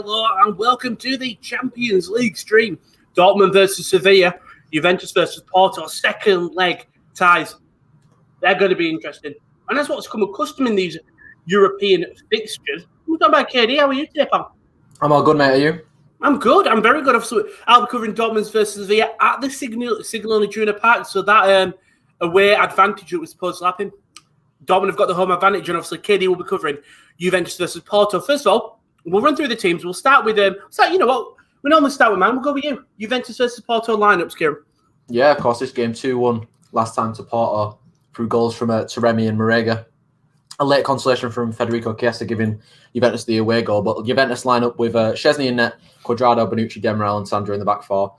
hello, and welcome to the Champions League stream. Dortmund versus Sevilla, Juventus versus Porto, second leg ties. They're going to be interesting. And that's what's come accustomed in these European fixtures. We're talking about KD. How are you today, pal? I'm all good, mate. Are you? I'm good. I'm very good. I'll be covering Dortmund versus Sevilla at the Signal Iduna Park. So that away advantage that was supposed to happen. Dortmund have got the home advantage, and obviously KD will be covering Juventus versus Porto. First of all, we'll run through the teams. We'll start with you know what? We normally start with man. We'll go with you. Juventus versus Porto lineups, Kieran. Yeah, of course. This game 2-1 last time to Porto through goals from Taremi and Marega. A late consolation from Federico Chiesa giving Juventus the away goal. But Juventus line up with Szczesny in net, Cuadrado, Bonucci, Demiral and Sandro in the back four.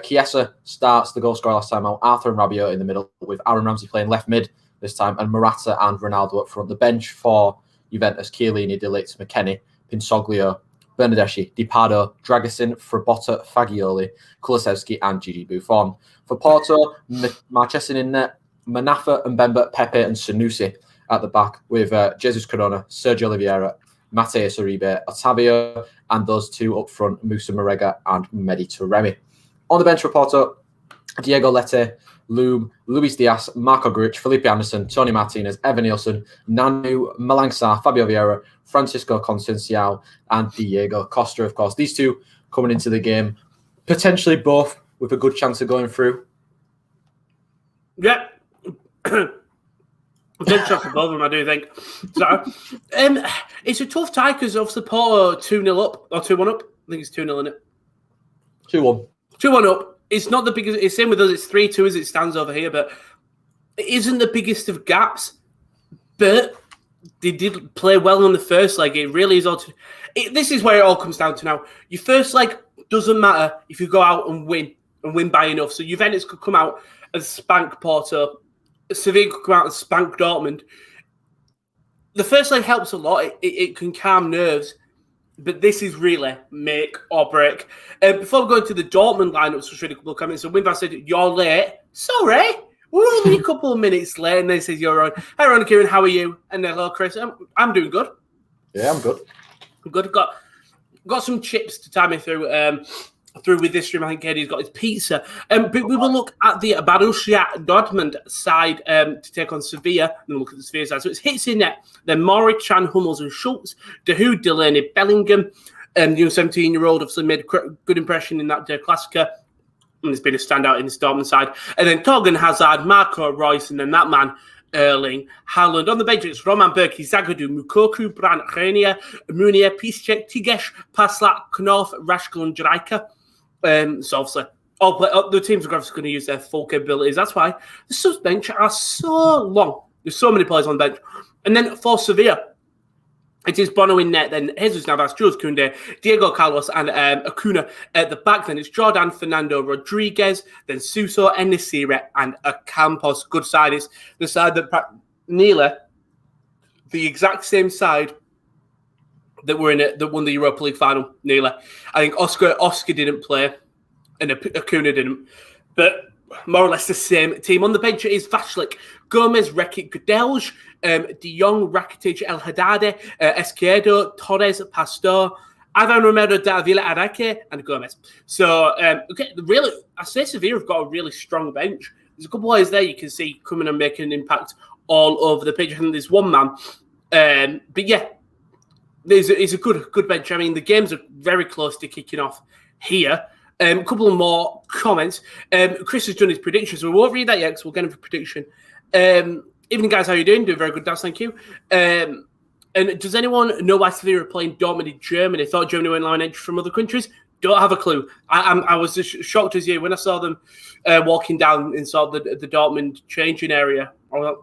Chiesa starts the goal scorer last time out. Arthur and Rabiot in the middle with Aaron Ramsey playing left mid this time. And Morata and Ronaldo up front. The bench for Juventus, Chiellini, De Ligt, McKennie, Pinsoglio, Bernardeschi, Di Pardo, Dragusin, Frabotta, Fagioli, Kulusevski and Gigi Buffon. For Porto, Marchesin in net, Manafa and Mbemba, Pepe and Sanusi at the back with Jesus Corona, Sergio Oliveira, Mateus Uribe, Otavio, and those two up front, Musa Marega and Mehdi Taremi. On the bench for Porto, Diego Lete, Loom, Luis Diaz, Marco Grujic, Felipe Anderson, Tony Martinez, Evan Nielsen, Nanu, Malang Sarr, Fabio Vieira, Francisco Conceição, and Diego Costa, of course. These two coming into the game, potentially both with a good chance of going through. Yeah. Good shot for both of them, I do think. So, it's a tough tie because obviously Porto 2-0 up, or 2-1 up. I think it's 2-0 in it. 2-1. 2-1 up. It's not the biggest. It's same with us. It's 3-2 as it stands over here, but it isn't the biggest of gaps. But they did play well in the first leg. It really is. This is where it all comes down to now. Your first leg doesn't matter if you go out and win by enough. So Juventus could come out and spank Porto. Sevilla could come out and spank Dortmund. The first leg helps a lot. It can calm nerves. But this is really make or break. Before we go into the Dortmund lineups, which read a couple of comments, so Winvar said, "You're late." Sorry, we're only a couple of minutes late. And then says, "You're on." Hi, Rowan Kieren, how are you? And then, hello, Chris. I'm doing good. Yeah, I'm good. I'm good. Got some chips to tie me through with this stream. I think KD's got his pizza. But we will look at the Borussia Dortmund side to take on Sevilla. And we'll look at the Sevilla side. So it's hits in net. Then Maury, Chan, Hummels and Schultz. Dahoud, Delaney, Bellingham. The 17-year-old obviously made a good impression in that Classica. And it's been a standout in the Dortmund side. And then Torgan Hazard, Marco Reus, and then that man, Erling Haaland. On the bench, it's Roman Berkey, Zagadou, Mukoku, Brandt, Renier, Munier, Piszczek, Tigesh, Paslak, Knopf, Rashkel and Jaraika. So obviously, the teams are obviously going to use their full capabilities. That's why the subs bench are so long. There's so many players on the bench. And then for Sevilla, it is Bono in net, then Jesus Navas, Jules Koundé, Diego Carlos, and Acuna at the back. Then it's Jordan, Fernando Rodriguez, then Suso, Enesiri, and Campos. Good side. It's the side that nearly the exact same side that were in it, that won the Europa League final, nearly. I think Oscar didn't play, and Acuna didn't. But more or less the same team. On the bench it is Vashlik, Gomez, Rekic, Gudelj, De Jong, Rakitic, El Haddadi, Esquerdo, Torres, Pastor, Ivan Romero, Davila, Arake, and Gomez. So, really, I say Sevilla have got a really strong bench. There's a couple of players there you can see coming and making an impact all over the pitch. I think there's one man. But yeah, it's a good bench. I mean, the games are very close to kicking off here. A couple of more comments. Chris has done his prediction, so we won't read that yet because we'll get him for prediction. Evening, guys. How are you doing? Doing very good, Daz. Thank you. And does anyone know why Sevilla are playing Dortmund in Germany? Thought Germany went line entry from other countries. Don't have a clue. I was as shocked as you when I saw them walking down in sort of the Dortmund changing area. I was like,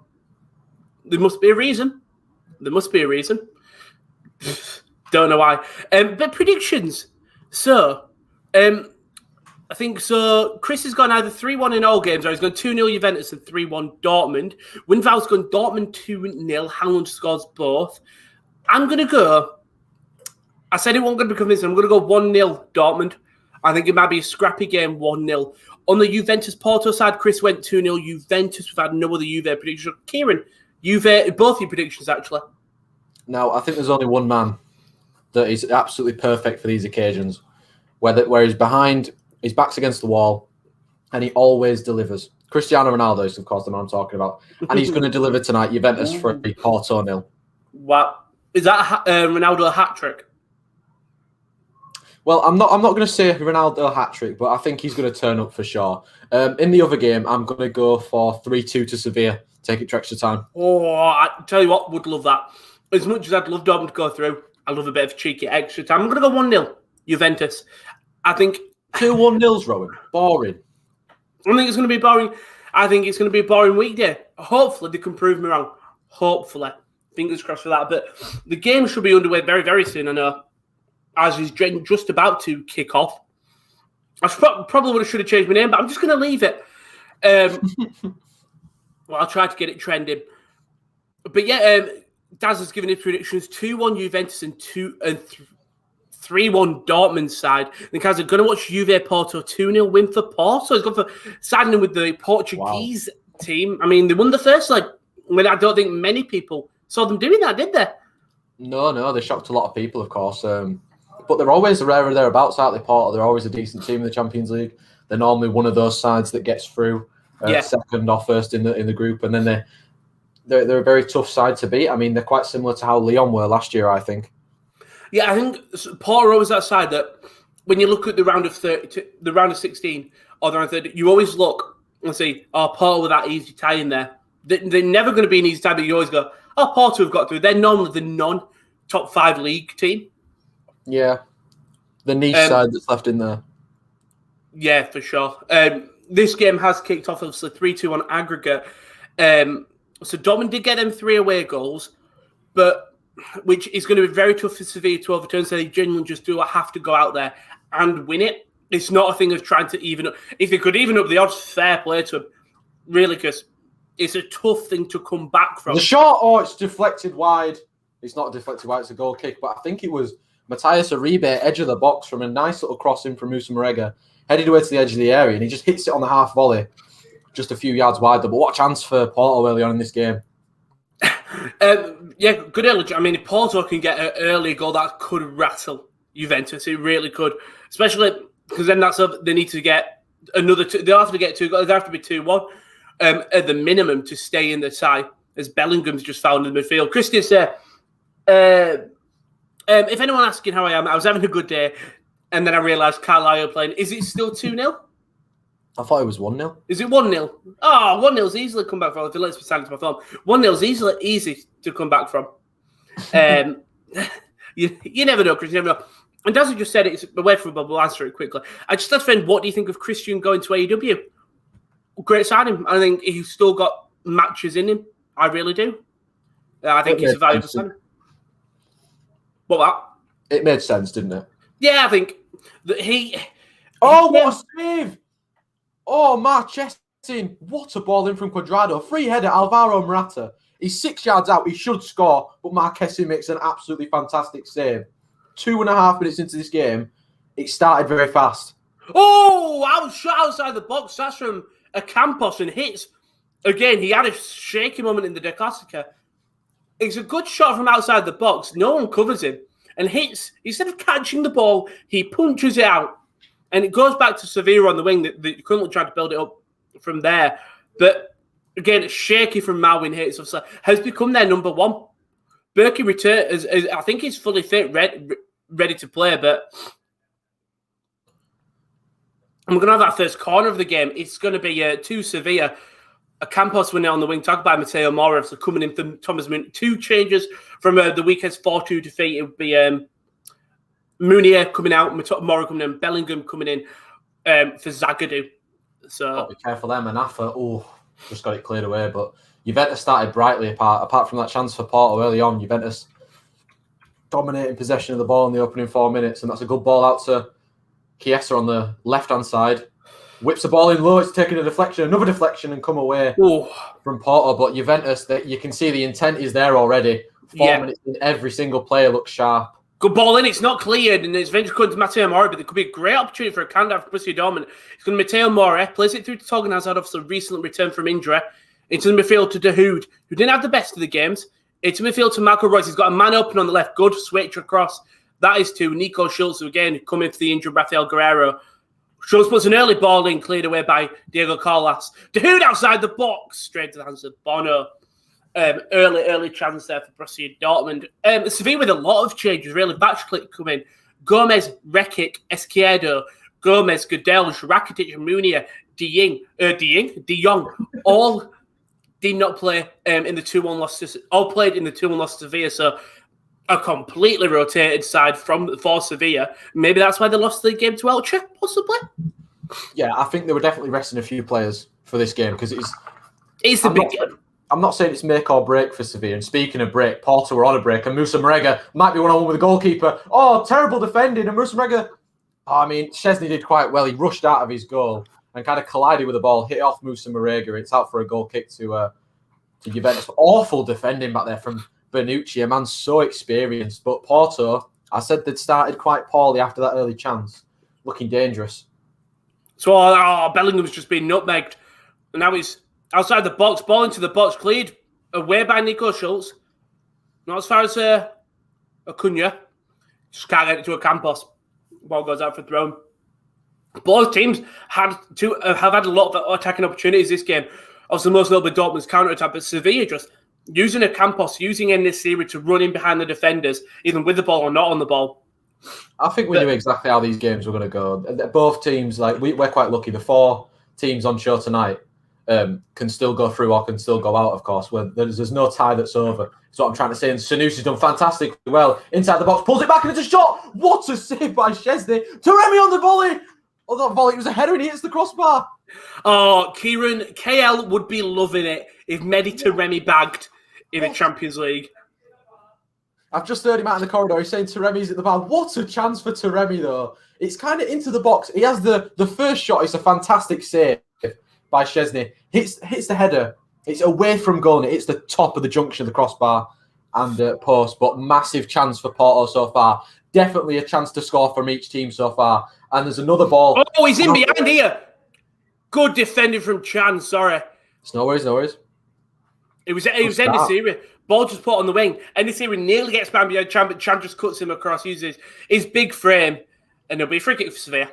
there must be a reason. There must be a reason. Don't know why. But predictions. So, I think so. Chris has gone either 3-1 in all games, or he's gone 2-0 Juventus and 3-1 Dortmund. Winval's gone Dortmund 2-0. Haaland scores both. I'm going to go. I said it wasn't going to be convincing. I'm going to go 1-0 Dortmund. I think it might be a scrappy game, 1-0. On the Juventus Porto side, Chris went 2-0 Juventus. We've had no other Juve predictions. Kieran, Juve, both your predictions actually. Now, I think there's only one man that is absolutely perfect for these occasions, where he's behind, his back's against the wall, and he always delivers. Cristiano Ronaldo is, of course, the man I'm talking about, and he's going to deliver tonight. Juventus 3, Porto 0. Wow, is that Ronaldo hat trick? Well, I'm not going to say Ronaldo hat trick, but I think he's going to turn up for sure. In the other game, I'm going to go for 3-2 to Sevilla. Take it to extra time. Oh, I tell you what, would love that. As much as I'd love Dortmund to go through, I love a bit of cheeky extra time. I'm going to go 1-0 Juventus. I think 2-1-0s, Rowan. Boring. I think it's going to be boring. I think it's going to be a boring weekday. Hopefully, they can prove me wrong. Hopefully. Fingers crossed for that. But the game should be underway very, very soon, I know. As he's just about to kick off. I probably should have changed my name, but I'm just going to leave it. Well, I'll try to get it trending. But yeah, Daz has given his predictions: 2-1 Juventus and 3-1 Dortmund side. The guys are going to watch Juve Porto 2-0 win for Porto. He's gone for siding with the Portuguese team. I mean, they won the first leg. I don't think many people saw them doing that, did they? No, they shocked a lot of people, of course. But they're always rare or thereabouts, aren't they, Porto? They're always a decent team in the Champions League. They're normally one of those sides that gets through second or first in the group, and then they're a very tough side to beat. I mean, they're quite similar to how Lyon were last year, I think. Yeah, I think Porto is that side that when you look at the round of 16 or the round of 30, you always look and see, oh, Porto with that easy tie in there. They're never going to be an easy tie, but you always go, oh, Porto have got through. They're normally the non-top 5 league team. Yeah, the niche side that's left in there. Yeah, for sure. This game has kicked off, obviously, 3-2 on aggregate. So Dortmund did get them 3 away goals, but which is going to be very tough for Sevilla to overturn. So they genuinely just do have to go out there and win it. It's not a thing of trying to even up. If they could even up the odds, fair play to them, really, because it's a tough thing to come back from. The shot, it's deflected wide. It's not deflected wide, it's a goal kick, but I think it was Matthias Uribe, edge of the box, from a nice little crossing from Musa Marega, headed away to the edge of the area, and he just hits it on the half volley, just a few yards wide. But what a chance for Porto early on in this game. Yeah, good early. I mean, if Porto can get an early goal, that could rattle Juventus. It really could, especially because then they need to get another 2. They'll have to get 2 goals. They have to be 2-1 at the minimum to stay in the tie, as Bellingham's just found in the midfield. Christian said, if anyone asking how I am, I was having a good day, and then I realised Carlisle playing. Is it still 2-0? I thought it was 1-0. Is it 1-0? Oh, 1-0's easily come back from. If it lets me stand to my phone, 1-0's easy to come back from. You never know, Chris. You never know. And as I just said, it's away from Bob. We'll answer it quickly. I just asked friend, what do you think of Christian going to AEW? Great signing. I think he's still got matches in him. I really do. I think he's a valuable signing. What? It made sense, didn't it? Yeah, I think that he. Oh, what a save! Oh, Marchesin. What a ball in from Cuadrado. Free header, Alvaro Morata. He's 6 yards out. He should score, but Marchesin makes an absolutely fantastic save. 2.5 minutes into this game, it started very fast. Oh, I was shot outside the box. That's from a Campos and hits. Again, he had a shaky moment in the De Classica. It's a good shot from outside the box. No one covers him. And hits, instead of catching the ball, he punches it out. And it goes back to Sevilla on the wing. That currently trying to build it up from there. But again, it's shaky from Malwin hits. Has become their number 1. Berkey returns. I think he's fully fit, ready to play. But we're going to have that first corner of the game. It's going to be to Sevilla. A Campos winning on the wing, talked by Mateo Mora, so coming in from Thomas Moon. 2 changes from the weekend's 4-2 defeat. It would be Munier coming out, Mora coming in, Bellingham coming in for Zagadou. So be careful there, Manafa. Just got it cleared away. But Juventus started brightly apart from that chance for Porto early on. Juventus dominating possession of the ball in the opening 4 minutes, and that's a good ball out to Chiesa on the left-hand side. Whips the ball in low, it's taking a deflection, another deflection, and come away from Porto. But Juventus, you can see the intent is there already. 4 minutes in, every single player looks sharp. Good ball in, it's not cleared, and it's eventually going to Matteo Mora, but there could be a great opportunity for a candidate for Borussia Dortmund. It's going to Matteo Mora, plays it through to Torgan Hazard, obviously recently returned from injury, into the midfield to Dahoud, who didn't have the best of the games. Into midfield to Marco Reus, he's got a man open on the left, good switch across. That is to Nico Schultz, who again coming to the injured Rafael Guerreiro. Schultz puts an early ball in, cleared away by Diego Carlos. Dahoud outside the box, straight to the hands of Bono. Early chance there for Borussia Dortmund. Sevilla with a lot of changes, really. Batchklick coming. Gomez, Rekic, Izquierdo, Gomez, Gudelj, Rakitic, Munia, De Jong, all did not play in the 2-1 loss. All played in the 2-1 loss to Sevilla, so a completely rotated side for Sevilla. Maybe that's why they lost the game to Elche, possibly. Yeah, I think they were definitely resting a few players for this game because it's the big game. I'm not saying it's make or break for Sevilla. And speaking of break, Porto were on a break, and Moussa Marega might be one-on-one with the goalkeeper. Oh, terrible defending, and Moussa Marega. I mean, Szczesny did quite well. He rushed out of his goal and kind of collided with the ball, hit off Moussa Marega. It's out for a goal kick to Juventus. Awful defending back there from Bonucci, a man so experienced. But Porto, I said they'd started quite poorly after that early chance, looking dangerous. So Bellingham's just been nutmegged, and now he's outside the box, ball into the box, cleared away by Nico Schultz. Not as far as Acuna. Just can't get it to a Campos. Ball goes out for throw. Both teams have had a lot of attacking opportunities this game. Obviously, most notably Dortmund's counter-attack, but Sevilla just using a Campos, using En-Nesyri to run in behind the defenders, even with the ball or not on the ball. I think we knew exactly how these games were going to go. Both teams, we're quite lucky. The 4 teams on show tonight can still go through or can still go out, of course. Where there's no tie that's over. That's what I'm trying to say. And Sanusi's done fantastically well. Inside the box, pulls it back and it's a shot. What a save by Szczesny. Taremi on the volley. Oh, that volley, it was a header and he hits the crossbar. Oh, Kieran, KL would be loving it if Mehdi Taremi bagged in the Champions League. I've just heard him out in the corridor. He's saying Taremi's at the bar. What a chance for Taremi, though. It's kind of into the box. He has the first shot. It's a fantastic save by Szczesny. Hits the header. It's away from goal and it hits the top of the junction of the crossbar and post. But massive chance for Porto so far. Definitely a chance to score from each team so far. And there's another ball. Oh, he's in behind here. Good defending from Chan. Sorry. It's no worries, no worries. It was En-Nesyri. Ball just put on the wing. En-Nesyri nearly gets behind Chan, but Chan just cuts him across, uses his big frame, and it'll be a free kick for Sevilla.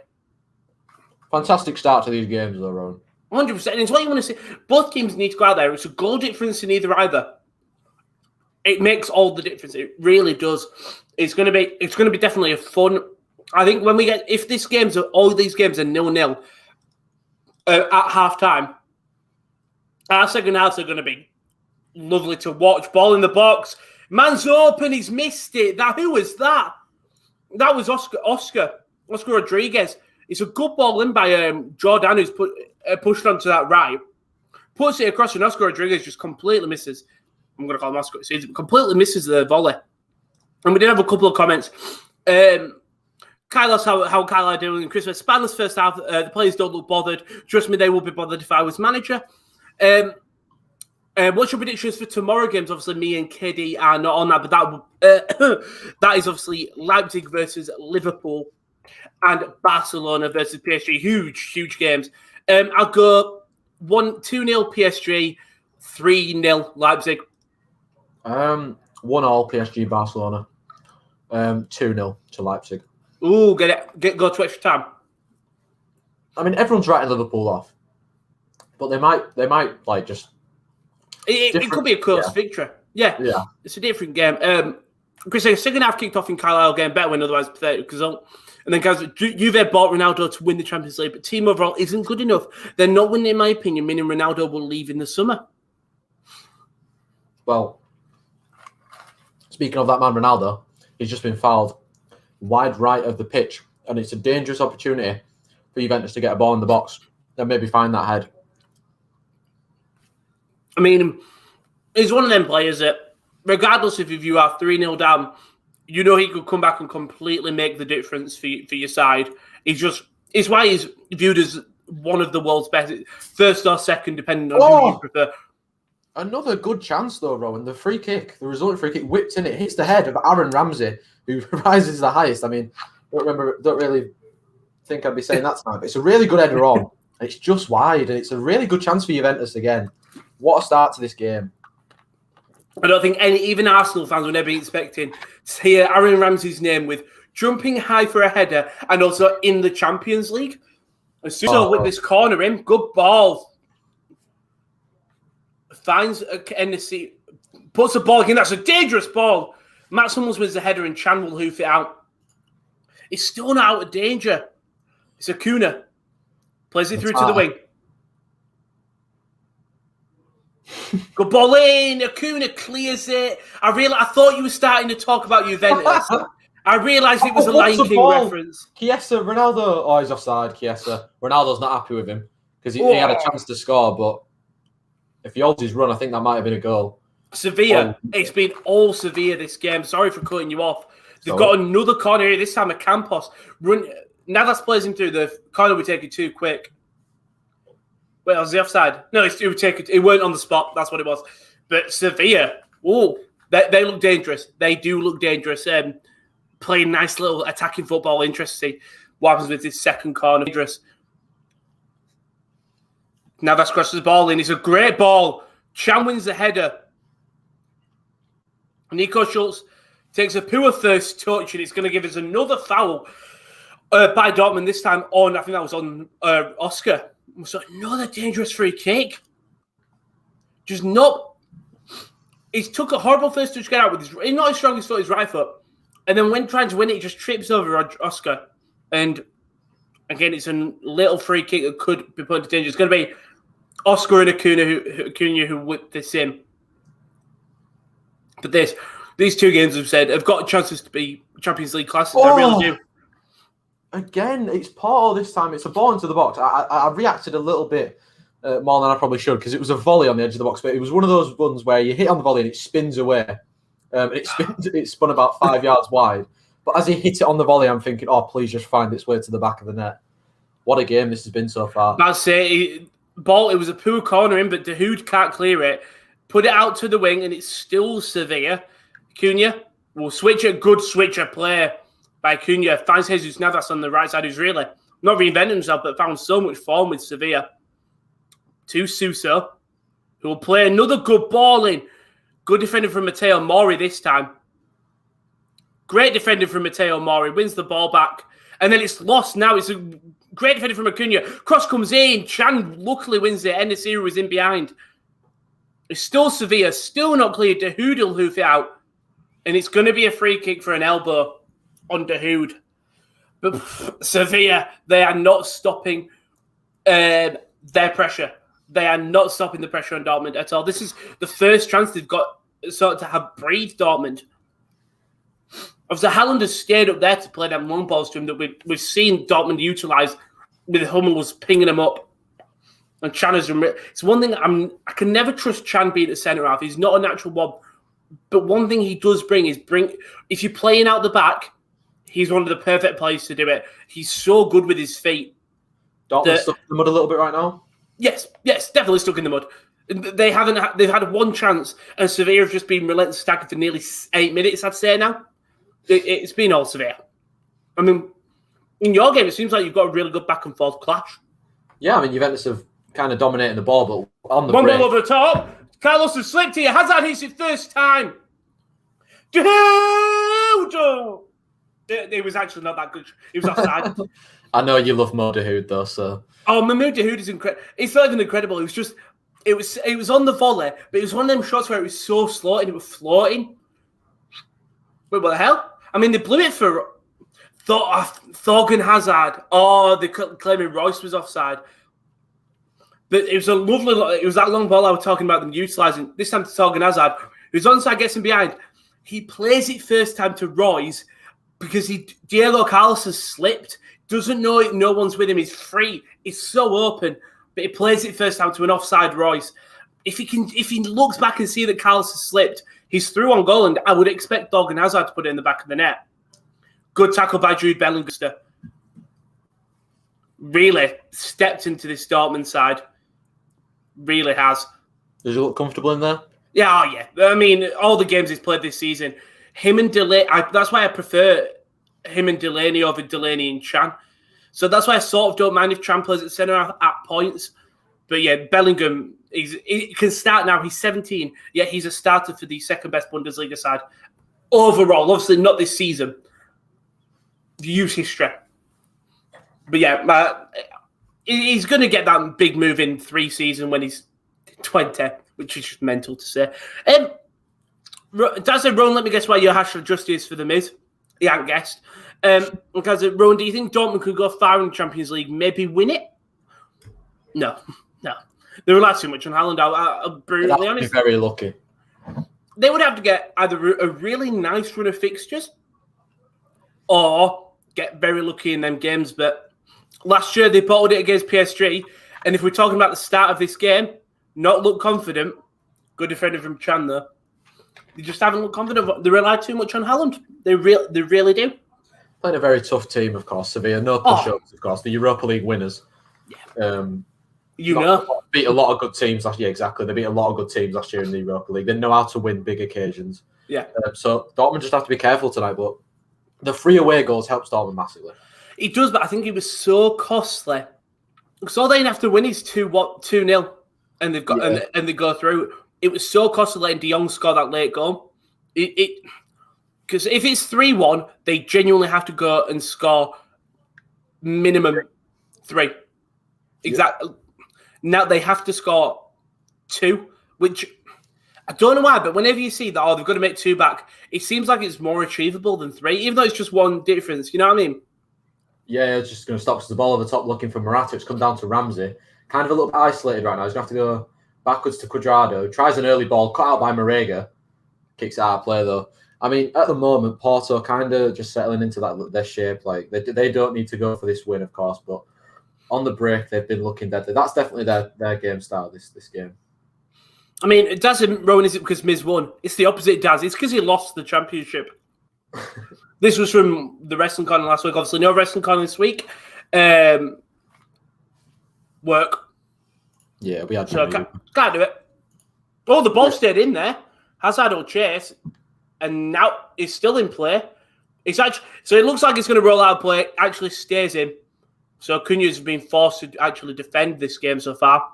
Fantastic start to these games, though, Rowan. 100%. And it's what you want to see. Both teams need to go out there. It's a goal difference in either. It makes all the difference. It really does. It's going to be definitely a fun. I think when we get, if all these games are 0-0 at half time, our second halves are going to be lovely to watch. Ball in the box. Man's open. He's missed it. Who was that? That was Oscar Rodriguez. It's a good ball in by Jordan, who's pushed onto that right. Puts it across, and Oscar Rodriguez just completely misses. I'm going to call him Oscar. So he completely misses the volley. And we did have a couple of comments. Carlos, how Carlisle doing in Christmas? Spanish first half. The players don't look bothered. Trust me, they will be bothered if I was manager. What's your predictions for tomorrow games? Obviously, me and KD are not on that, but that is obviously Leipzig versus Liverpool and Barcelona versus PSG. Huge games. I'll go 2-0 PSG, 3-0 Leipzig. 1-1 PSG Barcelona. 2-0 to Leipzig. Ooh, go to extra time. I mean, everyone's writing Liverpool off, but they might like just. It could be a close victory. Yeah, it's a different game. Chris, the second half kicked off in Carlisle game, better win, otherwise pathetic result. And then guys, Juve bought Ronaldo to win the Champions League, but team overall isn't good enough. They're not winning, in my opinion, meaning Ronaldo will leave in the summer. Well, speaking of that man, Ronaldo, he's just been fouled wide right of the pitch, and it's a dangerous opportunity for Juventus to get a ball in the box and maybe find that head. I mean, he's one of them players that, regardless if you are 3-0 down, you know he could come back and completely make the difference for your side. It's why he's viewed as one of the world's best, first or second, depending on who you prefer. Another good chance, though, Rowan. The resultant free kick whipped in, it hits the head of Aaron Ramsey, who rises the highest. I mean, don't really think I'd be saying that tonight, but it's a really good header on. It's just wide, and it's a really good chance for Juventus again. What a start to this game. I don't think even Arsenal fans would ever be expecting to hear Aaron Ramsey's name with jumping high for a header, and also in the Champions League. And so with this corner in, good ball. Finds NSC, puts the ball in. That's a dangerous ball. Matt Hummels wins the header and Chan will hoof it out. It's still not out of danger. It's Acuna. Plays it through to the wing. Good ball in. Acuna clears it. I thought you were starting to talk about Juventus. I realised it was a Lion King reference. Chiesa, Ronaldo. Oh, he's offside, Chiesa. Ronaldo's not happy with him because he had a chance to score, but if he holds his run, I think that might have been a goal. Sevilla. It's been all Sevilla this game. Sorry for cutting you off. They've got another corner here. This time a Campos. Navas plays him through. The corner would take it too quick. Wait, was the offside? No, it would take it. It weren't on the spot. That's what it was. But Sevilla, they look dangerous. They do look dangerous. Playing nice little attacking football. Interesting to see what happens with this second corner. Dangerous. Navas crosses the ball in. It's a great ball. Chan wins the header. Nico Schultz takes a poor first touch, and it's going to give us another foul by Dortmund, this time on, I think that was on Oscar. So another dangerous free kick. Just not. He's took a horrible first touch to get out with his, not his strongest foot, his right foot. And then when trying to win it, he just trips over Oscar. And again, it's a little free kick that could be put into danger. It's going to be Oscar and Acuna who whipped this in. But these two games, I've said, have got chances to be Champions League classes. I really do. Again, it's Porto this time. It's a ball into the box. I reacted a little bit more than I probably should because it was a volley on the edge of the box, but it was one of those ones where you hit on the volley and it spins away. It spun about 5 yards wide. But as he hit it on the volley, I'm thinking, oh, please just find its way to the back of the net. What a game this has been so far. That's it. It was a poor corner in, but Dahoud can't clear it. Put it out to the wing, and it's still Sevilla. Cunha will switch a good switcher play by Cunha. Finds Jesus Navas on the right side, who's really not reinvented himself, but found so much form with Sevilla. To Suso, who will play another good ball in. Good defending from Matteo Mori this time. Great defending from Matteo Mori. Wins the ball back. And then it's lost now. It's a great defending from Acuna. Cross comes in. Chan luckily wins it. Enesiri was in behind. It's still Sevilla. Still not cleared. Dahoud will hoof it out. And it's going to be a free kick for an elbow on Dahoud. But Sevilla, they are not stopping their pressure. They are not stopping the pressure on Dortmund at all. This is the first chance they've got sort of to have breathed Dortmund. Obviously, Haaland has stayed up there to play them long balls to him that we've seen Dortmund utilise with Hummels pinging them up. And Chan has... It's one thing I can never trust Chan being a centre-half. He's not a natural one. But one thing he does bring is if you're playing out the back, he's one of the perfect players to do it. He's so good with his feet. Dortmund stuck in the mud a little bit right now? Yes, definitely stuck in the mud. They've had one chance, and Sevilla have just been relentless attacking for nearly 8 minutes, I'd say now. It's been all Sevilla. I mean, in your game, it seems like you've got a really good back and forth clash. Yeah, I mean, Juventus have kind of dominated the ball, but on the one break... ball over the top. Carlos has slipped here. Hazard hits it first time. It was actually not that good. He was offside. I know you love Mo Dahoud, though, so... Oh, Mahmoud Dahoud is incredible. It's not even incredible. It was on the volley, but it was one of them shots where it was so slow and it was floating. Wait, what the hell? I mean, they blew it for Thorgan Hazard. Oh, they're claiming Royce was offside. But it was that long ball I was talking about them utilising. This time to Thorgan Hazard, who's onside, gets him behind. He plays it first time to Royce because Diego Carlos has slipped. Doesn't know it, no one's with him. He's free. He's so open. But he plays it first time to an offside Royce. If he looks back and see that Carlos has slipped, he's through on goal, and I would expect Thorgan Hazard to put it in the back of the net. Good tackle by Jude Bellingham. Really stepped into this Dortmund side. Really has. Does he look comfortable in there? Yeah, oh yeah. I mean, all the games he's played this season, him and Delaney, that's why I prefer him and Delaney over Delaney and Chan. So that's why I sort of don't mind if Chan plays at centre at points. But yeah, Bellingham, he can start now. He's 17, yet he's a starter for the second best Bundesliga side. Overall, obviously not this season. use history. But yeah, he's going to get that big move in 3 seasons when he's 20, which is just mental to say. That's it, Rowan. Let me guess why your hashtag just is for the Miz. He hadn't guessed. Because Rowan, do you think Dortmund could go far in the Champions League, maybe win it? No. They rely too much on Haaland. I'll brutally honest. Be very lucky. They would have to get either a really nice run of fixtures or get very lucky in them games. But last year they bottled it against PSG. And if we're talking about the start of this game, not look confident. Good defender from Chandler. They just haven't looked confident. They rely too much on Haaland. They really do. Playing a very tough team, of course. Sevilla, no push-ups, of course. The Europa League winners. Yeah. Beat a lot of good teams last year. Exactly, they beat a lot of good teams last year in the Europa League. They know how to win big occasions. Yeah. So Dortmund just have to be careful tonight. But the 3 away goals helps Dortmund massively. It does, but I think it was so costly. Because all they have to win is 2-0, and they've got and they go through. It was so costly letting De Jong score that late goal. Because if it's 3-1, they genuinely have to go and score minimum 3. Exactly. Now they have to score 2, which I don't know why, but whenever you see that, they've got to make 2 back, it seems like it's more achievable than 3, even though it's just 1 difference. You know what I mean? Yeah, it's just going to stop the ball over the top looking for Morata. It's come down to Ramsey. Kind of a little bit isolated right now. He's going to have to go backwards to Cuadrado. Tries an early ball, cut out by Marega. Kicks it out of play, though. I mean, at the moment, Porto kind of just settling into their shape. Like they don't need to go for this win, of course, but on the break, they've been looking deadly. That's definitely their game style, this game. I mean, it doesn't, Rowan, is it because Miz won? It's the opposite, Daz. It's because he lost the championship. This was from the Wrestling Corner last week. Obviously, no Wrestling Corner this week. Work. Yeah, we had so can't do it. Oh, the ball stayed in there. Hazard will chase. And now it's still in play. It's actually, so it looks like it's going to roll out of play. It actually stays in. So Cunha's been forced to actually defend this game so far.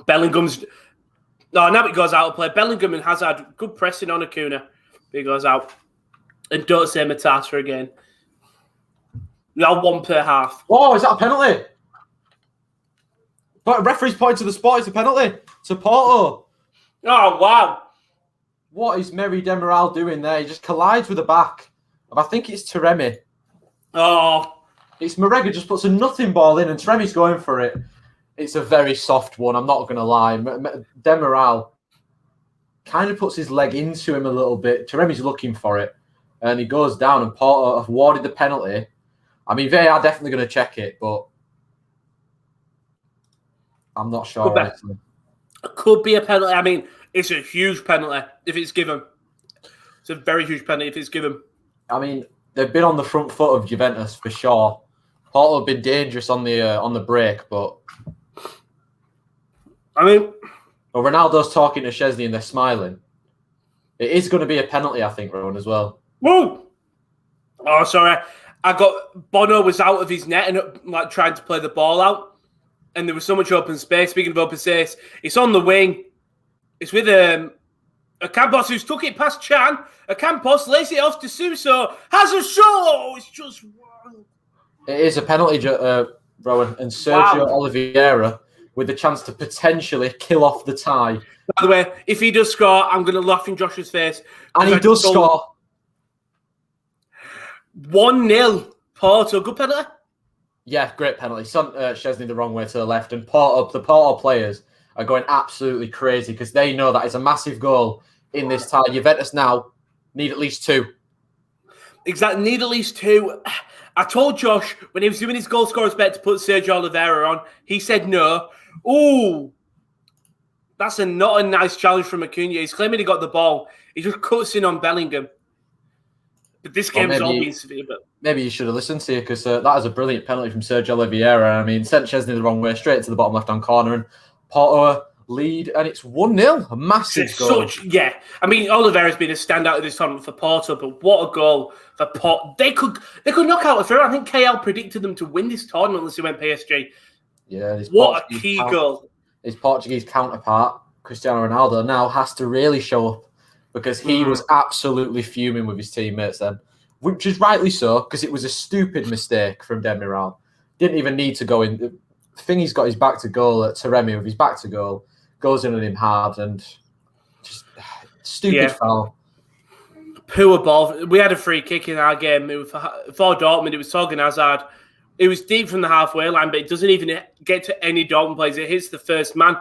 Bellingham's... No, now it goes out of play. Bellingham and Hazard, good pressing on Acuna. He goes out. And don't say Matata again. Now 1 per half. Oh, is that a penalty? But referee's pointing to the spot. It's a penalty to Porto. Oh, wow. What is Merry Demiral doing there? He just collides with the back. I think it's Taremi. Oh. It's Marega just puts a nothing ball in and Taremi's going for it. It's a very soft one, I'm not going to lie. Demiral kind of puts his leg into him a little bit. Taremi's looking for it. And he goes down and Porto have awarded the penalty. I mean, they are definitely going to check it, but I'm not sure. Could be a penalty. I mean, it's a huge penalty if it's given. It's a very huge penalty if it's given. I mean, they've been on the front foot of Juventus for sure. Porto have been dangerous on the break, but I mean, well, Ronaldo's talking to Szczesny and they're smiling. It is going to be a penalty, I think, Rowan, as well. Whoa! Oh, sorry. Bono was out of his net and trying to play the ball out, and there was so much open space. Speaking of open space, it's on the wing. It's with Ocampos who's took it past Chan. Ocampos lays it off to Suso. Has a shot. It's just wrong. It is a penalty, Rowan, and Sergio Oliveira with the chance to potentially kill off the tie. By the way, if he does score, I'm going to laugh in Josh's face. And he does score. 1-0 Porto. Good penalty? Yeah, great penalty. Szczesny the wrong way to the left. And the Porto players are going absolutely crazy because they know that it's a massive goal in this tie. Juventus now need at least 2. Exactly, need at least 2. I told Josh when he was doing his goal scorer's bet to put Sergio Oliveira on, he said no. Ooh, that's not a nice challenge from Acuna. He's claiming he got the ball. He just cuts in on Bellingham. But this game's all been severe. But maybe you should have listened to you because that was a brilliant penalty from Sergio Oliveira. I mean, sent Szczesny the wrong way, straight to the bottom left-hand corner, and Porto lead, and it's 1-0. A massive goal. I mean, Oliveira's been a standout of this tournament for Porto, but what a goal for Porto. They could knock out a third. I think KL predicted them to win this tournament unless they went PSG. Yeah, what a key goal. His Portuguese counterpart, Cristiano Ronaldo, now has to really show up because he was absolutely fuming with his teammates then. which is rightly so, because it was a stupid mistake from Demiral. Didn't even need to go in. The thing, he's got his back to goal at Taremi with his back to goal, goes in on him hard, and just stupid foul. Poor ball. We had a free kick in our game. For Dortmund, it was Torgan Hazard. It was deep from the halfway line, but it doesn't even get to any Dortmund players. It hits the first man.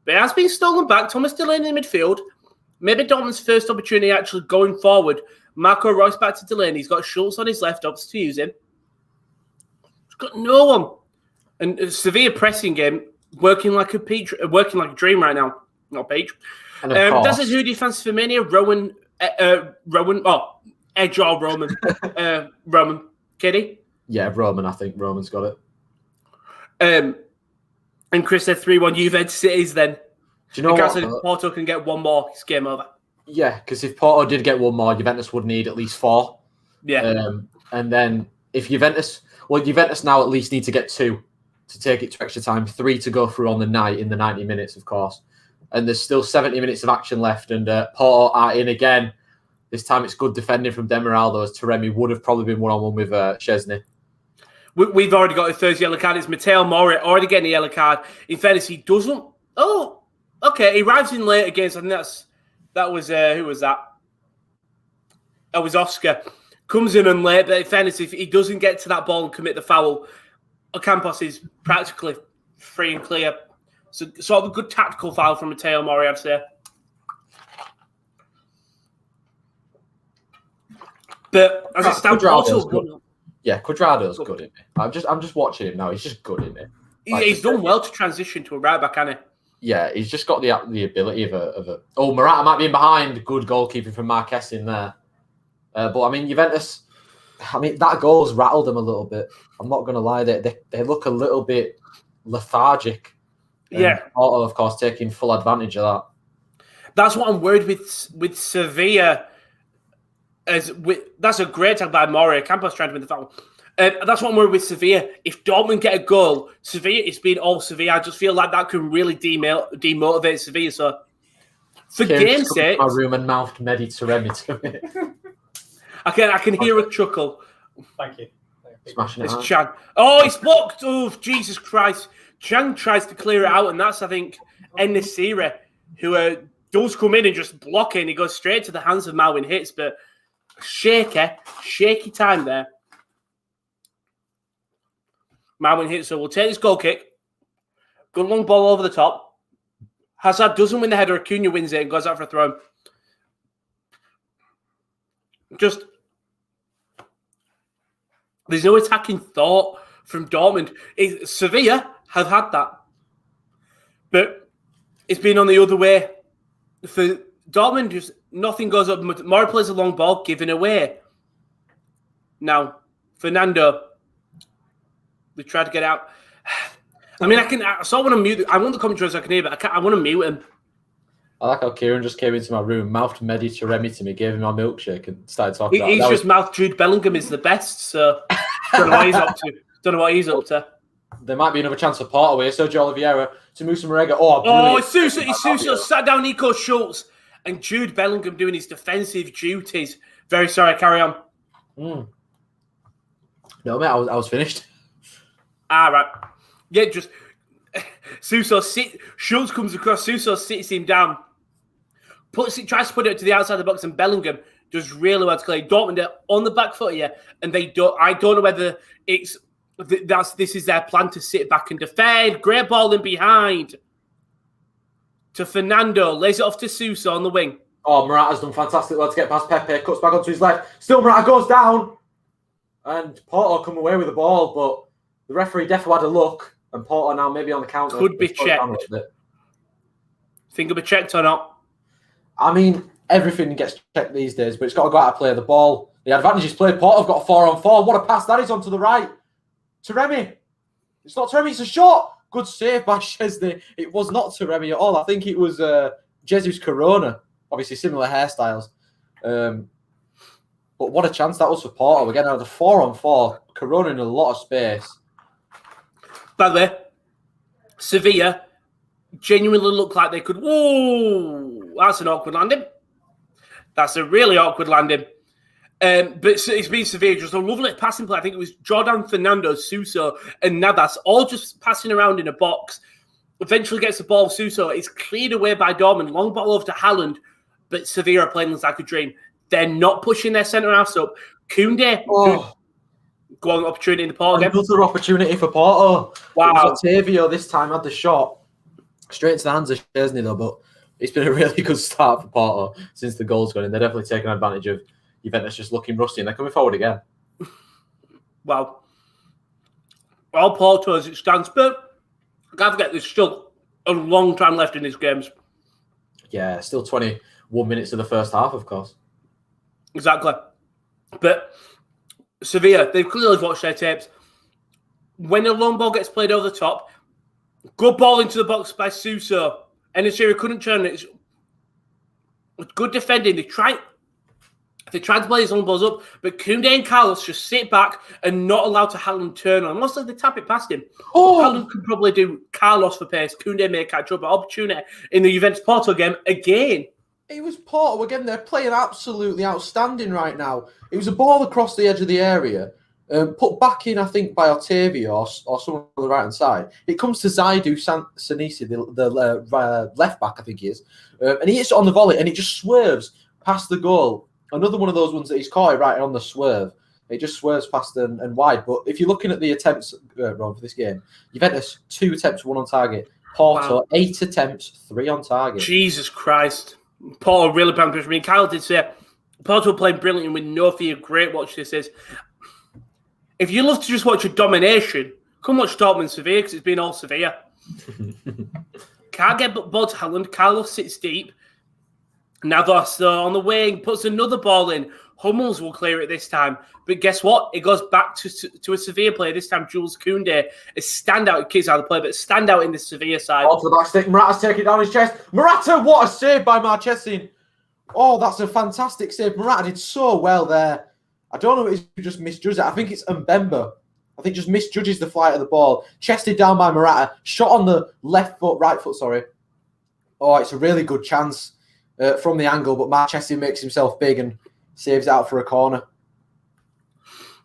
But it has been stolen back. Thomas Delaney in the midfield. Maybe Dortmund's first opportunity actually going forward. Marco Reus back to Delaney. He's got Schultz on his left, ups to use him. He's got no one. And Sevilla pressing game, working like a dream right now. Not peach. That's a new defense for many. Rowan, Edge or Roman. Roman. Kitty? Yeah, Roman, I think. Roman's got it. And Chris said 3-1 Juventus it is then. Do you know what? If Porto can get one more, it's game over. Yeah, because if Porto did get one more, Juventus would need at least 4. Yeah. And then if Juventus now at least need to get 2 to take it to extra time, 3 to go through on the night in the 90 minutes, of course. And there's still 70 minutes of action left, and Porto are in again. This time it's good defending from Demiral, though, as Taremi would have probably been one-on-one with Szczesny. We've already got a third yellow card. It's Matteo Mori already getting a yellow card. In fairness, he doesn't. Oh, okay. He arrives in late against. I think that was who was that? That was Oscar. Comes in and late, but in fairness, if he doesn't get to that ball and commit the foul, Ocampos is practically free and clear. So sort of a good tactical foul from Matteo Mori, I'd say. But as it stands, Cuadrado's good in it. I'm just watching him now. He's just good in it. He's done well to transition to a right back, hasn't he? Yeah, he's just got the ability of a. Oh, Morata might be in behind. Good goalkeeping from Marquez in there. But I mean, Juventus. I mean, that goal's rattled them a little bit. I'm not going to lie. They look a little bit lethargic. Yeah. Porto, of course, taking full advantage of that. That's what I'm worried with Sevilla. That's a great tackle by Mori. Campos trying to win the foul. That's what I'm worried with Sevilla. If Dortmund get a goal, Sevilla, it's been all Sevilla. I just feel like that can really demotivate Sevilla. So, for game's sake, my room and mouthed Mehdi Taremi to me. I can hear a chuckle. Thank you. Smashing it's it out. Chan. Oh, he's blocked. Oh, Jesus Christ. Chan tries to clear it out, and that's, I think, En-Nesyri, who does come in and just block it, and he goes straight to the hands of Marwin Hitz, but shaky time there. Marwin Hitz, so we'll take this goal kick. Good long ball over the top. Hazard doesn't win the header, Acuna wins it and goes out for a throw. Just, there's no attacking thought from Dortmund. Sevilla have had that. But it's been on the other way. For Dortmund, just nothing goes up. Mora plays a long ball, giving away. Now, Fernando, we tried to get out. I mean, I sort of want to mute. I want the commentary so I can hear, but I want to mute him. I like how Kieran just came into my room, mouthed Mehdi Taremi to me, gave him my milkshake, and started talking about it. He's just mouthed Jude Bellingham is the best, so don't know what he's up to. Don't know what he's up to. There might be another chance for Porto here. Sergio Oliveira to Musa Marega. Sousa sat down Nico Schultz and Jude Bellingham doing his defensive duties. Very sorry, carry on. No, mate, I was finished. Right. Yeah, just Sousa Schultz comes across, Sousa sits him down, tries to put it to the outside of the box, and Bellingham does really well to clear. Dortmund are on the back foot here, and I don't know whether this is their plan to sit back and defend. Great ball in behind to Fernando, lays it off to Sousa on the wing. Oh, Morata's done fantastic well to get past Pepe, cuts back onto his left. Still Morata goes down, and Porto come away with the ball, but the referee definitely had a look, and Porto now maybe on the counter. Could be checked. Think it'll be checked or not? I mean, everything gets checked these days, but it's got to go out and play the ball. The advantage is played. Porto have got a 4-on-4. What a pass that is onto the right. Taremi. It's not Taremi, it's a shot. Good save by Szczesny. It was not Taremi at all. I think it was Jesus Corona. Obviously, similar hairstyles. But what a chance that was for Porto. We're getting another 4-on-4. Corona in a lot of space. By the way, Sevilla genuinely look like they could. Whoa, that's an awkward landing. That's a really awkward landing. But it's been severe. Just a lovely passing play. I think it was Jordan Fernando, Suso, and Navas, all just passing around in a box. Eventually gets the ball. Suso is cleared away by Dortmund. Long ball over to Haaland, but Sevilla are playing like a dream. They're not pushing their centre halves up. Koundé, go on, opportunity in the Porto game. Another opportunity for Porto. Wow. It was Otavio this time had the shot straight into the hands of Szczesny though, but it's been a really good start for Porto since the goal's gone in. They're definitely taking advantage of Juventus just looking rusty, and they're coming forward again. Wow. All Porto as it stands, but I can't forget there's still a long time left in these games. Yeah, still 21 minutes of the first half, of course. Exactly. But Sevilla, they've clearly watched their tapes. When a long ball gets played over the top, good ball into the box by Suso. And Sevilla couldn't turn it. It's good defending. They tried to play his long balls up, but Koundé and Carlos just sit back and not allow to Haaland turn on. Unless they tap it past him. Haaland could probably do Carlos for pace. Koundé may catch up. But opportunity in the Juventus Porto game again. It was Porto again. They're playing absolutely outstanding right now. It was a ball across the edge of the area, put back in, I think, by Otavio or someone on the right hand side. It comes to Zaidu Sanisi, the left back, I think he is, and he hits it on the volley, and it just swerves past the goal. Another one of those ones that he's caught right on the swerve. It just swerves past and wide. But if you're looking at the attempts, Ron, for this game, Juventus 2 attempts, 1 on target. Porto 8 attempts, 3 on target. Jesus Christ. Porto really bad. I mean, Kyle did say Porto playing brilliantly with no fear. Great watch this is. If you love to just watch a domination, come watch Dortmund Sevilla because it's been all Sevilla. Can't get ball to Haaland. Carlos sits deep. Navas on the wing puts another ball in. Hummels will clear it this time. But guess what? It goes back to a Sevilla player. This time, Jules Koundé. A standout. Kids out of the play, but standout in the Sevilla side. Off the back stick. Morata's taking it down his chest. Morata, what a save by Marchesin. Oh, that's a fantastic save. Morata did so well there. I don't know if he just misjudged it. I think it's Mbemba. I think just misjudges the flight of the ball. Chested down by Morata. Shot on the right foot, sorry. Oh, it's a really good chance from the angle, but Marchesin makes himself big and saves out for a corner.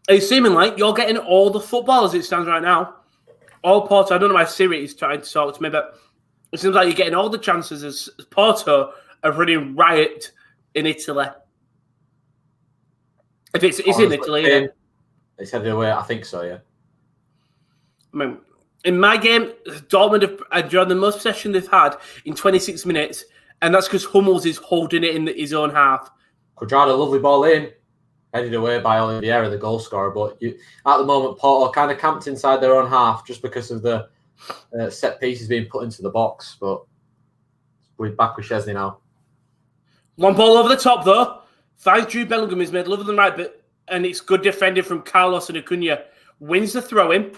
It's seeming like you're getting all the football as it stands right now. All Porto. I don't know why Siri is trying to talk to me, but it seems like you're getting all the chances as Porto are running riot in Italy. If it's in Italy, yeah. It's headed away. I think so, yeah. I mean, in my game, Dortmund have enjoyed the most possession they've had in 26 minutes, and that's because Hummels is holding it in his own half. Quadrado, lovely ball in. Headed away by Oliveira, the goal scorer. But at the moment, Porto kind of camped inside their own half just because of the set pieces being put into the box. But we're back with Szczesny now. Long ball over the top, though. Finds Jude Bellingham, is made love than right, and it's good defending from Carlos and Acuna. Wins the throw-in.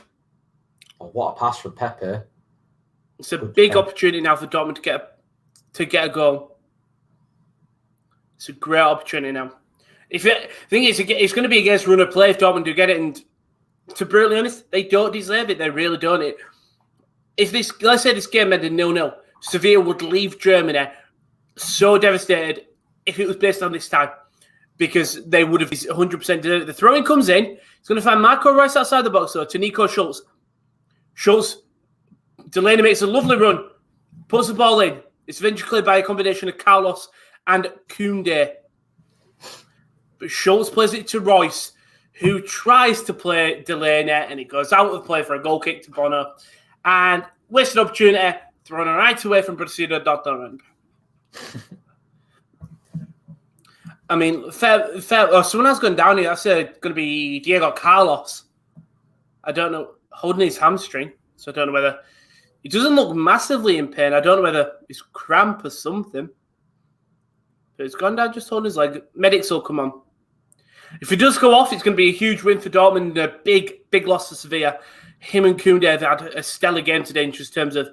Oh, what a pass from Pepe. It's a big opportunity now for Dortmund to get a goal. It's a great opportunity now. The thing is, it's going to be against run of play if Dortmund do get it, and to be brutally honest, they don't deserve it. They really don't. Let's say this game ended 0-0, Sevilla would leave Germany so devastated if it was based on this time, because they would have 100% did it. The throw-in comes in. He's going to find Marco Reus outside the box, though, to Nico Schultz. Schultz, Delaney makes a lovely run, puts the ball in. It's eventually cleared by a combination of Carlos and Koundé. But Schultz plays it to Reus, who tries to play Delaney, and it goes out of play for a goal kick to Bono. And wasted opportunity, thrown right away from Borussia Dortmund. I mean, someone has gone down here. That's going to be Diego Carlos. I don't know, holding his hamstring. So I don't know whether... He doesn't look massively in pain. I don't know whether it's cramp or something. But it's gone down, just holding his leg. Medics will come on. If it does go off, it's going to be a huge win for Dortmund. A big loss to Sevilla. Him and Koundé have had a stellar game today in just terms of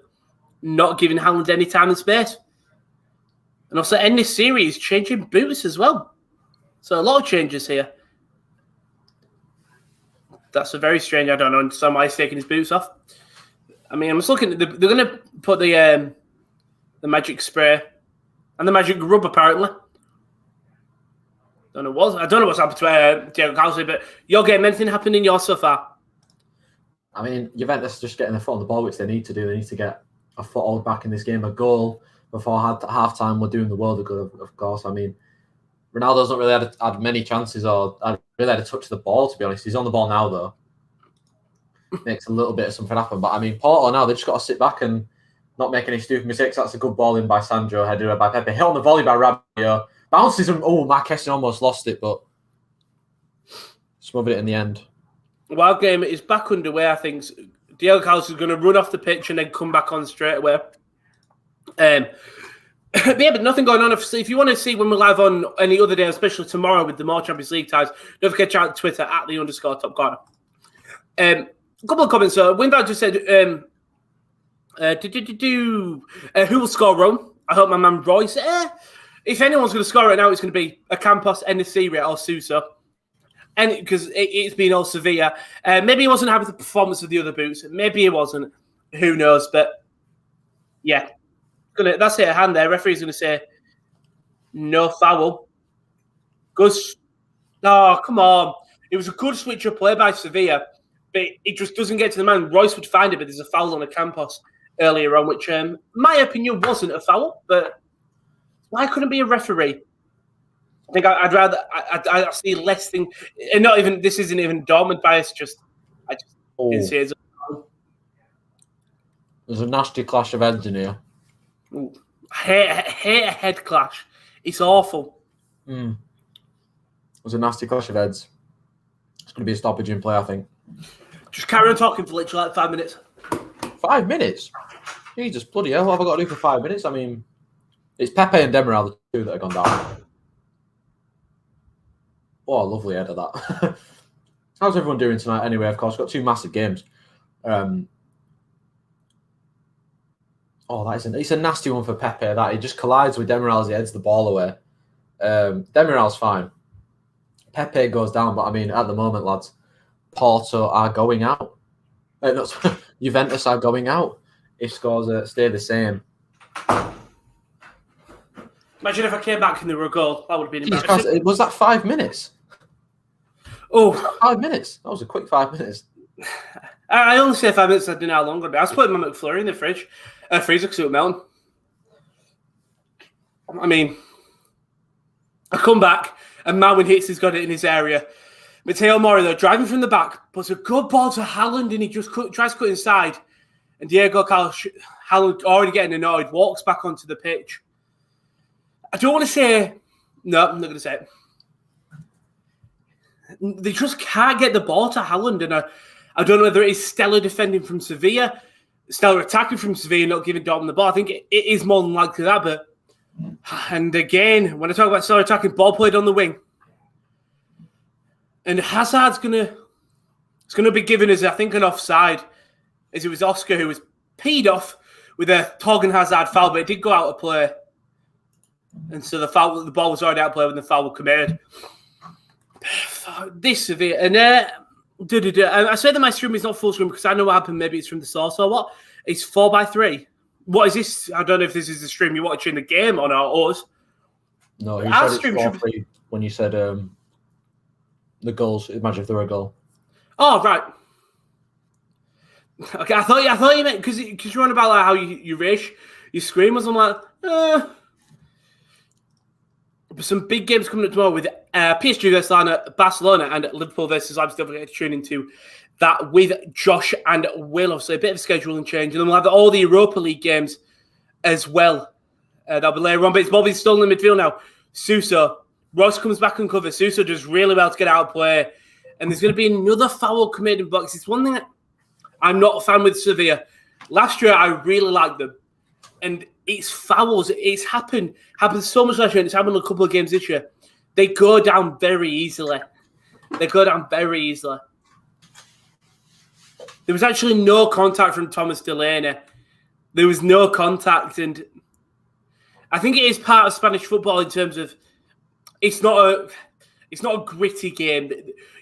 not giving Haaland any time and space. And also end this series changing boots as well. So a lot of changes here. That's a very strange. I don't understand why he's taking his boots off. I mean, I'm just looking. They're going to put the magic spray and the magic rub apparently. I don't know what's happened to Diego Carlos, but your game, anything happened in yours so far? I mean, Juventus just getting the foot on the ball, which they need to do. They need to get a foothold back in this game. A goal before half-time would doing the world of good, of course. I mean, Ronaldo's not really had many chances or really had a touch of the ball, to be honest. He's on the ball now, though. Makes a little bit of something happen. But, I mean, Porto now, they just got to sit back and not make any stupid mistakes. That's a good ball in by Sandro, headed by Pepe. Hit on the volley by Rabiot. Bounces him. Oh, Marquez almost lost it, but smothered it in the end. Wild game is back underway, I think. Diego Carlos is going to run off the pitch and then come back on straight away. But nothing going on. If you want to see when we're live on any other day, especially tomorrow with the more Champions League ties, don't forget to check out Twitter at @the_top corner. A couple of comments. Windbag just said, who will score Rome? I hope my man Royce. If anyone's going to score right now, it's going to be Campos, Enesiri, or Sousa. And because it's been all Sevilla. Maybe he wasn't happy with the performance of the other boots. Maybe he wasn't. Who knows? But yeah. That's it, a hand there. Referee's going to say no foul. Gus. Oh, come on. It was a good switch of play by Sevilla, but it just doesn't get to the man. Royce would find it, but there's a foul on a Campos earlier on, which, my opinion, wasn't a foul. But why couldn't it be a referee? I think I'd rather I see less thing. And not even this isn't even Dortmund bias. I just didn't see it as a foul. There's a nasty clash of heads in here. Ooh, hate a head clash. It's awful. It was a nasty clash of heads. It's going to be a stoppage in play, I think. Just carry on talking for literally like 5 minutes. 5 minutes? Jesus, bloody hell. What have I got to do for 5 minutes? I mean, it's Pepe and Demiral, the two that have gone down. Oh, lovely head of that. How's everyone doing tonight anyway? Of course, got two massive games. It's a nasty one for Pepe, that he just collides with Demiral as he heads the ball away. Demiral's fine. Pepe goes down, but I mean, at the moment, lads, Porto are going out. Juventus are going out. If scores stay the same. Imagine if I came back and there were a goal. That would have been embarrassing. Was that 5 minutes? Oh. 5 minutes. That was a quick 5 minutes. I only say 5 minutes. I didn't know how long it would be. I was putting my McFlurry in the fridge. Freezer because it was melting. I mean, I come back and Marwin Hicks has got it in his area. Matteo Mori, though, driving from the back, puts a good ball to Haaland and he just tries to cut inside. And Diego Carlos, Haaland already getting annoyed, walks back onto the pitch. I don't want to say... No, I'm not going to say it. They just can't get the ball to Haaland. And I don't know whether it is stellar defending from Sevilla, stellar attacking from Sevilla, not giving Dortmund the ball. I think it is more than likely that. But and again, when I talk about stellar attacking, ball played on the wing. And Hazard's gonna be given as, I think, an offside, as it was Oscar who was peed off with a Torgan Hazard foul, but it did go out of play. And so the ball was already out of play when the foul was committed. This Sevilla. And I say that my stream is not full screen because I know what happened. Maybe it's from the source or what. It's 4x3. What is this? I don't know if this is the stream you're watching the game on or us. No, you said it's 4-3 when you said the goals. Imagine if there were a goal. Oh, right. Okay, I thought you meant because you're on about like how you race your screen was. I'm like, some big games coming up tomorrow with PSG versus Barcelona and Liverpool versus Leipzig. Don't forget to tune into that with Josh and Will. Obviously, a bit of a scheduling change. And then we'll have all the Europa League games as well. That'll be later on. But it's Bobby's still in the midfield now. Sousa. Ross comes back and covers. Sousa does really well to get out of play. And there's going to be another foul committed in box. It's one thing that I'm not a fan with Sevilla. Last year, I really liked them. And it's fouls. It's happened so much last year, and it's happened a couple of games this year. They go down very easily. There was actually no contact from Thomas Delaney. There was no contact, and I think it is part of Spanish football in terms of it's not a gritty game.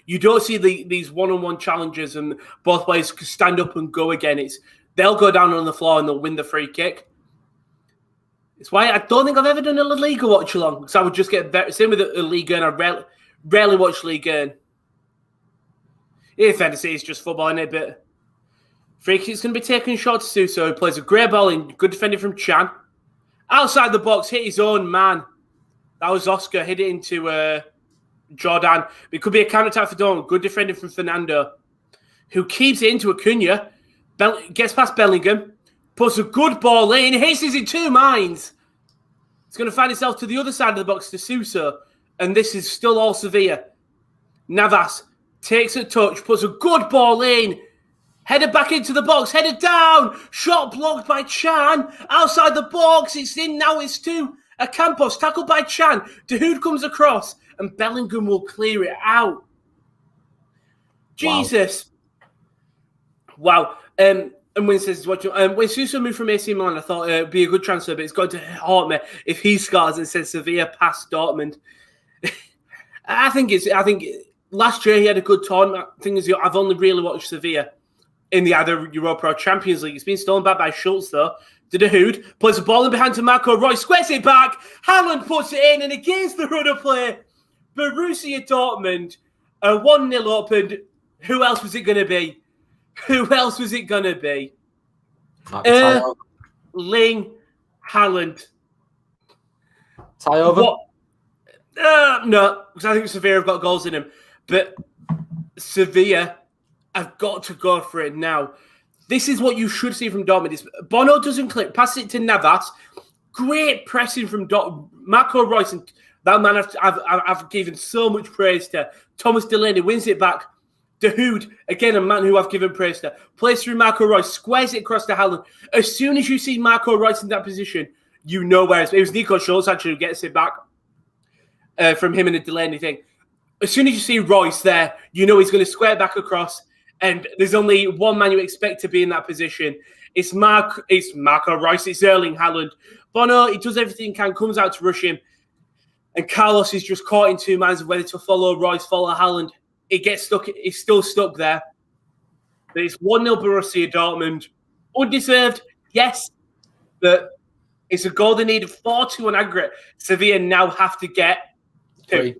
You don't see these one-on-one challenges and both players can stand up and go again. They'll go down on the floor and they'll win the free kick. It's why I don't think I've ever done a La Liga watch along, because I would just get same with the Liga, and I rarely watch Liga. Yeah, fantasy is just football, isn't it? But free kick's going to be taken short to Suso, who plays a great ball in, good defending from Chan. Outside the box, hit his own man. That was Oscar, hit it into Jordan. It could be a counter-attack for Dortmund. Good defending from Fernando, who keeps it into Acuna, gets past Bellingham, puts a good ball in, hits it in two minds. It's going to find itself to the other side of the box to Suso, and this is still all Sevilla. Navas takes a touch, puts a good ball in, headed back into the box, headed down, shot blocked by Chan, outside the box, it's in, now it's to Campos, tackled by Chan, Dahoud comes across, and Bellingham will clear it out. Jesus. Wow. And when says when Suso moved from AC Milan, I thought it'd be a good transfer, but it's going to haunt me if he scores and says Sevilla past Dortmund. I think last year he had a good tournament. Thing is, I've only really watched Sevilla in the either Europa or Champions League. It's been stolen back by Schultz though. Dahoud plays the ball in behind to Marco Reus, squares it back. Haaland puts it in, and against the run of play, Borussia Dortmund are 1-0 up, and who else was it going to be? Who else was it going to be? Ling Haaland. Tie over? No, because I think Sevilla have got goals in him. But Sevilla have got to go for it now. This is what you should see from Dortmund. Bono doesn't click. Pass it to Navas. Great pressing from Marco Reus. And that man I've given so much praise to. Thomas Delaney wins it back. Dahoud, again, a man who I've given praise to, plays through Marco Reus, squares it across to Haaland. As soon as you see Marco Reus in that position, you know where it was Nico Schultz actually who gets it back from him and the Delaney thing. As soon as you see Reus there, you know he's going to square it back across, and there's only one man you expect to be in that position. It's Marco Reus, it's Erling Haaland. Bono, he does everything he can, comes out to rush him, and Carlos is just caught in two minds of whether to follow Reus, follow Haaland. He gets stuck. He's still stuck there. But it's 1-0 Borussia Dortmund. Undeserved, yes. But it's a goal they needed 4-2 on aggregate. Sevilla now have to get two.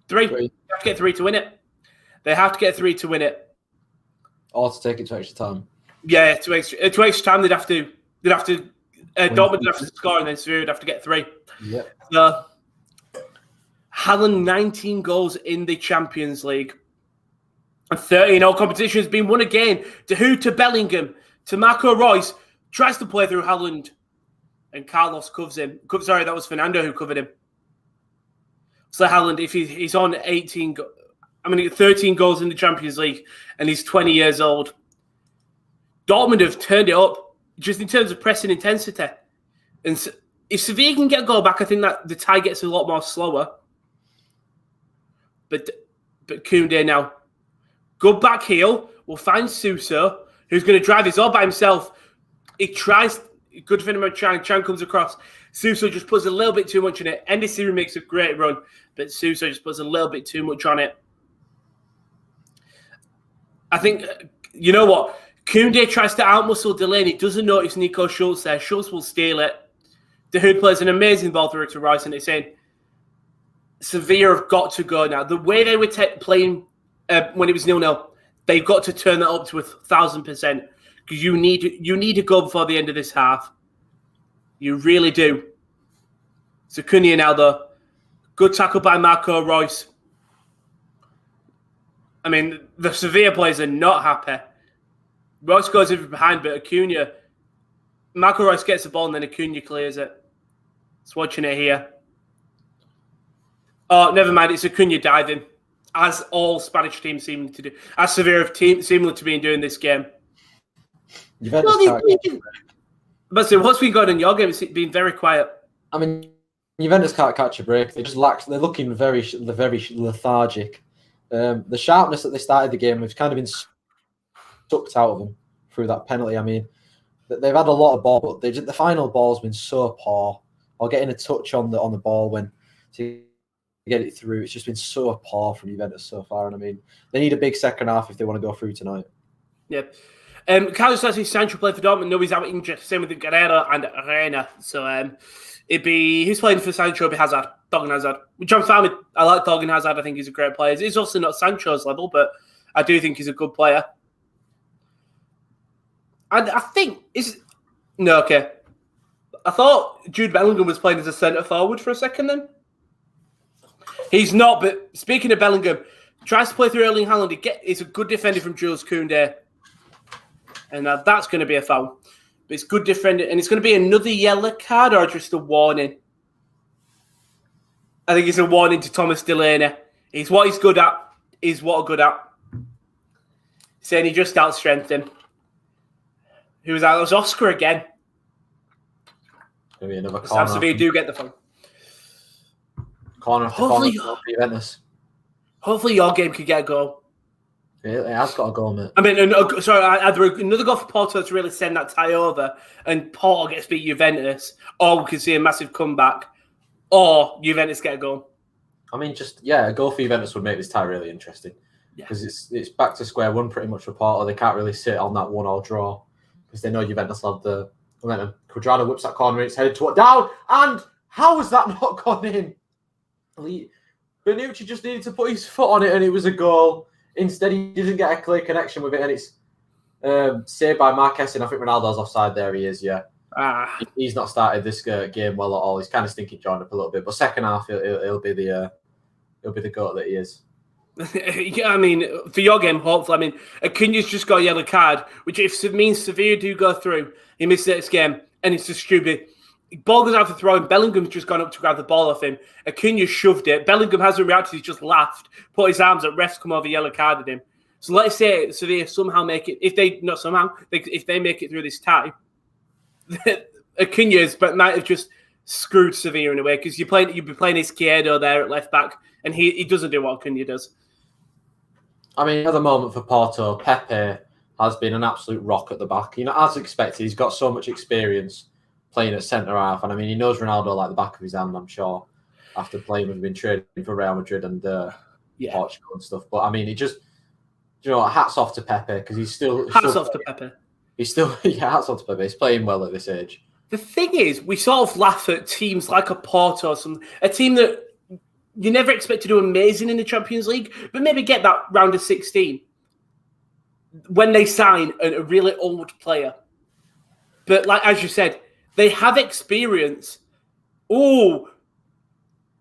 Three. They have to get 3 to win it. They have to get 3 to win it. Or to take it to extra time. Yeah, to extra time, they'd have to Dortmund would have to score, and then Sevilla would have to get 3. Yeah. So, Haaland, 19 goals in the Champions League. And 30 in all competitions, been won again. Dahoud to Bellingham, to Marco Reus, tries to play through Haaland, and Carlos covers him. Sorry, that was Fernando who covered him. So Haaland, if he's on 13 goals in the Champions League, and he's 20 years old. Dortmund have turned it up, just in terms of pressing intensity. And if Sevilla can get a goal back, I think that the tie gets a lot more slower. But Koundé now. Good back heel. We'll find Suso, who's going to drive this all by himself. He tries. Good for him. Chan comes across. Suso just puts a little bit too much on it. Endesiri makes a great run, but Suso just puts a little bit too much on it. I think, you know what? Koundé tries to outmuscle Delaney. Doesn't notice Nico Schultz there. Schultz will steal it. Dahoud plays an amazing ball through to Reus, and it's in. Sevilla have got to go now. The way they were playing when it was 0-0, they've got to turn that up to 1,000%, because you need to go before the end of this half. You really do. So Cunha now, though. Good tackle by Marco Reus. I mean, the Sevilla players are not happy. Reus goes in from behind, but Acuna, Marco Reus gets the ball and then Acuna clears it. Just watching it here. Oh, never mind. It's Acuna diving, as all Spanish teams seem to do. As Sevilla seem to be doing this game. But what's been going on in your game? It's been very quiet. I mean, Juventus can't catch a break. They just lack. They're looking very lethargic. The sharpness that they started the game has kind of been sucked out of them through that penalty. I mean, they've had a lot of ball, but the final ball's been so poor. Or getting a touch on the ball when to get it through. It's just been so poor from Juventus so far. And I mean, they need a big second half if they want to go through tonight. Yeah. Carlos says Sancho played for Dortmund. No, he's out injured. Same with Guerrero and Reina. So it'd be who's playing for Sancho? It'd be Hazard, Thorgan Hazard. Which I'm fine with. I like Thorgan Hazard. I think he's a great player. He's also not Sancho's level, but I do think he's a good player. And I think okay. I thought Jude Bellingham was playing as a centre forward for a second. Then he's not. But speaking of Bellingham, tries to play through Erling Haaland. He's a good defender from Jules Koundé. And that's going to be a foul. But it's good defender. And it's going to be another yellow card or just a warning? I think it's a warning to Thomas Delaney. He's what he's good at. He's what good at. Saying he just outstrengthened him. Who was that? It was Oscar again. Maybe another corner. Sevilla do get the foul. Corner after corner for Juventus. Hopefully your game could get a goal. It has got a goal, mate. I mean, either another goal for Porto to really send that tie over and Porto gets beat Juventus, or we could see a massive comeback, or Juventus get a goal. I mean, a goal for Juventus would make this tie really interesting. Because it's back to square one pretty much for Porto. They can't really sit on that 1-1 draw because they know Juventus will have the momentum. Cuadrado whips that corner, it's headed toward down, and how was that not gone in? Bonucci just needed to put his foot on it and it was a goal. Instead, he didn't get a clear connection with it, and it's saved by Marquez. And I think Ronaldo's offside there. He is, yeah. He's not started this game well at all. He's kind of stinking joined up a little bit, but second half he'll be the goal that he is. Yeah, I mean, for your game, hopefully. I mean, Acunha's just got a yellow card, which if it means Sevilla do go through, he missed the next game, and it's just stupid. Ball goes out for throw, and Bellingham's just gone up to grab the ball off him. Acunha shoved it. Bellingham hasn't reacted. He's just laughed, put his arms up. Refs come over, yellow carded him. So let's say Sevilla somehow make it. If they make it through this tie, Acunha's but might have just screwed Sevilla in a way because you'd be playing Izquierdo there at left back, and he doesn't do what Acunha does. I mean, at the moment for Porto, Pepe has been an absolute rock at the back. You know, as expected, he's got so much experience playing at centre half, and I mean, he knows Ronaldo like the back of his hand, I'm sure, after playing with him in trading for Real Madrid and Portugal and stuff. But I mean, hats off to Pepe because he's still hats off to Pepe. He's hats off to Pepe. He's playing well at this age. The thing is, we sort of laugh at teams like a Porto, a team that you never expect to do amazing in the Champions League, but maybe get that round of 16 when they sign a really old player. But like as you said, they have experience. Oh,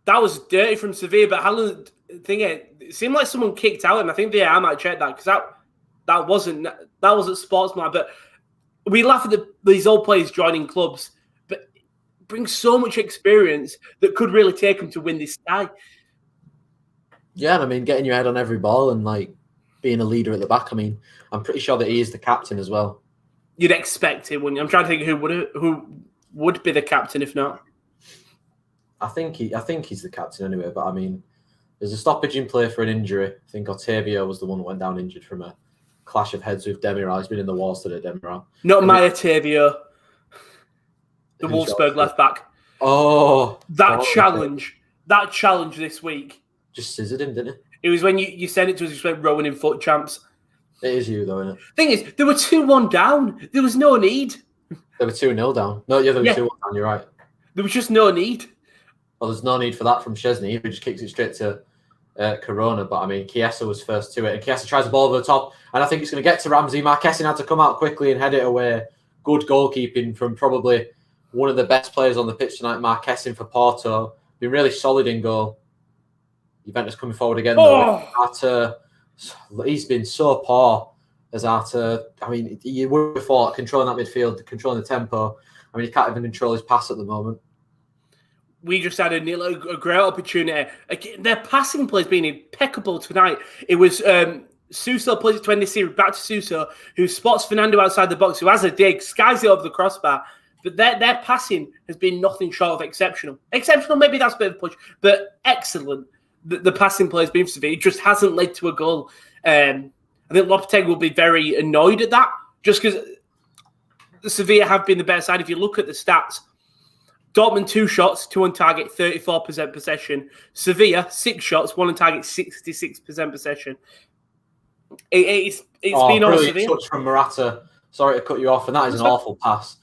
that was dirty from Sevilla. But Haaland, it seemed like someone kicked out him. I think I might check that because that wasn't sportsman. But we laugh at these old players joining clubs, but bring so much experience that could really take them to win this tie. Yeah, and I mean, getting your head on every ball and like being a leader at the back. I mean, I'm pretty sure that he is the captain as well. You'd expect him, wouldn't you? I'm trying to think who would be the captain if not. I think he's the captain anyway. But I mean, there's a stoppage in play for an injury. I think Otavio was the one that went down injured from a clash of heads with Demiral. He's been in the walls today, Demiral. Not my Otavio. The Wolfsburg left back. Oh, that challenge this week. Just scissored him, didn't it? It was when you sent it to us. You just went Rowan in foot champs. It is you, though, isn't it? Thing is, they were 2-1 down. There was no need. They were 2-0 down. No, yeah, they were 2-1 down. You're right. There was just no need. Well, there's no need for that from Szczesny, who just kicks it straight to Corona. But I mean, Chiesa was first to it, and Chiesa tries the ball over the top, and I think it's going to get to Ramsey. Marquez had to come out quickly and head it away. Good goalkeeping from probably one of the best players on the pitch tonight, Marquez for Porto. Been really solid in goal. Juventus coming forward again, though. Arthur, he's been so poor as Arthur. I mean, you would have thought controlling that midfield, controlling the tempo. I mean, he can't even control his pass at the moment. We just had a great opportunity. Their passing play has been impeccable tonight. It was Suso plays it to Enesiri, back to Suso, who spots Fernando outside the box, who has a dig, skies it over the crossbar. But their passing has been nothing short of exceptional. Exceptional, maybe that's a bit of a push, but excellent. The passing play has been for Sevilla. It just hasn't led to a goal. I think Lopetegui will be very annoyed at that, just because Sevilla have been the better side. If you look at the stats, Dortmund 2 shots, 2 on target, 34% possession. Sevilla 6 shots, 1 on target, 66% possession. It's been on Sevilla. Touch from Morata Sorry to cut you off, and that is an awful pass.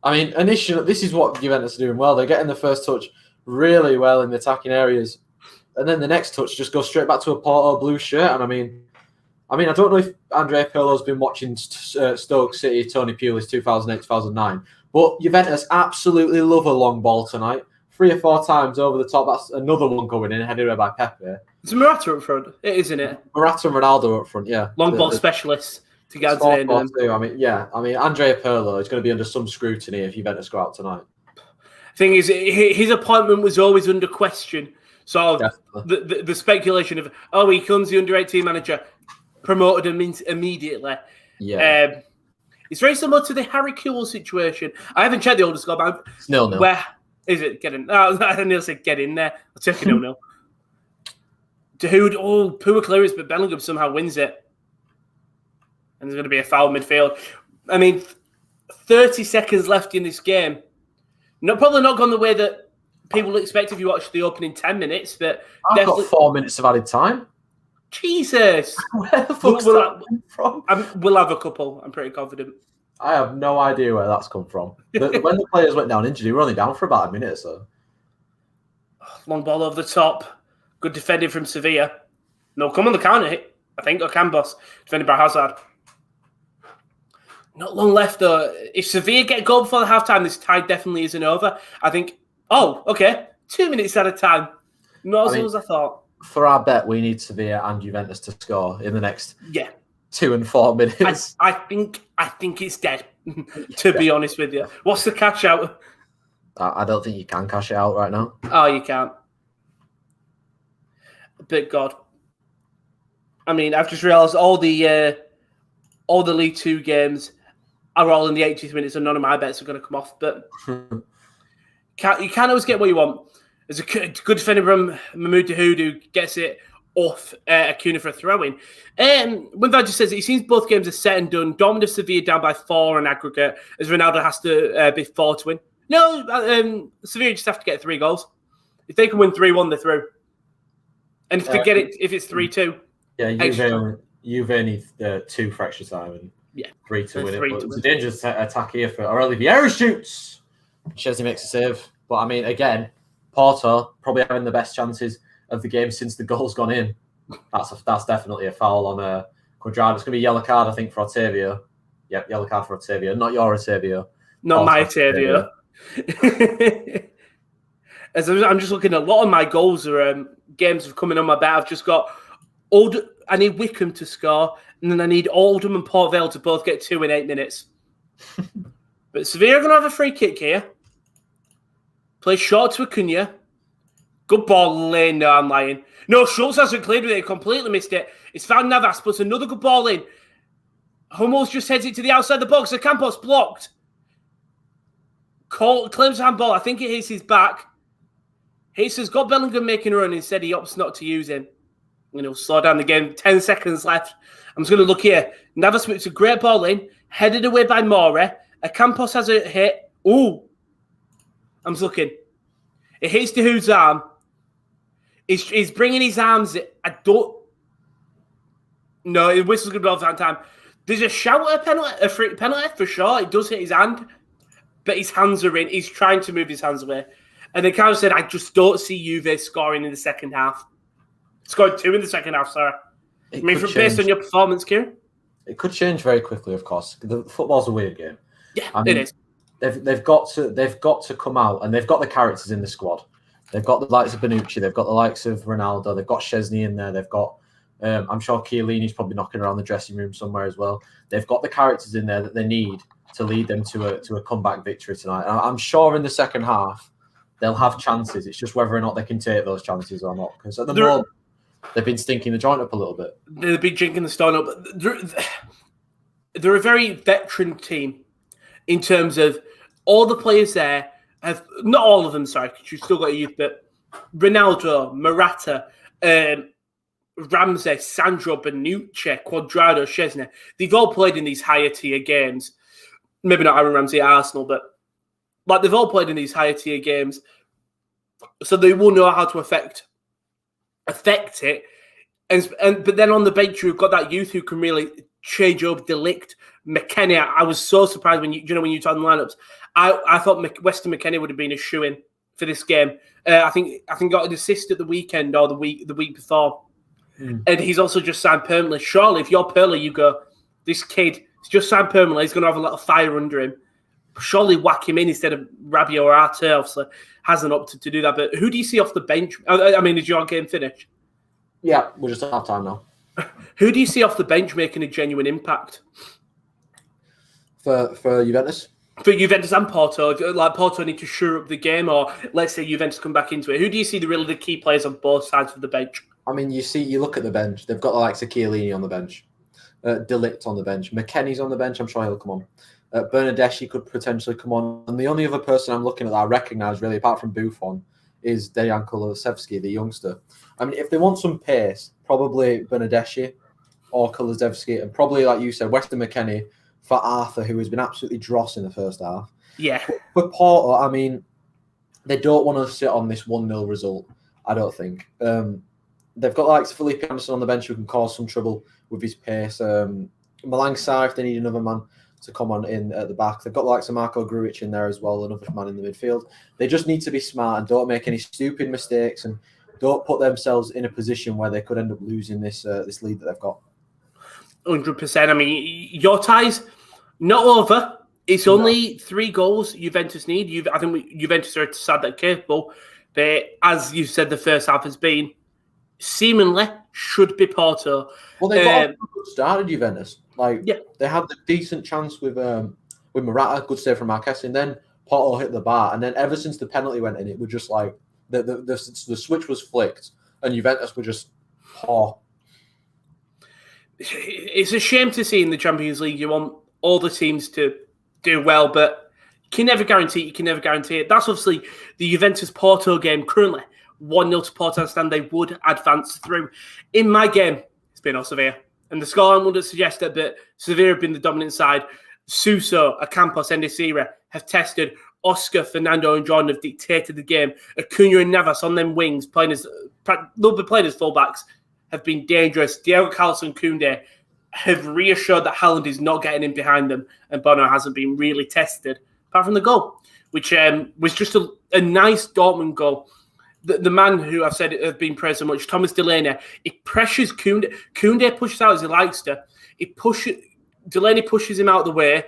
I mean, initially, this is what Juventus are doing well. They're getting the first touch really well in the attacking areas, and then the next touch just goes straight back to a Porto blue shirt. And I mean, I don't know if Andrea Pirlo's been watching Stoke City, Tony Pulis 2008-2009, but Juventus absolutely love a long ball tonight. 3 or 4 times over the top. That's another one going in, headed away by Pepe. It's Morata up front, isn't it? Morata and Ronaldo up front, yeah. Long ball specialists to get into them. I mean, Andrea Pirlo is going to be under some scrutiny if Juventus go out tonight. Thing is, his appointment was always under question. So the speculation of, he becomes the under-18 manager, promoted him immediately. Yeah. It's very similar to the Harry Kewell situation. I haven't checked the older score, but it's 0-0. Where is it? Get in. I nearly said get in there. I'll take a 0-0. Dahoud, poor clearance, but Bellingham somehow wins it. And there's going to be a foul midfield. I mean, 30 seconds left in this game. Probably not gone the way that people expect if you watch the opening 10 minutes, but I've got 4 minutes of added time. Jesus. Where the fuck's that come from? We'll have a couple, I'm pretty confident. I have no idea where that's come from. When the players went down injured, we were only down for about a minute or so. Long ball over the top. Good defending from Sevilla. No, come on the counter hit, I think, or Campos. Defended by Hazard. Not long left, though. If Sevilla get a goal before the half-time, this tie definitely isn't over. I think, 2 minutes at a time. Not as long as I thought. For our bet, we need Sevilla and Juventus to score in the next 2 and 4 minutes. I think it's dead, to be honest with you. What's the cash out? I don't think you can cash it out right now. Oh, you can't. But God. I mean, I've just realised all the League 2 games are all in the 80th minute, so none of my bets are going to come off. But you can't always get what you want. There's a good defender from Mahmoud Dahoud who gets it off Acuna for a throw-in. When that just says it seems both games are set and done. Dortmund of Sevilla down by 4 on aggregate, as Ronaldo has to be 4 to win. No, Sevilla just have to get 3 goals. If they can win 3-1, they're through. And if they get it, if it's 3-2. Yeah, Juve need 2 for extra time and 3 to win it. But it's a dangerous attack here for Oliviera shoots. Chesney makes a save. But I mean, again, Porto probably having the best chances of the game since the goal's gone in. That's definitely a foul on Cuadrado. It's going to be a yellow card, I think, for Otavio. Yep, yellow card for Otavio. Not your Otavio. Not my Otavio. As I'm just looking at a lot of my goals are games have coming on my bet. I've just got I need Wickham to score, and then I need Oldham and Port Vale to both get 2 in 8 minutes. But Sevilla are going to have a free kick here. Play short to Acuna. Good ball lane. No, I'm lying. No, Schultz hasn't cleared with it. He completely missed it. It's found Navas, puts another good ball in. Hummels just heads it to the outside of the box. The Campos blocked. Cole claims handball. I think it hits his back. He's got Bellingham making a run. Instead, he opts not to use him. He'll slow down the game. 10 seconds left. I'm just going to look here. Navas puts a great ball in. Headed away by More. Campos has a hit. Ooh. I'm just looking. It hits Dahoud's arm. He's bringing his arms. I don't. No, the whistle's going to be off that time. There's a shout at a free penalty for sure. It does hit his hand, but his hands are in. He's trying to move his hands away. And the coach said, I just don't see Juve scoring in the second half. Scored 2 in the second half, sorry. Based on your performance, Kieran? It could change very quickly, of course. The football's a weird game. Yeah, it is. They've got to come out, and they've got the characters in the squad. They've got the likes of Bonucci, they've got the likes of Ronaldo, they've got Chesney in there, they've got I'm sure Chiellini's probably knocking around the dressing room somewhere as well. They've got the characters in there that they need to lead them to a comeback victory tonight. And I'm sure in the second half they'll have chances. It's just whether or not they can take those chances or not. Because at the moment they've been stinking the joint up a little bit. They've been drinking the stone up. They're a very veteran team in terms of all the players there have, not all of them, sorry, because you've still got youth, but Ronaldo, Morata, Ramsey, Sandro, Bonucci, Cuadrado, Chesney, they've all played in these higher tier games. Maybe not Aaron Ramsey at Arsenal, but like they've all played in these higher tier games. So they will know how to affect it. But then on the bench, you've got that youth who can really change up. De Ligt, McKennie, I was so surprised when you talked the lineups. I thought Weston McKennie would have been a shoo-in for this game. I think got an assist at the weekend or the week before, and he's also just signed permanently. Surely, if you're Perla, you go, this kid is just signed permanently. He's going to have a lot of fire under him. Surely whack him in instead of Rabiot or Arte. Obviously, hasn't opted to do that. But who do you see off the bench? I mean, is your game finished? Yeah, we're just at half time now. Who do you see off the bench making a genuine impact? For Juventus? For Juventus and Porto, like Porto need to shore up the game, or let's say Juventus come back into it. Who do you see the key players on both sides of the bench? I mean, you look at the bench. They've got the likes of Chiellini on the bench, De Ligt on the bench, McKennie's on the bench. I'm sure he'll come on. Bernardeschi could potentially come on, and the only other person I'm looking at that I recognise really, apart from Buffon, is Dejan Kulusevski, the youngster. I mean, if they want some pace, probably Bernardeschi or Kulusevski, and probably, like you said, Weston McKennie for Arthur, who has been absolutely dross in the first half. Yeah. For Porto, I mean, they don't want to sit on this 1-0 result, I don't think. They've got like Felipe Anderson on the bench who can cause some trouble with his pace. Malang Sarr, if they need another man to come on in at the back. They've got the likes of Marco Grujic in there as well, another man in the midfield. They just need to be smart and don't make any stupid mistakes and don't put themselves in a position where they could end up losing this lead that they've got. 100%. I mean, your tie's not over. It's only 3 goals Juventus need. I think Juventus are sad that capable. But as you said, the first half has been seemingly should be Porto. Well, they got a good start at Juventus. They had the decent chance with Morata, good save from Marquez, and then Porto hit the bar. And then ever since the penalty went in, it was just like the switch was flicked, and Juventus were just poor. It's a shame to see in the Champions League you want all the teams to do well, but you can never guarantee it. That's obviously the Juventus-Porto game currently. 1-0 to Porto, I stand they would advance through. In my game, it's been all Sevilla. And the scoreline wouldn't suggest it, but Sevilla have been the dominant side. Suso, Ocampos, and Desira have tested. Oscar, Fernando, and Jordan have dictated the game. Acuna and Navas on them wings, they'll be playing as fullbacks, have been dangerous. Diego Carlos and Koundé have reassured that Haaland is not getting in behind them, and Bono hasn't been really tested, apart from the goal, which was just a nice Dortmund goal. The man who I've said have been praised so much, Thomas Delaney, he pressures Koundé. Koundé pushes out as he likes to. Delaney pushes him out of the way.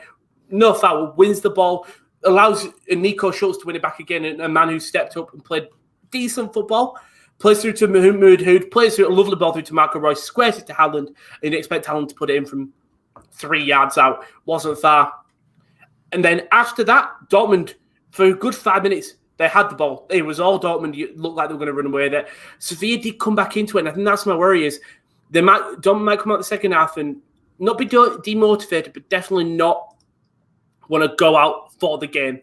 No foul, wins the ball, allows Nico Schultz to win it back again, and a man who stepped up and played decent football. Plays through to Mahmoud Hood, plays through a lovely ball through to Marco Reus, squares it to Haaland, and you expect Haaland to put it in from 3 yards out. Wasn't far. And then after that, Dortmund, for a good 5 minutes, they had the ball. It was all Dortmund. It looked like they were going to run away with it. Sevilla did come back into it, and I think that's my worry is Dortmund might come out the second half and not be demotivated, but definitely not want to go out for the game.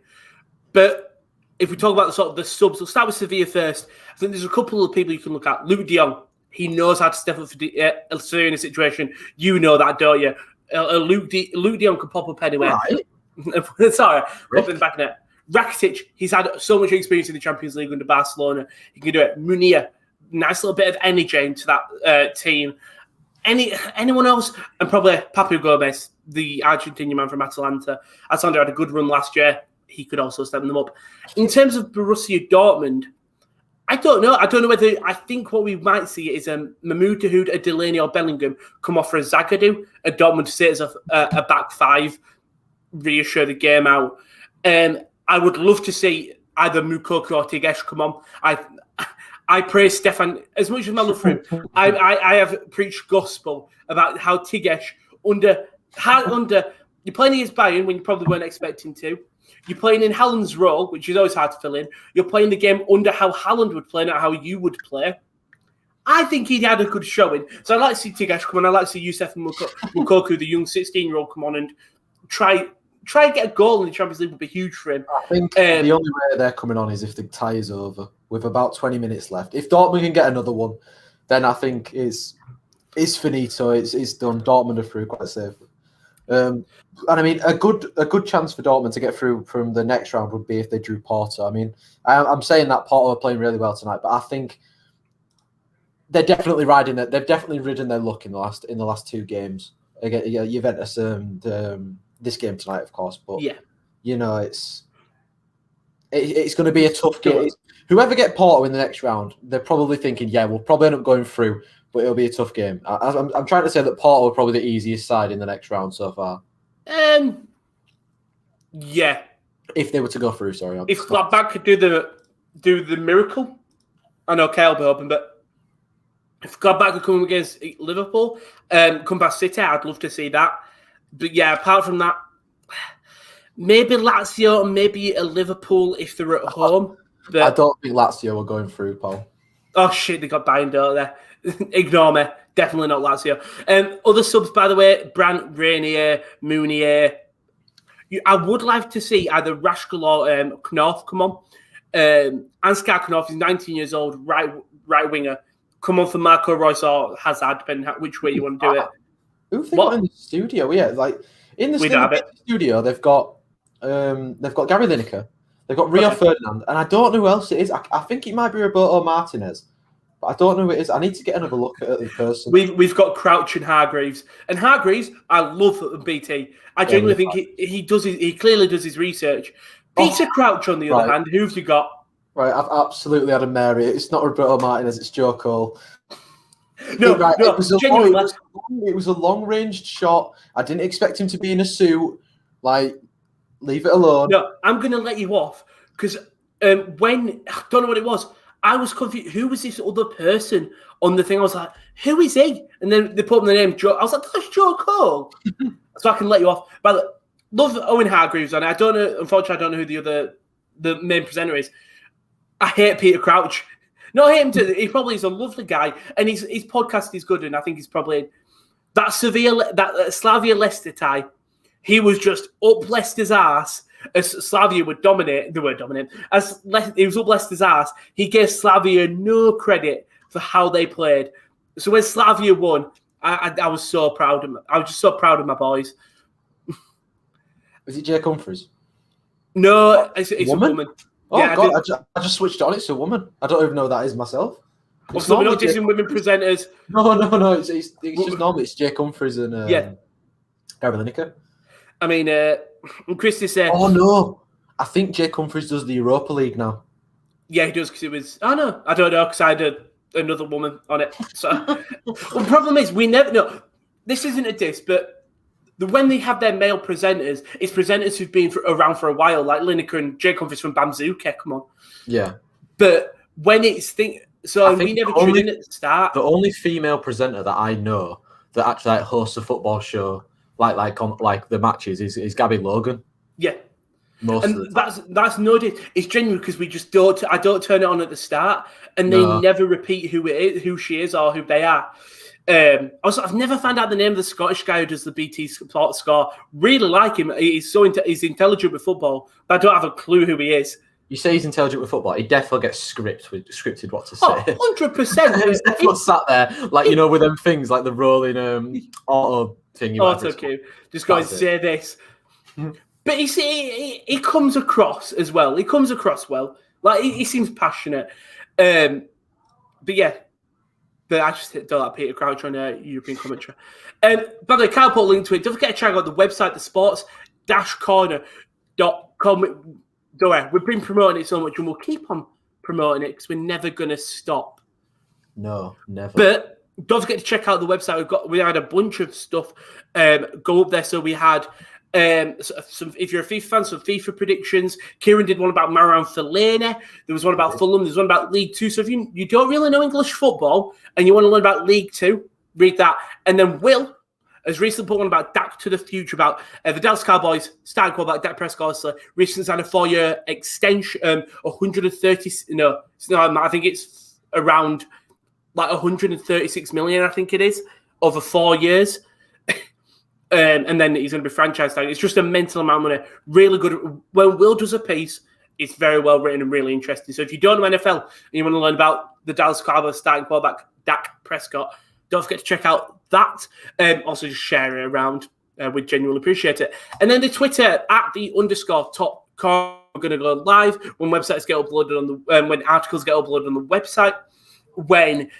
But if we talk about the subs, we'll start with Sevilla first. I think there's a couple of people you can look at. Luke de Jong, he knows how to step up for Sevilla in a situation. You know that, don't you? Luke de Jong can pop up anywhere. Right. Sorry, up in the back of net. Rakitic, he's had so much experience in the Champions League under Barcelona. He can do it. Munir, nice little bit of energy into that team. Anyone else? And probably Papu Gomez, the Argentinian man from Atalanta. Atalanta had a good run last year. He could also step them up. In terms of Borussia Dortmund, I don't know. I don't know whether I think what we might see is Mahmoud Dahoud, a Delaney or Bellingham come off for a Zagadou, a Dortmund sit as a back five, reassure the game out. I would love to see either Moukoko or Tigges come on. I praise Stefan as much as my love for him. I have preached gospel about how Tigges under you're playing against Bayern when you probably weren't expecting to. You're playing in Haaland's role, which is always hard to fill in. You're playing the game under how Haaland would play, not how you would play. I think he'd had a good showing. So I'd like to see Tigges come on. I'd like to see Youssef Moukoko, the young 16-year-old, come on and try and get a goal in the Champions League would be huge for him. I think the only way they're coming on is if the tie is over with about 20 minutes left. If Dortmund can get another one, then I think it's finito. It's done. Dortmund are through quite safely. And I mean, a good chance for Dortmund to get through from the next round would be if they drew Porto. I mean, I'm saying that Porto are playing really well tonight, but I think they're definitely riding it. They've definitely ridden their luck in the last 2 games. again, yeah, Juventus this game tonight, of course. But yeah, it's going to be a tough game. Whoever get Porto in the next round, they're probably thinking, yeah, we'll probably end up going through, but it'll be a tough game. I'm trying to say that Porto are probably the easiest side in the next round so far. Yeah. If they were to go through, sorry. If Gladbach could do the miracle, I know Kyle will be hoping, but if Gladbach could come against Liverpool, come past City, I'd love to see that. But yeah, apart from that, maybe Lazio, maybe a Liverpool if they're at home. But I don't think Lazio are going through, Paul. Oh shit, they got Bayern, don't they? Ignore me. Definitely not Lazio. Other subs, by the way, Brandt, Rainier, Mounier. I would like to see either Rashkel or Knopf come on. Ansgar Knopf is 19 years old, right winger. Come on for Marco Reus or Hazard, depending on which way you want to do it. Who have they got in the studio? Yeah, like in the studio, they've got Gary Lineker, they've got Rio Ferdinand, and I don't know who else it is. I think it might be Roberto Martinez, but I don't know who it is. I need to get another look at the person. We've got Crouch and Hargreaves, I love BT. I genuinely think he clearly does his research. Peter Crouch, on the other hand, who have you got? Right, I've absolutely had a Mary. It's not Roberto Martinez, it's Joe Cole. No, it was a long-ranged shot. I didn't expect him to be in a suit. Like, leave it alone. No, I'm going to let you off because when I don't know what it was, I was confused. Who was this other person on the thing? I was like, who is he? And then they put up the name Joe. I was like, that's Joe Cole. So I can let you off. But love Owen Hargreaves on it. I don't know. Unfortunately, I don't know who the main presenter is. I hate Peter Crouch. No, I hate him too. He probably is a lovely guy, and his podcast is good. And I think he's probably that Slavia Leicester tie. He was just up Leicester's ass as Slavia would dominate. They were dominant as he was up Leicester's ass. He gave Slavia no credit for how they played. So when Slavia won, I was so proud of them. I was just so proud of my boys. Was it Jake Humphries? No, it's a woman. Oh, yeah, God, I just switched on. It's a woman. I don't even know who that is myself. So we're not dissing women presenters. No. It's just normal. It's Jake Humphries and Gary Lineker. I mean, Christy said... Oh, no. I think Jake Humphries does the Europa League now. Yeah, he does because it was... Oh, no. I don't know because I had another woman on it. So the problem is we never know. This isn't a diss, but... When they have their male presenters, it's presenters who've been around for a while, like Lineker and Jake Humphries from Bamzuke. Come on. Yeah. But when it's... we never tuned in at the start. The only female presenter that I know that actually hosts a football show like the matches is Gabby Logan. Yeah. Most of the time. That's no diss. It's genuine because we just don't... I don't turn it on at the start and they never repeat who it is, who she is or who they are. Also, I've never found out the name of the Scottish guy who does the BT Sports score. Really like him. He's he's intelligent with football, but I don't have a clue who he is. You say he's intelligent with football. He definitely gets scripted what to say. 100%. He's definitely sat there, like with them things like the rolling auto thing. Auto cue. Just go and say this. But he comes across as well. He comes across well. Like he seems passionate. But yeah. But I just don't like Peter Crouch on European commentary. By the way, Kyle put a link to it. Don't forget to check out the website, the sports-corner.com. Don't worry, we've been promoting it so much and we'll keep on promoting it because we're never going to stop. No, never. But don't forget to check out the website. We had a bunch of stuff go up there. So we had... if you're a FIFA fan, some FIFA predictions. Kieran did one about Marouane Fellaini. There was one about Fulham. There's one about League Two. So if you don't really know English football and you want to learn about League Two, read that. And then Will has recently put one about Dak to the future, about the Dallas Cowboys starting quarterback Dak Prescott. Recently signed a 4-year extension, 130. No, I think it's around like 136 million. I think it is over 4 years. And then he's going to be franchise tag. It's just a mental amount of money. Really good. When Will does a piece, it's very well written and really interesting. So if you don't know NFL and you want to learn about the Dallas Cowboys starting quarterback Dak Prescott, don't forget to check out that. Also, just share it around. We'd genuinely appreciate it. And then the Twitter at @the_top corner. We're going to go live when websites get uploaded on the when articles get uploaded on the website. When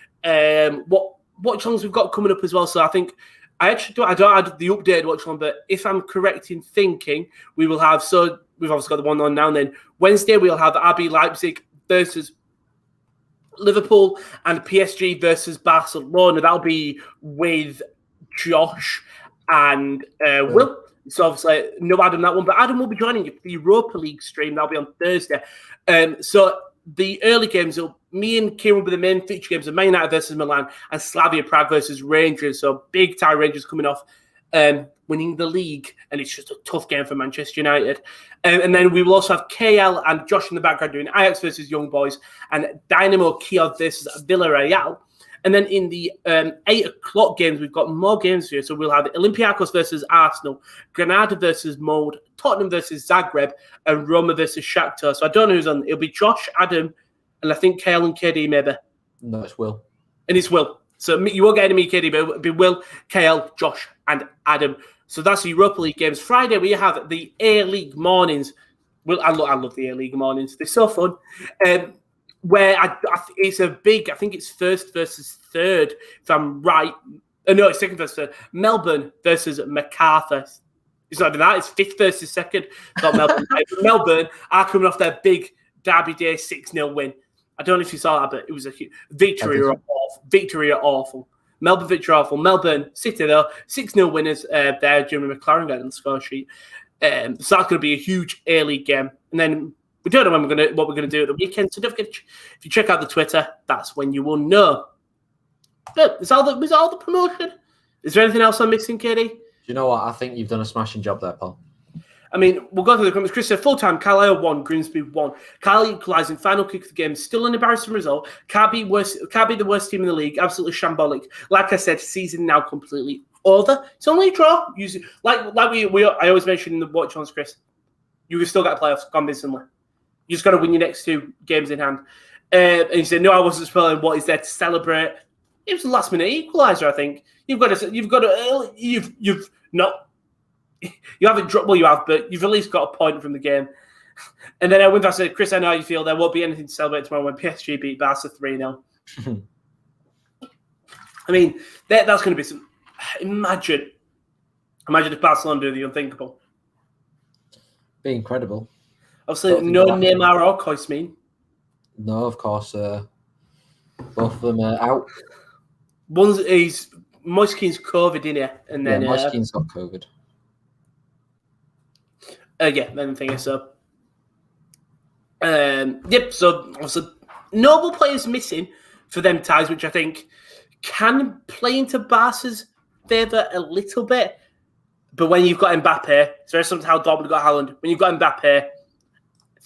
what watchalongs we've got coming up as well. So I think. I don't have the updated watch on, but if I'm correct in thinking, we will have, so we've obviously got the one on now and then. Wednesday, we'll have RB Leipzig versus Liverpool and PSG versus Barcelona. That'll be with Josh and Will. So obviously, no Adam that one, but Adam will be joining you for the Europa League stream. That'll be on Thursday. So the early games, me and Kieran will be the main feature games of Man United versus Milan and Slavia Prague versus Rangers. So big tie Rangers coming off winning the league, and it's just a tough game for Manchester United. And then we will also have KL and Josh in the background doing Ajax versus Young Boys and Dynamo Kiev versus Villarreal. And then in the 8 o'clock games, we've got more games here. So we'll have Olympiacos versus Arsenal, Granada versus Molde, Tottenham versus Zagreb, and Roma versus Shakhtar. So I don't know who's on. It'll be Josh, Adam, and I think KL and KD maybe. No, it's Will. And it's Will. So you won't get any me, KD, but it'll be Will, KL, Josh, and Adam. So that's the Europa League games. Friday, we have the A-League mornings. Well, I love the A-League mornings. They're so fun. Where it's a big, I think it's first versus third, if I'm right. No, it's second versus third. Melbourne versus MacArthur. It's not even that, it's fifth versus second. Not Melbourne. Melbourne are coming off their big Derby Day 6-0 win. I don't know if you saw that, but it was a huge victory or awful. Victory or awful. Melbourne victory awful. Melbourne City, though, 6-0 winners there. Jeremy McLaren got on the score sheet. So that's going to be a huge A-League game. And then we don't know what we're going to do at the weekend. So don't forget, if you check out the Twitter, that's when you will know. But is all the promotion? Is there anything else I'm missing, Katie? Do you know what? I think you've done a smashing job there, Paul. I mean, we'll go through the comments. Chris said, full-time, Carlisle 1, Grimsby 1. Carlisle equalising, final kick of the game. Still an embarrassing result. Can't be the worst team in the league. Absolutely shambolic. Like I said, season now completely over. It's only a draw. I always mention in the Watchalongs, Chris, you've still got playoffs convincingly. You just got to win your next 2 games in hand. And he said, no, I wasn't spoiling what is there to celebrate. It was a last-minute equaliser, I think. You haven't dropped, well, you have, but you've at least got a point from the game. And then I said, Chris, I know how you feel. There won't be anything to celebrate tomorrow when PSG beat Barca 3-0. I mean, that's going to be some. Imagine if Barcelona do the unthinkable. Be incredible. Obviously, no Neymar or Koismin. No, of course. Both of them are out. Moise Keane's COVID, in here, and then Moise Keane's got COVID. Then thing is so. So also noble players missing for them ties, which I think can play into Barca's favour a little bit. But when you've got Mbappe, it's very similar to how Dortmund got Haaland. When you've got Mbappe,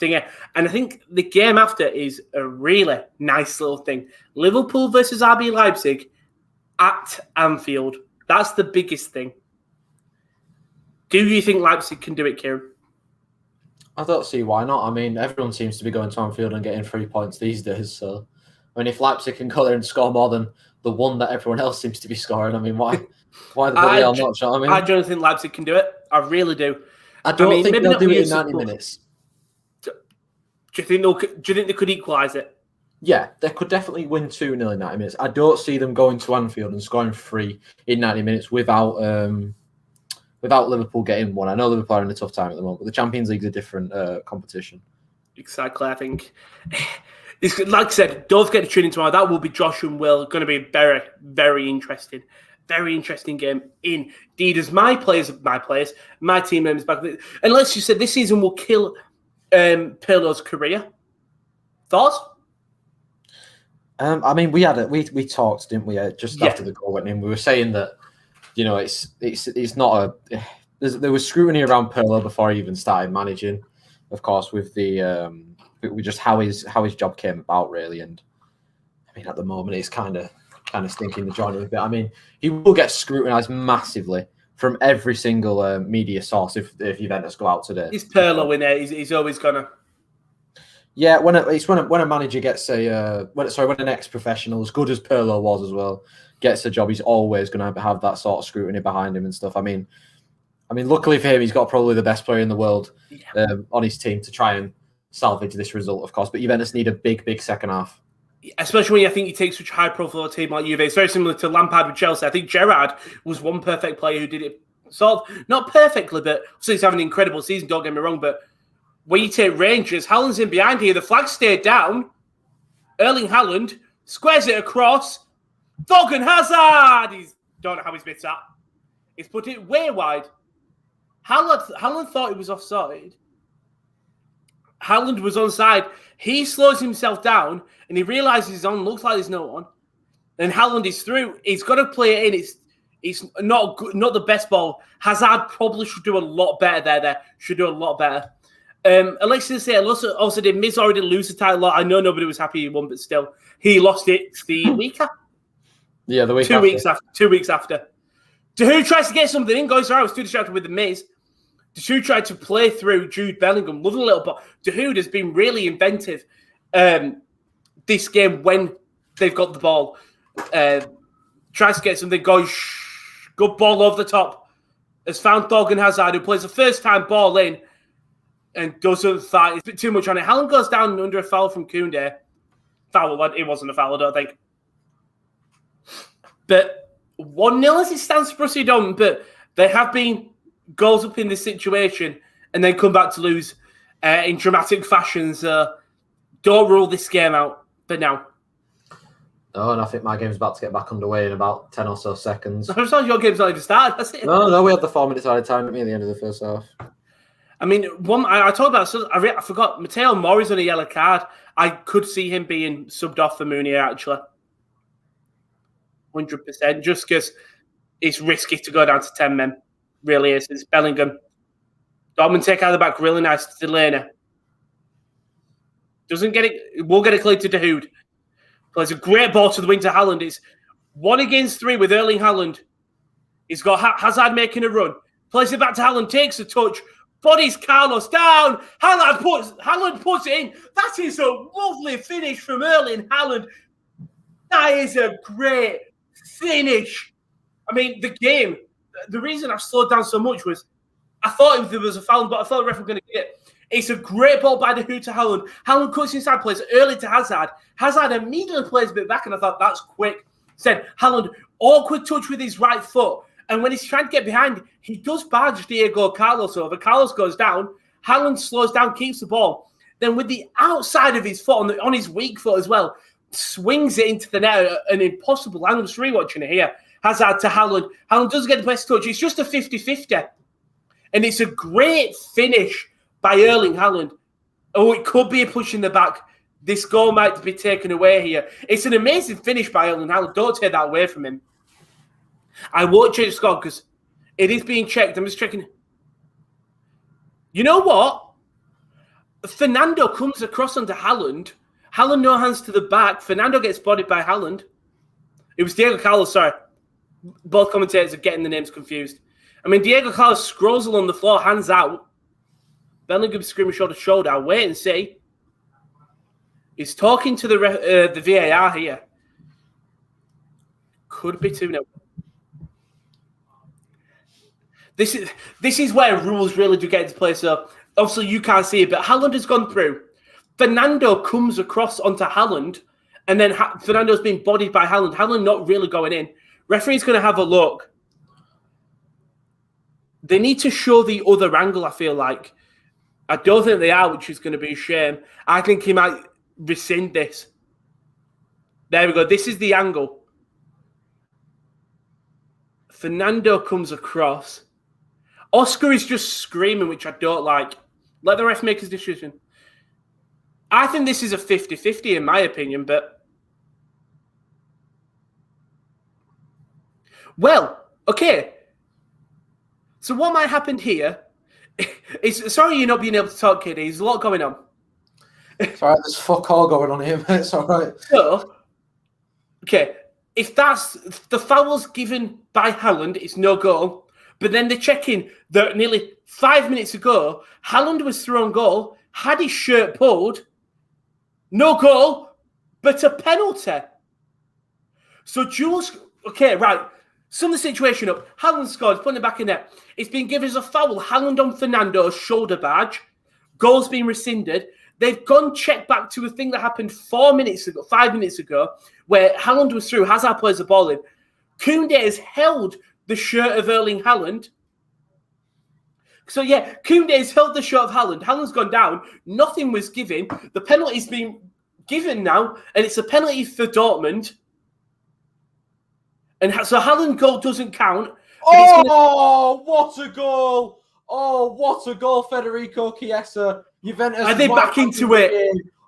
and I think the game after is a really nice little thing. Liverpool versus RB Leipzig at Anfield. That's the biggest thing. Do you think Leipzig can do it, Kieran? I don't see why not. I mean, everyone seems to be going to Anfield and getting 3 points these days. So, I mean, if Leipzig can go there and score more than the one that everyone else seems to be scoring, I mean, why the bloody hell not? You know what I mean? I don't think Leipzig can do it. I really do. I think they'll do it in 90 minutes. Do you think they could equalise it? Yeah, they could definitely win 2-0 in 90 minutes. I don't see them going to Anfield and scoring 3 in 90 minutes without Liverpool getting 1. I know Liverpool are in a tough time at the moment, but the Champions League's a different competition. Exactly, I think. Like I said, don't forget to tune in tomorrow. That will be Josh and Will. Going to be very, very interesting. Very interesting game indeed. As my team members back. And let's just say this season will kill Pirlo's career. Thoughts? I mean, we talked, didn't we? Just after the goal went in, we were saying that it's not there was scrutiny around Pirlo before he even started managing, of course, with just how his job came about, really. And I mean, at the moment, it's kind of stinking the joint a bit. I mean, he will get scrutinised massively from every single media source if Juventus go out today. He's Pirlo in there. He's always gonna. Yeah, when a manager gets when an ex-professional, as good as Pirlo was as well, gets a job, he's always going to have that sort of scrutiny behind him and stuff. I mean, luckily for him, he's got probably the best player in the world on his team to try and salvage this result, of course. But Juventus need a big second half. especially when I think you take such a high-profile team like Juve. It's very similar to Lampard with Chelsea. I think Gerrard was one perfect player who did it sort of, not perfectly, but so he's having an incredible season, don't get me wrong, but when you take Rangers, Haaland's in behind here, the flag stayed down, Erling Haaland squares it across, Thorgan Hazard! Don't know how he's missed that. He's put it way wide. Haaland thought he was offside. Haaland was onside. He slows himself down and he realises he's on. Looks like there's no one. And Haaland is through. He's got to play it in. It's not the best ball. Hazard probably should do a lot better there. Should do a lot better. Alexis said also did Miz already lose the title? I know nobody was happy he won, but still he lost it the week after. Yeah, the week after. 2 weeks after. Who tries to get something in? Goes around. I was too distracted with the Miz. Dahoud tried to play through Jude Bellingham. Loving a little bit. Dahoud has been really inventive this game when they've got the ball. Tries to get something. Goes good ball over the top. Has found Thorgan Hazard, who plays the first time ball in and doesn't fight. It's a bit too much on it. Haaland goes down under a foul from Koundé. Foul. It wasn't a foul, I don't think. But 1-0 as it stands for Borussia Dortmund. But there have been goals up in this situation and then come back to lose in dramatic fashion. So don't rule this game out for now. No, and I think my game's about to get back underway in about 10 or so seconds. I'm sorry, your game's not even started. That's it. No, we had the 4 minutes added time at me at the end of the first half. I mean, I talked about, I forgot, Matteo Mori's on a yellow card. I could see him being subbed off for Mounier, actually. 100%, just because it's risky to go down to 10 men. Really is. It's Bellingham. Dortmund take out the back, really nice to Delaney. Doesn't get it, will get it cleared to Dahoud. Plays a great ball to the wing to Haaland. It's 1 against 3 with Erling Haaland. He's got Hazard making a run. Plays it back to Haaland, takes a touch, bodies Carlos down. Haaland puts it in. That is a lovely finish from Erling Haaland. That is a great finish. I mean, the reason I slowed down so much was I thought there was a foul, but I thought the ref was going to get it. It's a great ball by Dahoud to Haaland. Haaland cuts inside, plays early to Hazard. Hazard immediately plays a bit back, and I thought, that's quick. Said Haaland, awkward touch with his right foot. And when he's trying to get behind, he does barge Diego Carlos over. Carlos goes down. Haaland slows down, keeps the ball. Then with the outside of his foot, on his weak foot as well, swings it into the net. An impossible angle. I'm just rewatching it here. Hazard to Haaland. Haaland doesn't get the best touch. It's just a 50-50. And it's a great finish by Erling Haaland. Oh, it could be a push in the back. This goal might be taken away here. It's an amazing finish by Erling Haaland. Don't take that away from him. I won't change the score because it is being checked. I'm just checking. You know what? Fernando comes across onto Haaland. Haaland no hands to the back. Fernando gets bodied by Haaland. It was Diego Carlos, sorry. Both commentators are getting the names confused. I mean, Diego Carlos scrolls along the floor, hands out. Bellingham screaming shoulder to shoulder. I'll wait and see. He's talking to the VAR here. Could be 2-0. This is where rules really do get into play. So obviously you can't see it, but Haaland has gone through. Fernando comes across onto Haaland, and then Fernando's being bodied by Haaland. Haaland not really going in. Referee's going to have a look. They need to show the other angle, I feel like. I don't think they are, which is going to be a shame. I think he might rescind this. There we go. This is the angle. Fernando comes across. Oscar is just screaming, which I don't like. Let the ref make his decision. I think this is a 50-50 in my opinion, but... Well, okay. So what might happen here is... Sorry you're not being able to talk, KD. There's a lot going on. It's all right. There's fuck all going on here, mate. It's all right. So, okay. If the foul's given by Haaland, it's no goal. But then they're checking that nearly 5 minutes ago, Haaland was thrown goal, had his shirt pulled, no goal, but a penalty. So Jules, okay, right. Sum the situation up. Haaland scored, putting it back in net. It's been given as a foul. Haaland on Fernando's shoulder badge. Goal's been rescinded. They've gone check back to a thing that happened 5 minutes ago, where Haaland was through. Hazard plays the ball in. Koundé has held the shirt of Erling Haaland. So, yeah, Koundé has held the shirt of Haaland. Haaland's gone down. Nothing was given. The penalty's been given now, and it's a penalty for Dortmund. And so Haaland goal doesn't count. Oh, what a goal! Oh, what a goal, Federico Chiesa. Juventus are they back into it?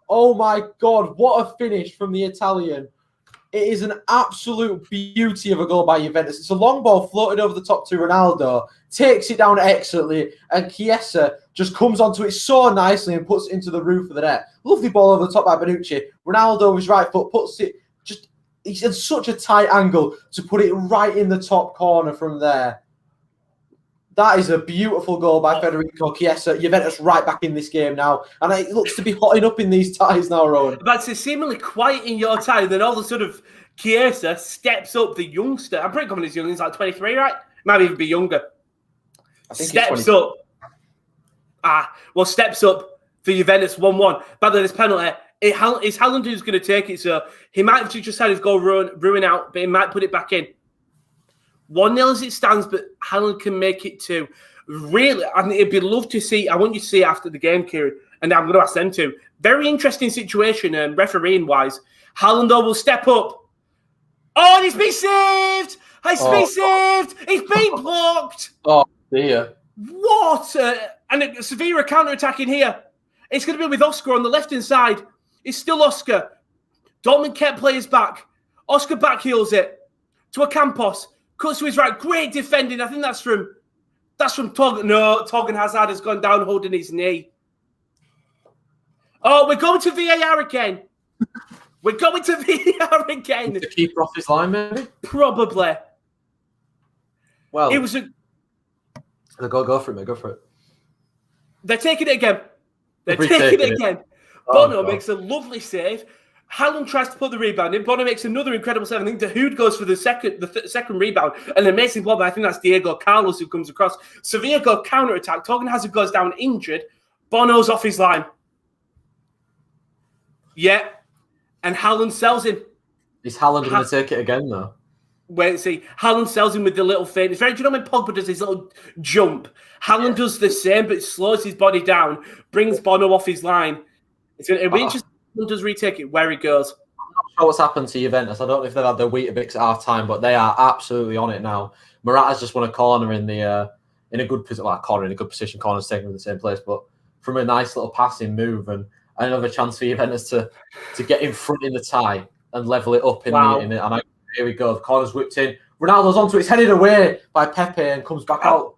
Oh my God, what a finish from the Italian. It is an absolute beauty of a goal by Juventus. It's a long ball floated over the top to Ronaldo, takes it down excellently, and Chiesa just comes onto it so nicely and puts it into the roof of the net. Lovely ball over the top by Bonucci. Ronaldo with his right foot puts it he's in such a tight angle to put it right in the top corner from there. That is a beautiful goal by Federico Chiesa. Juventus right back in this game now. And it looks to be hotting up in these ties now, Rowan. But it's seemingly quiet in your tie. Then all of a sudden, Chiesa steps up, the youngster. I'm pretty confident he's young. He's like 23, right? Might even be younger. I think steps up. Steps up for Juventus 1-1. But then this penalty. It's Haaland who's going to take it. So he might have just had his goal ruin out, but he might put it back in. 1-0 as it stands, but Haaland can make it 2. Really, I mean, it'd be loved to see. I want you to see it after the game, Kieran, and I'm going to ask them too. Very interesting situation, refereeing-wise. Haaland, though, will step up. Oh, and he's been saved! Saved! He's been blocked! Oh, dear. What? And Sevilla counter-attacking here. It's going to be with Oscar on the left-hand side. It's still Oscar. Dortmund kept players back. Oscar backheels it to Ocampos. Cuts to his right. Great defending. I think that's from Torgan. No, Torgan Hazard has gone down holding his knee. Oh, we're going to VAR again. We're going to VAR again. The keeper off his line, maybe? Probably. Well, it was a... Go for it, mate. Go for it. They're taking it again. They're taking it again. Bono makes a lovely save. Haaland tries to put the rebound in. Bono makes another incredible save. I think Dahoud goes for the second rebound. An amazing ball, but I think that's Diego Carlos who comes across. Sevilla go counter-attack. Torgan Hazard goes down injured. Bono's off his line. Yeah. And Haaland sells him. Is Haaland going to take it again, though? Wait and see. Haaland sells him with the little feint. It's very, do you know when Pogba does his little jump? Haaland does the same, but slows his body down, brings Bono off his line. It'll be interesting if Haaland does retake it, where he goes. I'm not sure what's happened to Juventus. I don't know if they've had their Weetabix at half-time, but they are absolutely on it now. Morata's just won a corner in a good position. Well, corner in a good position. Corner's taken in the same place, but from a nice little passing move and another chance for Juventus to get in front in the tie and level it up here we go. The corner's whipped in. Ronaldo's onto it. It's headed away by Pepe and comes back out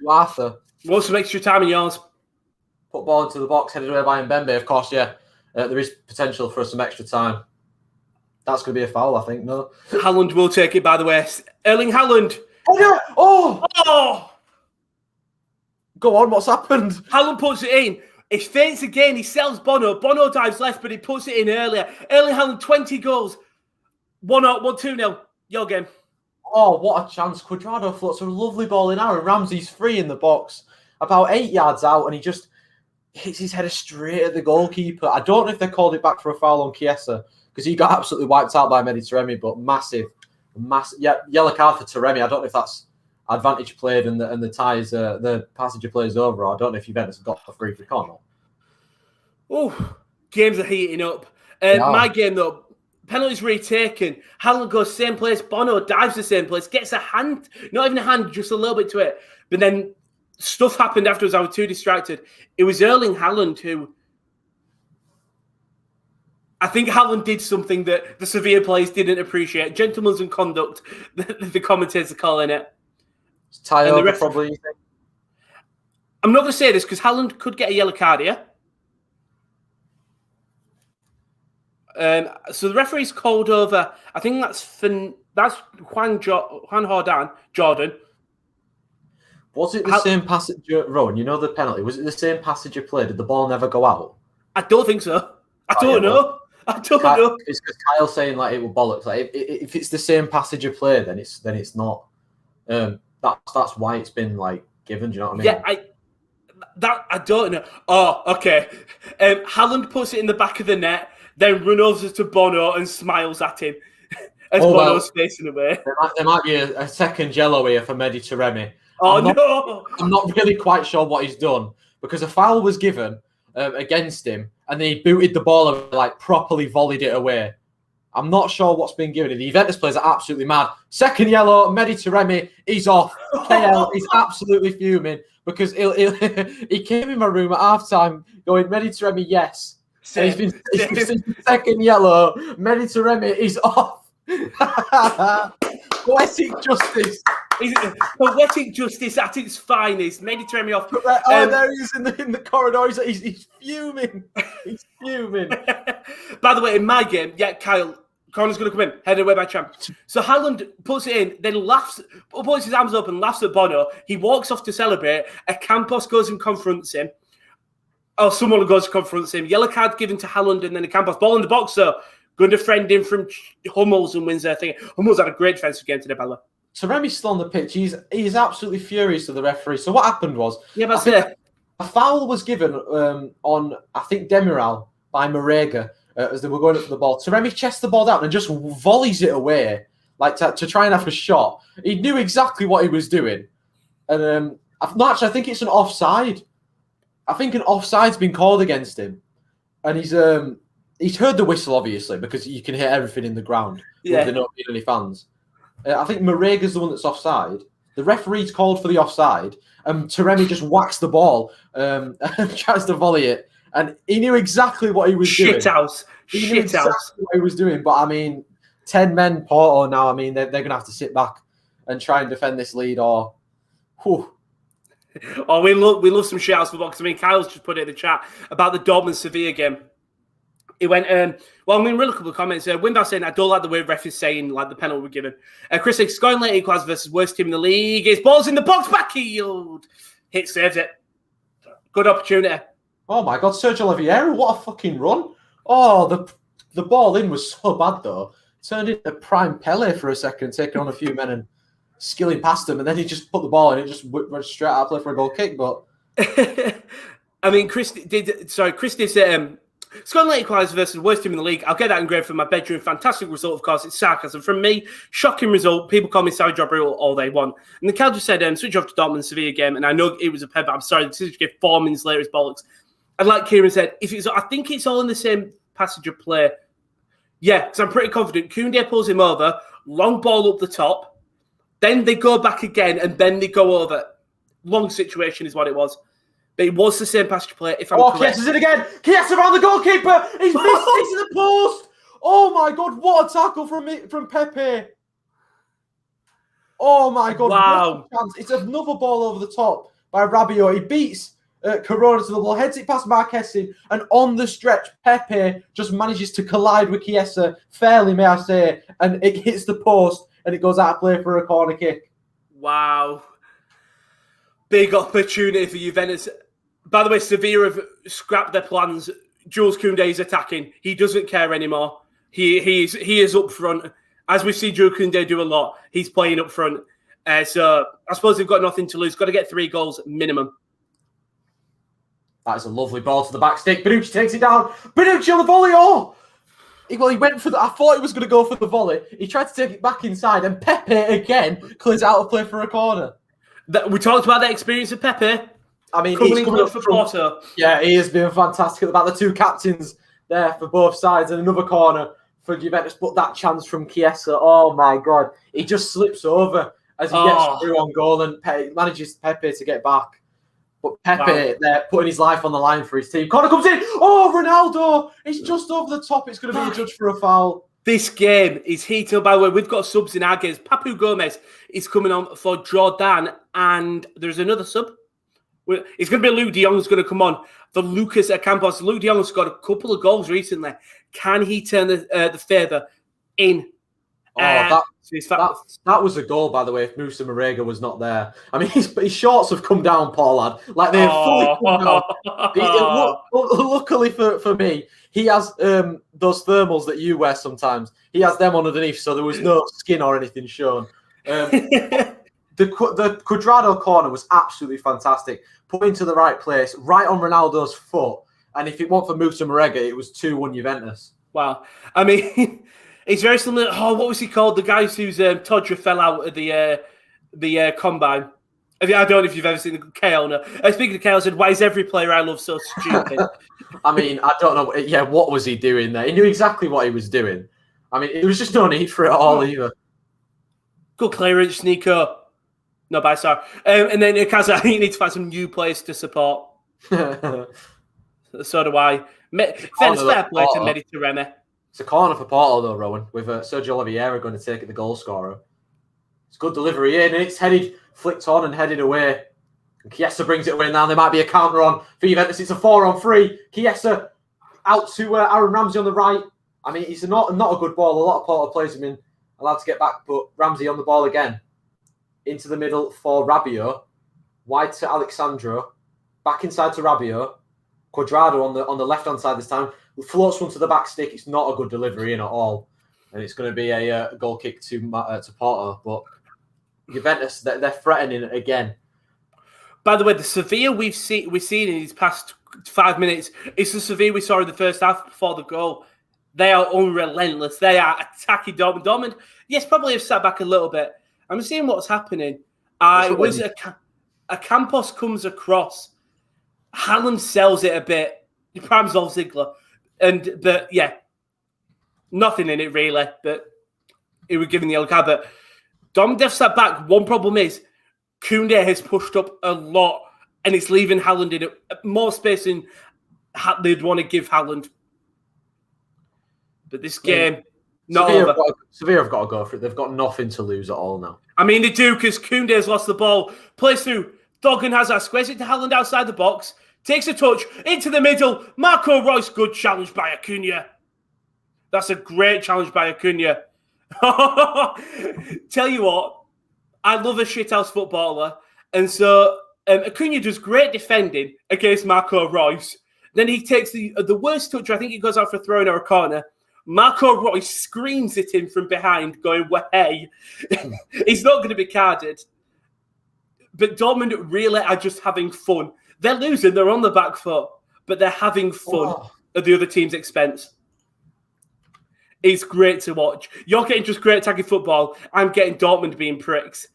to Arthur. What's some extra time in yours? Put ball into the box, headed away by Mbembe. Of course, yeah. There is potential for some extra time. That's going to be a foul, I think. No. Haaland will take it, by the way. Erling Haaland. Oh, no. Oh! Go on, what's happened? Haaland puts it in. He feints again. He sells Bono. Bono dives left, but he puts it in earlier. Erling Haaland, 20 goals. 2-0. Your game. Oh, what a chance. Cuadrado floats a lovely ball in Aaron Ramsey's free in the box. About 8 yards out, and he just hits his header straight at the goalkeeper. I don't know if they called it back for a foul on Chiesa, because he got absolutely wiped out by Mehdi Taremi, but massive. Yeah, yellow card for Taremi. I don't know if that's advantage played and the ties, the passenger plays over. I don't know if Juventus got a free kick or not. Oh, games are heating up. My game, though, penalties retaken. Haaland goes same place. Bono dives the same place. Gets a hand. Not even a hand, just a little bit to it. But then stuff happened afterwards. I was too distracted. It was Erling Haaland who... I think Haaland did something that the Sevilla players didn't appreciate. Gentleman's and conduct, the commentators are calling it. It's tie over, probably, you think? I'm not going to say this because Haaland could get a yellow card here. So the referee's called over. I think that's Juan Jordan. Was it the same passage, Rowan? You know the penalty. Was it the same passage you played? Did the ball never go out? I don't think so. I don't know. It's because Kyle's saying like it will bollocks. Like if it's the same passage you play, then it's not. That's why it's been like given. Do you know what I mean? Yeah, That I don't know. Oh, okay. Haaland puts it in the back of the net, then runs over to Bono and smiles at him as Bono's facing away. There might be a second yellow here for Mehdi Taremi. No! I'm not really quite sure what he's done because a foul was given against him, and then he booted the ball and like properly volleyed it away. I'm not sure what's been given. The Juventus players are absolutely mad. Second yellow, Mehdi Taremi, he's off. KL is absolutely fuming because he came in my room at halftime going, Mehdi Taremi, yes. And he's been second yellow. Mehdi Taremi is off. Poetic justice. Poetic justice at its finest. Mehdi Taremi off. There he is in the corridor. He's fuming. He's fuming. By the way, in my game, Kyle, corner's going to come in, headed away by Champ. So Haaland puts it in, then puts his arms up and laughs at Bono. He walks off to celebrate. Campos goes and confronts him. Or someone goes and confronts him. Yellow card given to Haaland, and then Campos ball in the box. So going to friend him from Hummels and wins their thing. Hummels had a great defensive game today, by the way. Taremi's still on the pitch. He's absolutely furious with the referee. So what happened was, a foul was given on, I think, Demiral by Marega as they were going up for the ball. Taremi chests the ball down and just volleys it away, like to try and have a shot. He knew exactly what he was doing. And I think it's an offside. I think an offside's been called against him. And he's heard the whistle, obviously, because you can hear everything in the ground. Yeah. There not being any fans. I think Marega's the one that's offside. The referee's called for the offside, and Taremi just whacks the ball and tries to volley it. And he knew exactly what he was doing. He knew exactly what he was doing. But, I mean, 10 men Porto now, I mean, they're going to have to sit back and try and defend this lead or... Whew. Oh, we love some shouts for box. I mean, Kyle's just put it in the chat about the Dortmund Sevilla game. He went, really a couple of comments. Wimbow saying, I don't like the way ref is saying, like, the penalty we're given. Chris says, scoring late equals versus worst team in the league. His ball's in the box, backheel. Hit saves it. Good opportunity. Oh, my God. Sergio Oliveira, what a fucking run. Oh, the ball in was so bad, though. Turned into prime Pele for a second, taking on a few men and skilling past him. And then he just put the ball in. It just went straight out of play for a goal kick. But I mean, Chris did say, scoring late equaliser versus worst team in the league. I'll get that engraved from my bedroom. Fantastic result, of course. It's sarcasm from me. Shocking result. People call me Savage or brutal all they want. And the Cal just said, switch off to Dortmund Sevilla game. And I know it was a pen, but I'm sorry. The decision gave 4 minutes later is bollocks. And like Kieran said, I think it's all in the same passage of play. Yeah, because I'm pretty confident. Koundé pulls him over. Long ball up the top. Then they go back again, and then they go over. Long situation is what it was. But it was the same passage of play, if I'm correct. Chiesa's it again. Chiesa around the goalkeeper. He's missed it to the post. Oh, my God. What a tackle from Pepe. Oh, my God. Wow. What a chance. It's another ball over the top by Rabiot. He beats Corona to the ball, heads it past Marquez, and on the stretch, Pepe just manages to collide with Chiesa, fairly, may I say, and it hits the post, and it goes out of play for a corner kick. Wow. Big opportunity for Juventus. By the way, Sevilla have scrapped their plans. Jules Koundé is attacking. He doesn't care anymore. He is up front. As we see Jules Koundé do a lot, he's playing up front. So I suppose they've got nothing to lose. Got to get 3 goals minimum. That is a lovely ball to the back stick. Bonucci takes it down. Bonucci on the volley. Oh! He went for I thought he was going to go for the volley. He tried to take it back inside, and Pepe again clears out of play for a corner. We talked about that experience of Pepe. I mean, he's coming up for Porto. Yeah, he has been fantastic. About the 2 captains there for both sides, and another corner for Juventus. But that chance from Chiesa, oh my God, he just slips over as he gets through on goal and manages Pepe to get back. But Pepe there putting his life on the line for his team. Corner comes in. Oh, Ronaldo! It's just over the top. It's going to be a judge for a foul. This game is heated. By the way, we've got subs in our games. Papu Gomez is coming on for Jordan, and there's another sub. It's going to be Luke de Jong who's going to come on for Lucas Campos. Luke de Jong has got a couple of goals recently. Can he turn the favour in? That was a goal, by the way, if Moussa Marega was not there. I mean, his shorts have come down, poor lad. Like, they've fully come down. Luckily for me, he has those thermals that you wear sometimes. He has them underneath, so there was no skin or anything shown. The Cuadrado corner was absolutely fantastic. Put into the right place, right on Ronaldo's foot. And if it weren't for Musa Marega, it was 2-1 Juventus. Wow. I mean, it's very similar. Oh, what was he called? The guy whose Todra fell out at the combine. I don't know if you've ever seen the Kale. Speaking of Kale, I said, why is every player I love so stupid? I mean, I don't know. Yeah, what was he doing there? He knew exactly what he was doing. I mean, there was just no need for it at all either. Good clearance, Nico. No, bye, sorry. And then Kaza, you need to find some new players to support. So do I. Fair play to Mediterranean. It's a corner for Porto, though, Rowan, with Sergio Oliveira going to take it, the goal scorer. It's good delivery in, and it's flicked on and headed away. And Chiesa brings it away now. There might be a counter on for Juventus. It's a 4-on-3. Chiesa out to Aaron Ramsey on the right. I mean, it's not a good ball. A lot of Porto players have been allowed to get back, but Ramsey on the ball again. Into the middle for Rabiot. Wide to Alexandro. Back inside to Rabiot. Cuadrado on the left-hand side this time. Floats one to the back stick. It's not a good delivery in at all. And it's going to be a goal kick to Porto. But Juventus, they're threatening it again. By the way, the Sevilla we've seen in these past 5 minutes is the Sevilla we saw in the first half before the goal. They are unrelentless. They are attacking Dortmund. Dortmund, yes, probably have sat back a little bit. I'm seeing what's happening. A Campos comes across. Haaland sells it a bit. He primes off Ziegler. But yeah, nothing in it really. But he was given the yellow card. But Dortmund have sat back. One problem is Koundé has pushed up a lot and it's leaving Haaland in more space than they'd want to give Haaland. But this game, Sevilla have got to go for it. They've got nothing to lose at all now. I mean, they do because Koundé has lost the ball. Plays through. Thorgan Hazard squares it to Haaland outside the box. Takes a touch into the middle. Marco Reus, good challenge by Acuna. That's a great challenge by Acuna. Tell you what, I love a shithouse footballer. And so Acuna does great defending against Marco Reus. Then he takes the worst touch. I think he goes out for a throw in or a corner. Marco Reus screams at him from behind, going, well, hey. He's not going to be carded. But Dortmund really are just having fun. They're losing. They're on the back foot. But they're having fun at the other team's expense. It's great to watch. You're getting just great attacking football. I'm getting Dortmund being pricks.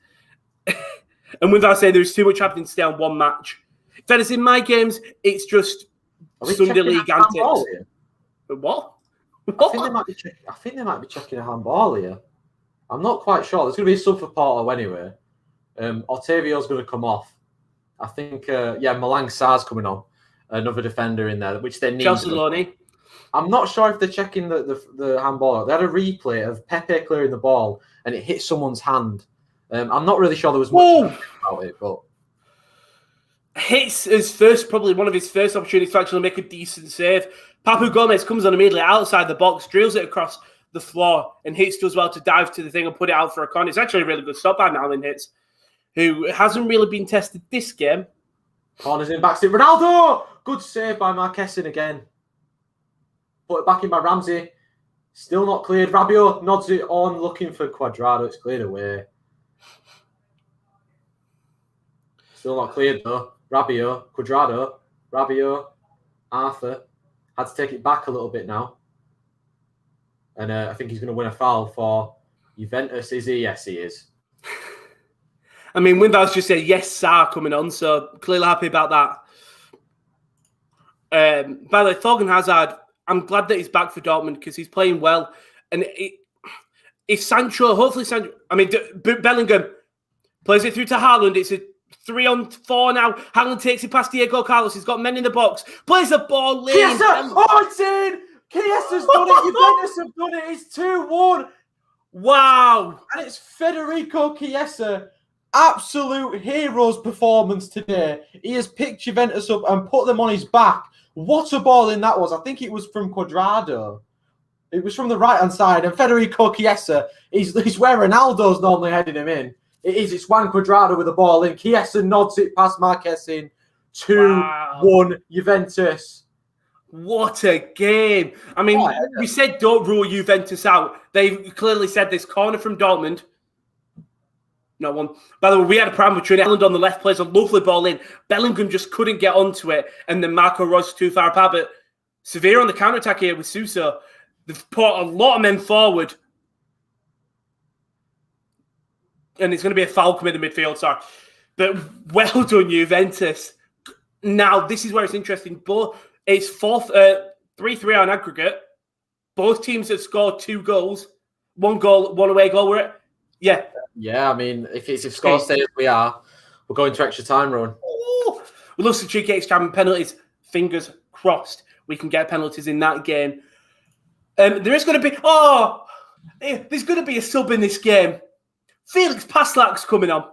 And without saying there's too much happening to stay on one match. That is in my games, it's just Sunday League antics. What? I think they might be checking a handball here. I'm not quite sure. There's going to be a sub for Porto anyway. Otavio's going to come off. I think, Malang Sarr's coming on. Another defender in there, which they need. Chelsea. I'm not sure if they're checking the handball. They had a replay of Pepe clearing the ball and it hit someone's hand. I'm not really sure there was much about it, but hits probably one of his first opportunities to actually make a decent save. Papu Gomez comes on immediately outside the box, drills it across the floor, and Hitz does well to dive to the thing and put it out for a corner. It's actually a really good stop by Alan Hitz, who hasn't really been tested this game. Corners in, back to Ronaldo! Good save by Marquesin again. Put it back in by Ramsey. Still not cleared. Rabiot nods it on, looking for Cuadrado. It's cleared away. Still not cleared though. Rabiot, Cuadrado, Rabiot, Arthur. Had to take it back a little bit now. And I think he's going to win a foul for Juventus. Is he? Yes, he is. I mean, Window's just said, yes, Sarr coming on. So clearly happy about that. By the way, Thorgan Hazard, I'm glad that he's back for Dortmund because he's playing well. And if hopefully Sancho, Bellingham plays it through to Haaland. It's a 3-on-4 now. Haaland takes it past Diego Carlos. He's got men in the box. Plays the ball lane. Chiesa! Oh, it's in! Chiesa's done it. Juventus have done it. It's 2-1. Wow. And it's Federico Chiesa. Absolute hero's performance today. He has picked Juventus up and put them on his back. What a ball in that was. I think it was from Cuadrado. It was from the right-hand side. And Federico Chiesa, he's where Ronaldo's normally heading him in. It's Juan Cuadrado with the ball in. Chiesa nods it past Marquesin. 2-1 Juventus. What a game. I mean, we said don't rule Juventus out. They've clearly said this corner from Dortmund. Not one. By the way, we had a problem between Elland on the left, plays a lovely ball in. Bellingham just couldn't get onto it, and then Marco Reus too far apart. But Sevilla on the counter-attack here with Suso. They've put a lot of men forward. And it's going to be a foul come in the midfield, sorry. But well done, Juventus. Now, this is where it's interesting. It's 3-3 on aggregate. Both teams have scored 2 goals. 1 goal, 1 away goal, were it? Yeah. Yeah, I mean, if scores stay as we are, we're going to extra time, Rowan. Oh, we love some cheeky extra time penalties. Fingers crossed we can get penalties in that game. There is going to be... there's going to be a sub in this game. Felix Paslak's coming on.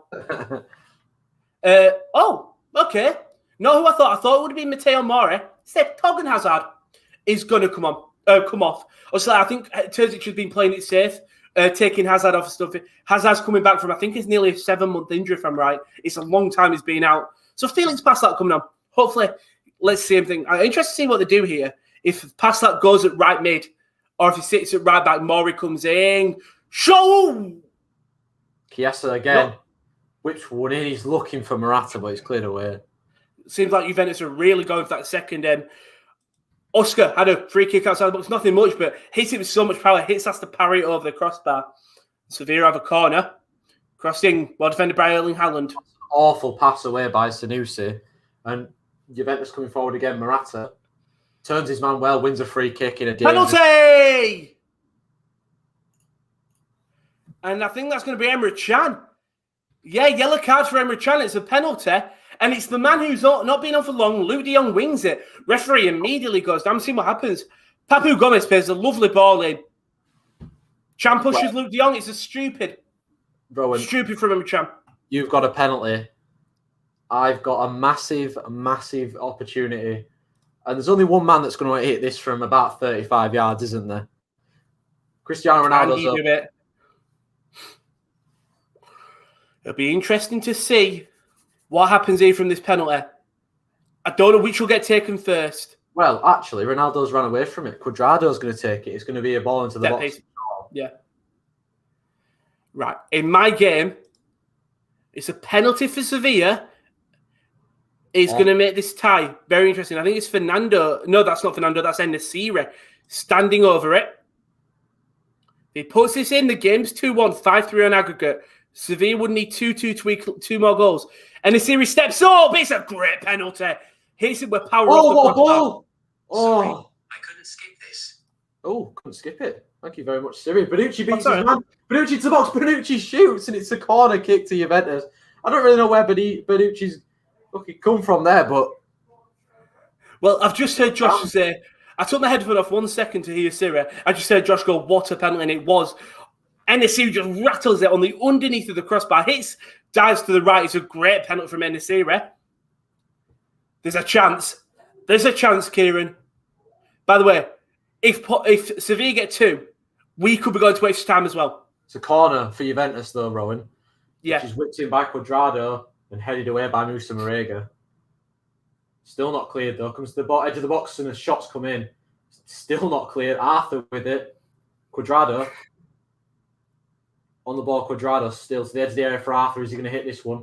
Okay. Not who I thought. I thought it would have been Matteo Mori. Instead, Torgan Hazard is going to come off. Also, I think Terzic has been playing it safe, taking Hazard off stuff. Hazard's coming back from, I think it's nearly a 7-month injury, if I'm right. It's a long time he's been out. So Felix Paslak coming on. Hopefully, let's see him. I'm interested to see what they do here. If Paslak goes at right mid, or if he sits at right back, Mori comes in. Show! Chiesa again. No. Which one? He's looking for Morata, but he's cleared away. Seems like Juventus are really going for that second. Oscar had a free kick outside the box, nothing much, but hits it with so much power. Has to parry it over the crossbar. Sevilla have a corner. Crossing, well defended by Erling Haaland. Awful pass away by Sanusi. And Juventus coming forward again. Morata turns his man well, wins a free kick in a penalty! And I think that's going to be Emre Can. Yeah, yellow card for Emre Can. It's a penalty. And it's the man who's not been on for long. Luke de Jong wings it. Referee immediately goes down. See what happens. Papu Gomez plays a lovely ball in. Can pushes Luke de Jong. It's a stupid. Rowan, stupid from Emre Can. You've got a penalty. I've got a massive, massive opportunity. And there's only one man that's going to hit this from about 35 yards, isn't there? Cristiano Ronaldo's up. It'll be interesting to see what happens here from this penalty. I don't know which will get taken first. Well, actually, Ronaldo's run away from it. Cuadrado's going to take it. It's going to be a ball into the box. Yeah. Right. In my game, it's a penalty for Sevilla. It's going to make this tie very interesting. I think it's Fernando. No, that's not Fernando. That's En-Nesyri standing over it. If he puts this in, the game's 2-1, 5-3 on aggregate. Sevilla would need 2-2 to equal 2 more goals. And the series steps up. It's a great penalty. Hits it with power. Sorry, I couldn't skip this. Oh, couldn't skip it. Thank you very much, Siri. Bonucci beats his man. Bonucci to the box. Bonucci shoots, and it's a corner kick to Juventus. I don't really know where Bonucci's come from there, but... Well, I've just heard Josh say... I took my headphone off 1 second to hear Siri. I just heard Josh go, what a penalty, and it was... En-Nesyri just rattles it on the underneath of the crossbar. Dives to the right. It's a great penalty from En-Nesyri. There's a chance. Kieran. By the way, if Sevilla get 2, we could be going to extra time as well. It's a corner for Juventus, though, Rowan. Yeah. She's whipped in by Cuadrado and headed away by Musa Marega. Still not cleared, though. Comes to the edge of the box and the shots come in. Still not cleared. Arthur with it. Cuadrado. On the ball, Cuadrado still to the edge of the area for Arthur. Is he going to hit this one?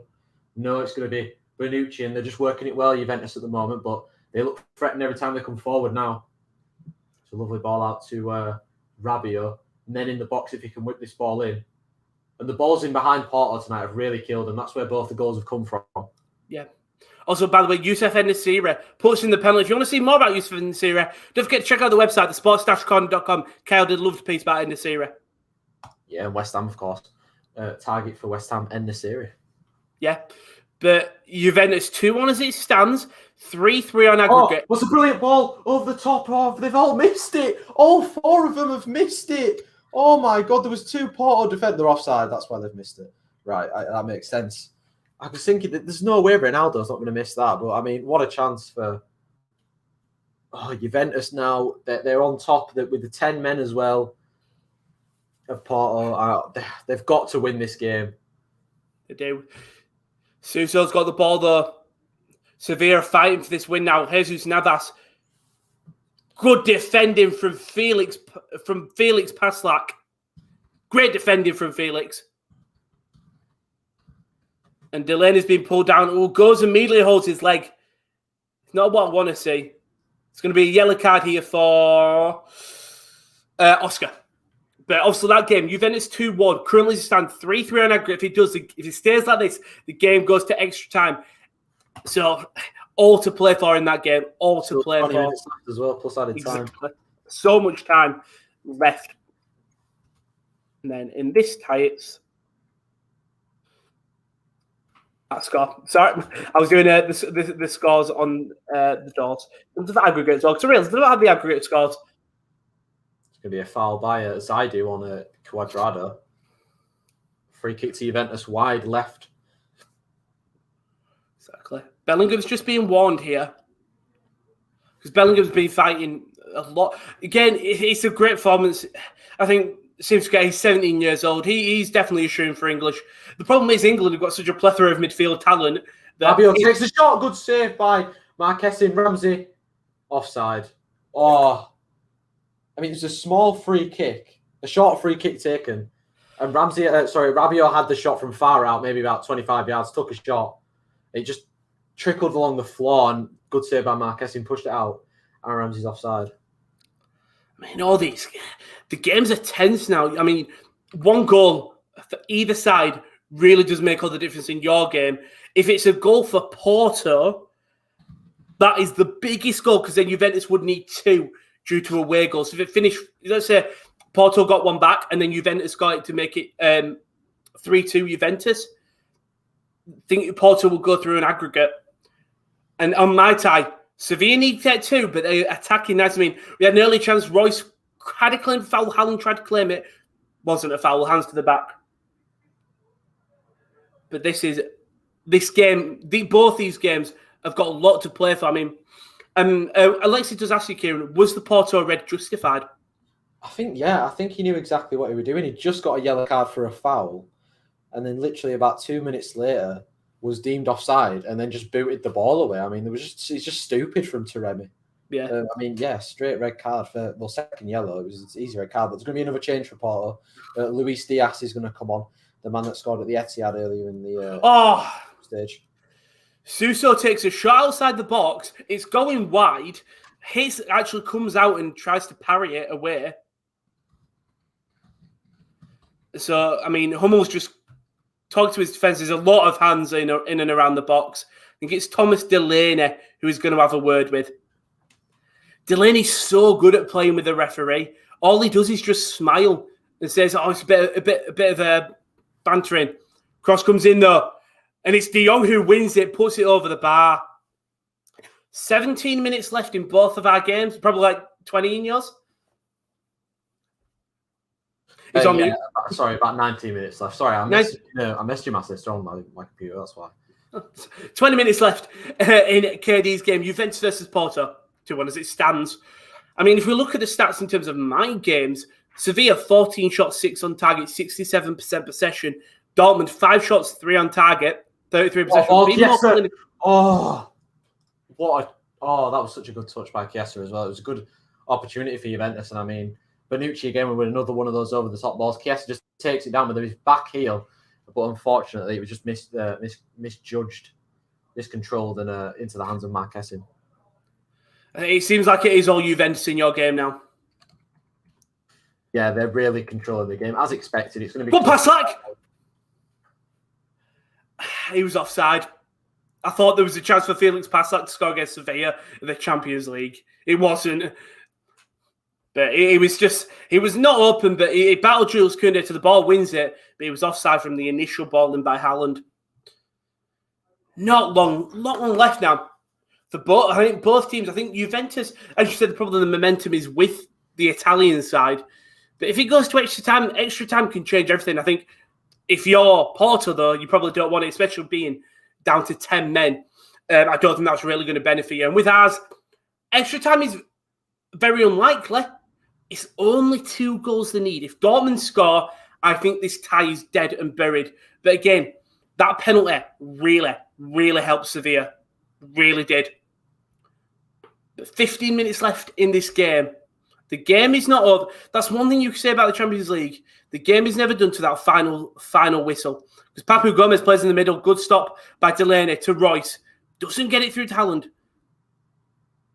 No, it's going to be Bonucci, and they're just working it well, Juventus, at the moment, but they look threatened every time they come forward now. It's a lovely ball out to Rabiot, and then in the box if he can whip this ball in. And the balls in behind Porto tonight have really killed them. That's where both the goals have come from. Yeah. Also, by the way, Youssef En-Nesyri puts in the penalty. If you want to see more about Youssef En-Nesyri, don't forget to check out the website, thesports-corner.com. Kyle did a lovely piece about En-Nesyri. Yeah, and West Ham, of course. Target for West Ham, En-Nesyri. Yeah. But Juventus 2-1 as it stands, 3-3 on aggregate. What's a brilliant ball over the top of. They've all missed it. All 4 of them have missed it. Oh, my God. There was 2 Porto defender offside. That's why they've missed it. Right. That makes sense. I was thinking that there's no way Ronaldo's not going to miss that. But, I mean, what a chance for Juventus now. They're on top with the 10 men as well of Porto. They've got to win this game. They do. Suso's got the ball, though. Sevilla fighting for this win now. Jesus Navas. Good defending from Felix Paslak. Great defending from Felix. And Delaney's been pulled down. Who goes immediately holds his leg. It's not what I want to see. It's going to be a yellow card here for Oscar. But obviously that game, Juventus 2-1. Currently stand 3-3 on aggregate. If it stays like this, the game goes to extra time. So all to play for in that game. All to play for. 20 minutes left as well, plus added time. So much time left. And then in this tie, it's that score. Sorry, I was doing the scores on the doors. The aggregate scores. So really, they don't have the aggregate scores. It's going to be a foul by Zaidu on a Cuadrado. Free kick to Juventus wide left. Exactly. Bellingham's just being warned here. Because Bellingham's been fighting a lot. Again, it's a great performance. I think seems to get, he's 17 years old. He's definitely a shoo for English. The problem is England have got such a plethora of midfield talent. Fabio takes a shot. Good save by Marquez in Ramsey. Offside. Oh. I mean, it's a small free kick. A short free kick taken. And Rabiot had the shot from far out, maybe about 25 yards, took a shot. It just trickled along the floor and good save by Marquez and pushed it out. And Ramsey's offside. I mean, the games are tense now. I mean, one goal for either side really does make all the difference in your game. If it's a goal for Porto, that is the biggest goal because then Juventus would need 2 due to away goals. So if it finished, let's say Porto got one back and then Juventus got it to make it 3-2 Juventus, I think Porto will go through an aggregate. And on my tie, Sevilla need to get 2, but they're attacking nice. I mean, we had an early chance. Royce had a claim foul. Haaland tried to claim it. Wasn't a foul. Hands to the back. But this game. Both these games have got a lot to play for. I mean, Alexi does ask you, Kieran, was the Porto red justified? I think he knew exactly what he was doing. He just got a yellow card for a foul, and then literally about 2 minutes later was deemed offside and then just booted the ball away. I mean, it's just stupid from Taremi. Yeah. Straight red card for, second yellow. It was an easy red card, but there's going to be another change for Porto. Luis Diaz is going to come on, the man that scored at the Etihad earlier in the stage. Suso takes a shot outside the box. It's going wide. Hayes actually comes out and tries to parry it away. So, I mean, Hummel's just talked to his defence. There's a lot of hands in and around the box. I think it's Thomas Delaney who is going to have a word with. Delaney's so good at playing with the referee. All he does is just smile and says, "Oh, it's a bit of a bantering." Cross comes in though, and it's De Jong who wins it, puts it over the bar. 17 minutes left in both of our games, probably like 20 in yours. He's on mute. Sorry, about 19 minutes left. Sorry, I missed you, my sister on my computer. That's why. 20 minutes left in KD's game. Juventus versus Porto, 2-1 as it stands. I mean, if we look at the stats in terms of my games, Sevilla 14 shots, 6 on target, 67% possession. Dortmund 5 shots, 3 on target, 33% possession. That was such a good touch by Chiesa as well. It was a good opportunity for Juventus, and I mean, Bonucci again with another one of those over the top balls. Chiesa just takes it down with his back heel, but unfortunately it was just misjudged, miscontrolled, and into the hands of Marquez. It seems like it is all Juventus in your game now. Yeah, they're really controlling the game as expected. It's going to be. Good pass, like he was offside. I thought there was a chance for Felix Passlack to score against Sevilla in the Champions League. It wasn't. But he was not open, but he battled Jules Koundé to the ball, wins it, but he was offside from the initial ball in by Haaland. Not long left now. For both, I think both teams, I think Juventus, as you said, probably the momentum is with the Italian side. But if it goes to extra time can change everything. I think if you're Porto, though, you probably don't want it, especially being down to 10 men. I don't think that's really going to benefit you. And with ours, extra time is very unlikely. It's only 2 goals they need. If Dortmund score, I think this tie is dead and buried. But again, that penalty really, really helped Sevilla. Really did. But 15 minutes left in this game. The game is not over. That's one thing you can say about the Champions League. The game is never done to that final whistle. Because Papu Gomez plays in the middle. Good stop by Delaney to Royce. Doesn't get it through to Haaland.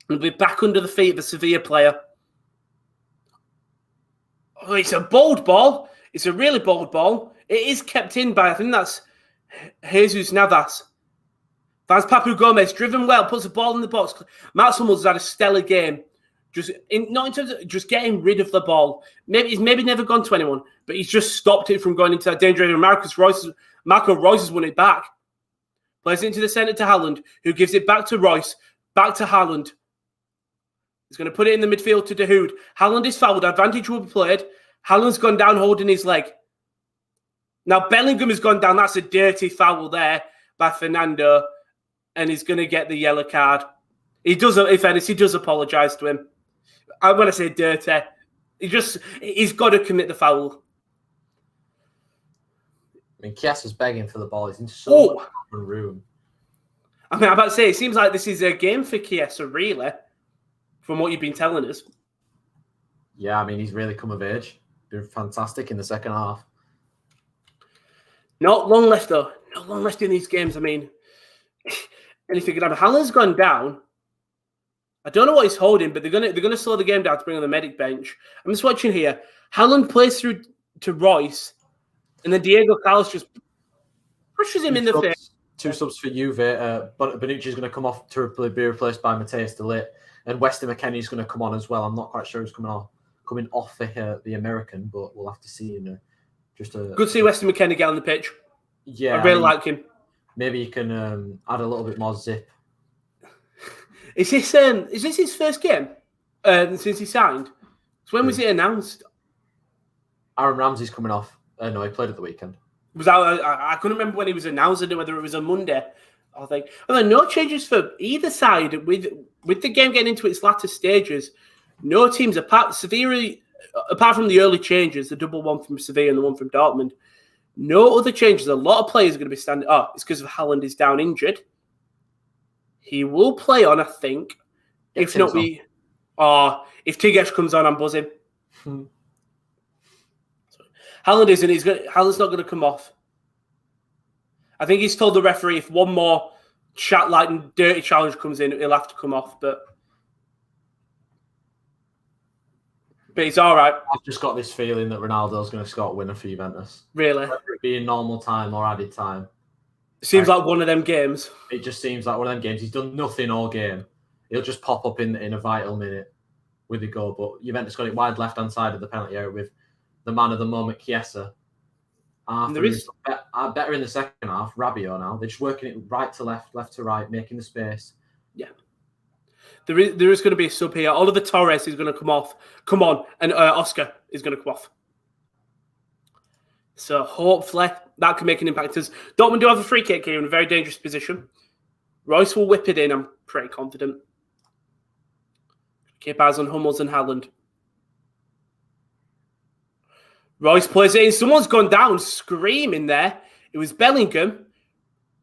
And we're back under the feet of the Sevilla player. Oh, it's a bold ball. It's a really bold ball. It is kept in by, I think that's Jesus Navas. That's Papu Gomez, driven well, puts the ball in the box. Mats Hummels has had a stellar game. Not in terms of just getting rid of the ball. He's never gone to anyone, but he's just stopped it from going into that danger area. Marco Royce has won it back. Plays it into the centre to Haaland, who gives it back to Royce, back to Haaland. He's going to put it in the midfield to Dahoud. Haaland is fouled. Advantage will be played. Haaland's gone down holding his leg. Now Bellingham has gone down. That's a dirty foul there by Fernando. And he's going to get the yellow card. He does, in fairness, he does apologise to him. When I say dirty, he's got to commit the foul. I mean, Chiesa's begging for the ball. He's in so much room. I mean, I'm about to say, it seems like this is a game for Chiesa, really, from what you've been telling us. Yeah, I mean, he's really come of age. Been fantastic in the second half. Not long left, though. Not long left in these games. I mean, anything could happen. Haaland's gone down. I don't know what he's holding, but they're gonna slow the game down to bring on the medic bench. I'm just watching here. Haaland plays through to Royce, and then Diego Carlos just pushes him in the face. 2 subs for Juve. Bonucci's going to come off to be replaced by Matthias de Ligt, and Weston McKennie's going to come on as well. I'm not quite sure who's coming off the American, but we'll have to see. Just good to see Weston McKennie get on the pitch. Yeah, I really like him. Maybe you can add a little bit more zip. Is this his first game since he signed? So when was it announced? Aaron Ramsey's coming off. No, he played at the weekend. I couldn't remember when he was announced, whether it was a Monday. I think. And then no changes for either side with the game getting into its latter stages. No teams apart from the early changes, the double one from Sevilla and the one from Dortmund. No other changes. A lot of players are going to be standing. Oh, it's because of Haaland is down injured. He will play on, I think. If not, if Tigges comes on, I'm buzzing. Haaland isn't. Haaland's not going to come off. I think he's told the referee if one more dirty challenge comes in, he'll have to come off. But he's all right. I've just got this feeling that Ronaldo's going to score a winner for Juventus. Really? Whether it be in normal time or added time. Seems like one of them games. It just seems like one of them games. He's done nothing all game. He'll just pop up in a vital minute with a goal. But Juventus got it wide left-hand side of the penalty area with the man of the moment, Chiesa. Better in the second half, Rabiot now. They're just working it right to left, left to right, making the space. Yeah. There is going to be a sub here. Oliver Torres is going to come on, and Oscar is going to come off. So hopefully that can make an impact. As Dortmund do have a free kick here in a very dangerous position. Royce will whip it in, I'm pretty confident. Keep eyes on Hummels and Haaland. Royce plays it in. Someone's gone down screaming there. It was Bellingham.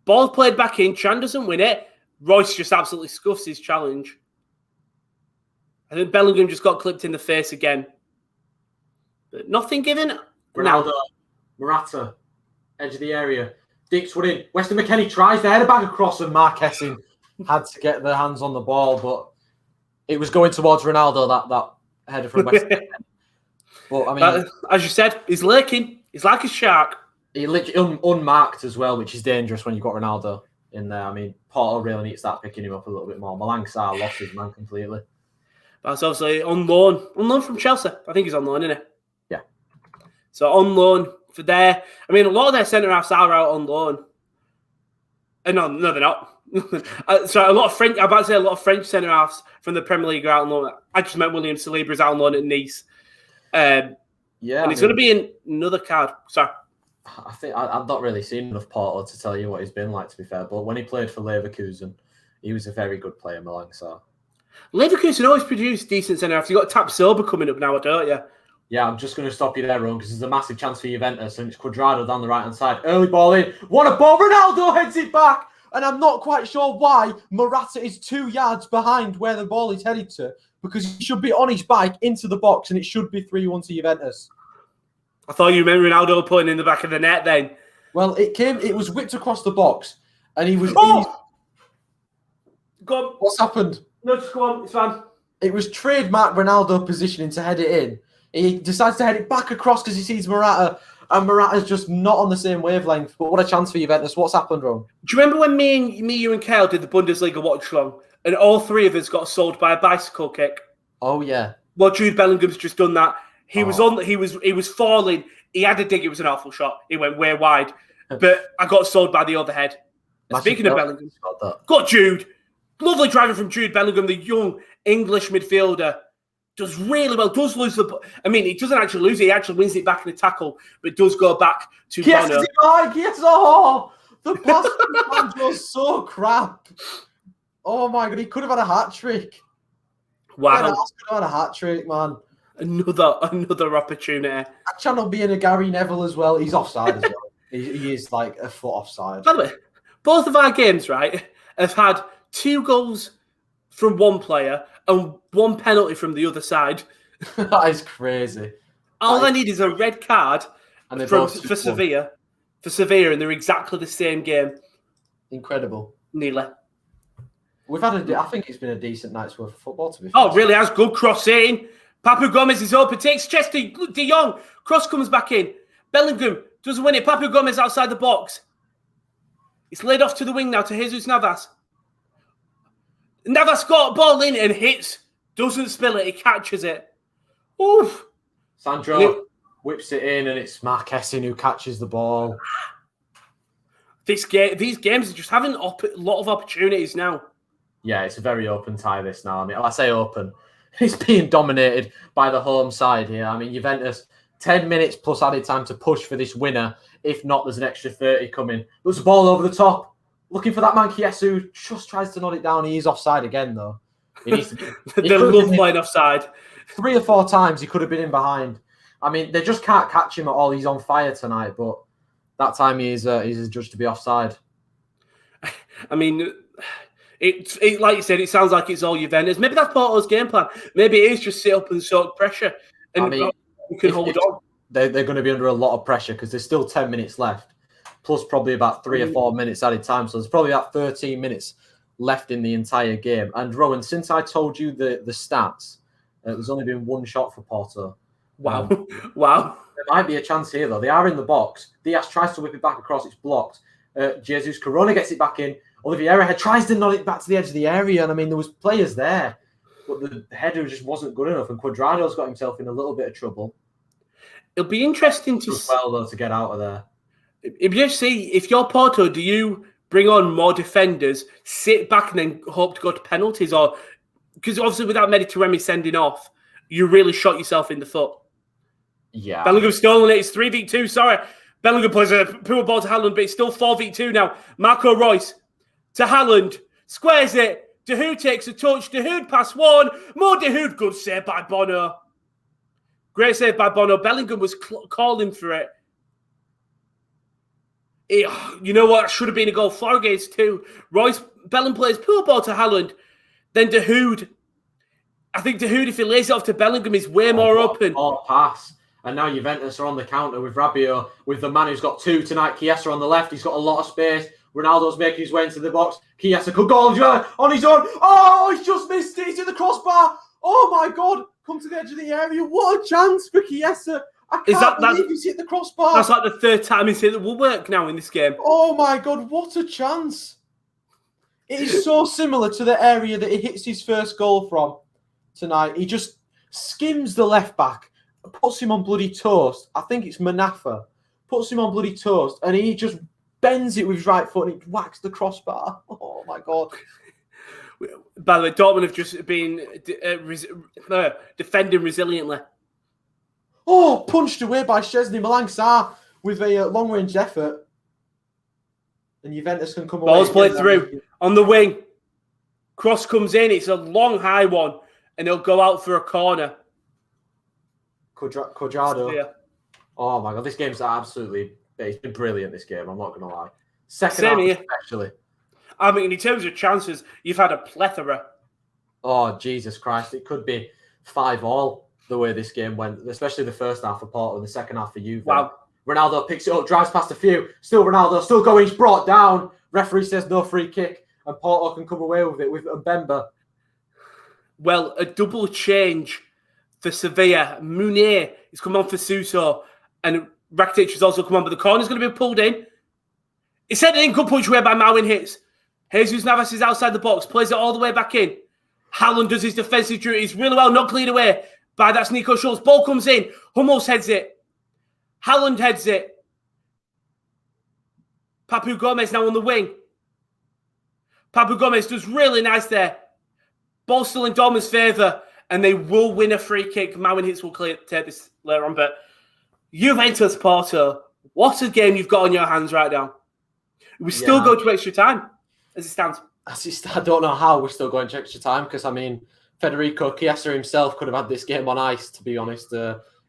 Ball played back in. Chan doesn't win it. Royce just absolutely scuffs his challenge. I think Bellingham just got clipped in the face again. But nothing given. Ronaldo. Morata, edge of the area. Dix would in. Weston McKennie tries the header back across, and Mark Hessing had to get their hands on the ball, but it was going towards Ronaldo, that header from Weston McKennie. But, I mean, as you said, he's lurking. He's like a shark. He literally unmarked as well, which is dangerous when you've got Ronaldo in there. I mean, Porto really needs to start picking him up a little bit more. Malangsar lost his man completely. That's obviously on loan from Chelsea. I think he's on loan, isn't he? Yeah. So on loan. For their, I mean, a lot of their centre-halves are out on loan. No, they're not. Sorry, a lot of French centre-halves from the Premier League are out on loan. I just meant William Saliba is out on loan at Nice. And it's going to be in another card. Sorry. I think I've not really seen enough Porto to tell you what he's been like, to be fair. But when he played for Leverkusen, he was a very good player, Malangsar. Leverkusen always produced decent centre-halves. You've got Tapsoba coming up now, don't you? Yeah, I'm just going to stop you there, Rowan, because there's a massive chance for Juventus, and it's Cuadrado down the right-hand side. Early ball in. What a ball. Ronaldo heads it back. And I'm not quite sure why Morata is 2 yards behind where the ball is headed to. because he should be on his bike into the box and it should be 3-1 to Juventus. I thought you meant Ronaldo putting in the back of the net then. Well, it was whipped across the box and he was... Oh! Go on. What's happened? No, just go on. It's fine. It was trademark Ronaldo positioning to head it in. He decides to head it back across because he sees Morata, and Morata's just not on the same wavelength. But what a chance for Juventus. What's happened, Ron? Do you remember when you and Kyle did the Bundesliga watch-along, and all three of us got sold by a bicycle kick? Oh, yeah. Well, Jude Bellingham's just done that. He was falling. He had a dig. It was an awful shot. He went way wide. But I got sold by the other head. Speaking of Bellingham, got Jude. Lovely driving from Jude Bellingham, the young English midfielder. Does really well. Does lose the... I mean, he doesn't actually lose it. He actually wins it back in a tackle, but does go back to Bono. Yes, oh! The pass was so crap. Oh, my God. He could have had a hat-trick. Wow. Could have had a hat-trick, man. Another opportunity. That channel being a Gary Neville as well. He's offside as well. He is like a foot offside. By the way, both of our games, right, have had 2 goals from one player and 1 penalty from the other side. That is crazy. All I need is a red card for Sevilla. For Sevilla, and they're exactly the same game. Incredible. Nearly. We've had I think it's been a decent night's worth of football, to be fair. Oh, it really has. Good cross in. Papu Gomez is open. Takes chest to De Jong. Cross comes back in. Bellingham doesn't win it. Papu Gomez outside the box. It's laid off to the wing now to Jesus Navas. Navas got ball in and hits. Doesn't spill it. He catches it. Oof. Sandro whips it in and it's Marquezine who catches the ball. These games are just having a lot of opportunities now. Yeah, it's a very open tie this now. I mean, I say open. It's being dominated by the home side here. I mean, Juventus, 10 minutes plus added time to push for this winner. If not, there's an extra 30 coming. There's a ball over the top. Looking for that man, Chiesa, who just tries to nod it down. He is offside again, though. He needs to they love playing offside. 3 or 4 times he could have been in behind. I mean, they just can't catch him at all. He's on fire tonight, but that time he's adjudged to be offside. I mean, it like you said, it sounds like it's all Juventus. Maybe that's Porto's game plan. Maybe it is just sit up and soak pressure, and we can hold on. They're going to be under a lot of pressure because there's still 10 minutes left, plus probably about 3 or 4 minutes added time. So there's probably about 13 minutes left in the entire game. And Rowan, since I told you the stats, there's only been 1 shot for Porto. Wow. Wow. There might be a chance here, though. They are in the box. Diaz tries to whip it back across. It's blocked. Jesus Corona gets it back in. Oliveira tries to nod it back to the edge of the area. And, I mean, there was players there. But the header just wasn't good enough. And Cuadrado's got himself in a little bit of trouble. It'll be interesting to see. Well, though, to get out of there. If you see, if you're Porto, do you bring on more defenders, sit back and then hope to go to penalties? Or because obviously without Mediterranean sending off, you really shot yourself in the foot. Yeah. Bellingham's stolen it. It's 3v2. Sorry. Bellingham plays a poor ball to Haaland, but it's still 4v2 now. Marco Reus to Haaland. Squares it. Dahoud takes a touch. Dahoud pass 1. More Dahoud. Good save by Bono. Great save by Bono. Bellingham was calling for it. You know what? It should have been a goal. 4 against 2. Bellingham plays poor ball to Haaland. Then Dahoud. I think Dahoud, if he lays it off to Bellingham, is way more open. Pass. And now Juventus are on the counter with Rabiot, with the man who's got 2 tonight. Chiesa on the left. He's got a lot of space. Ronaldo's making his way into the box. Chiesa could go on his own. Oh, he's just missed it. He's in the crossbar. Oh, my God. Come to the edge of the area. What a chance for Chiesa. I can't believe he's hit the crossbar. That's like the 3rd time he's hit the woodwork now in this game. Oh, my God. What a chance. It is so similar to the area that he hits his first goal from tonight. He just skims the left back, puts him on bloody toast. I think it's Manafa. Puts him on bloody toast, and he just bends it with his right foot and it whacks the crossbar. Oh, my God. By the way, Dortmund have just been defending resiliently. Oh, punched away by Szczesny Malangsar with a long-range effort. And Juventus can come away. Ball's played through on the wing. Cross comes in. It's a long, high one. And he'll go out for a corner. Cuadrado. Yeah. Oh, my God. This game's absolutely... It's been brilliant, this game. I'm not going to lie. Second Same half here. especially. I mean, in terms of chances, you've had a plethora. Oh, Jesus Christ. It could be 5-5 the way this game went, especially the first half for Porto and the second half for Juve. Wow. Ronaldo picks it up, drives past a few. Still Ronaldo, still going. He's brought down. Referee says no free kick, and Porto can come away with it with Mbemba. Well, a double change for Sevilla. Mounier is come on for Suso, and Rakitic has also come on, but the corner's going to be pulled in. It's sent in, good punch away by Marwin Hitz. Jesus Navas is outside the box, plays it all the way back in. Haaland does his defensive duties really well, not cleared away by that's Nico Schultz. Ball comes in, Hummels heads it. Haaland heads it. Papu Gomez now on the wing. Papu Gomez does really nice there. Ball still in Dortmund's favour, and they will win a free kick. Marwin Hitz will take this later on, but Juventus Porto, what a game you've got on your hands right now. We still go to extra time, as it stands. I don't know how we're still going to extra time, because, I mean, Federico Chiesa himself could have had this game on ice, to be honest,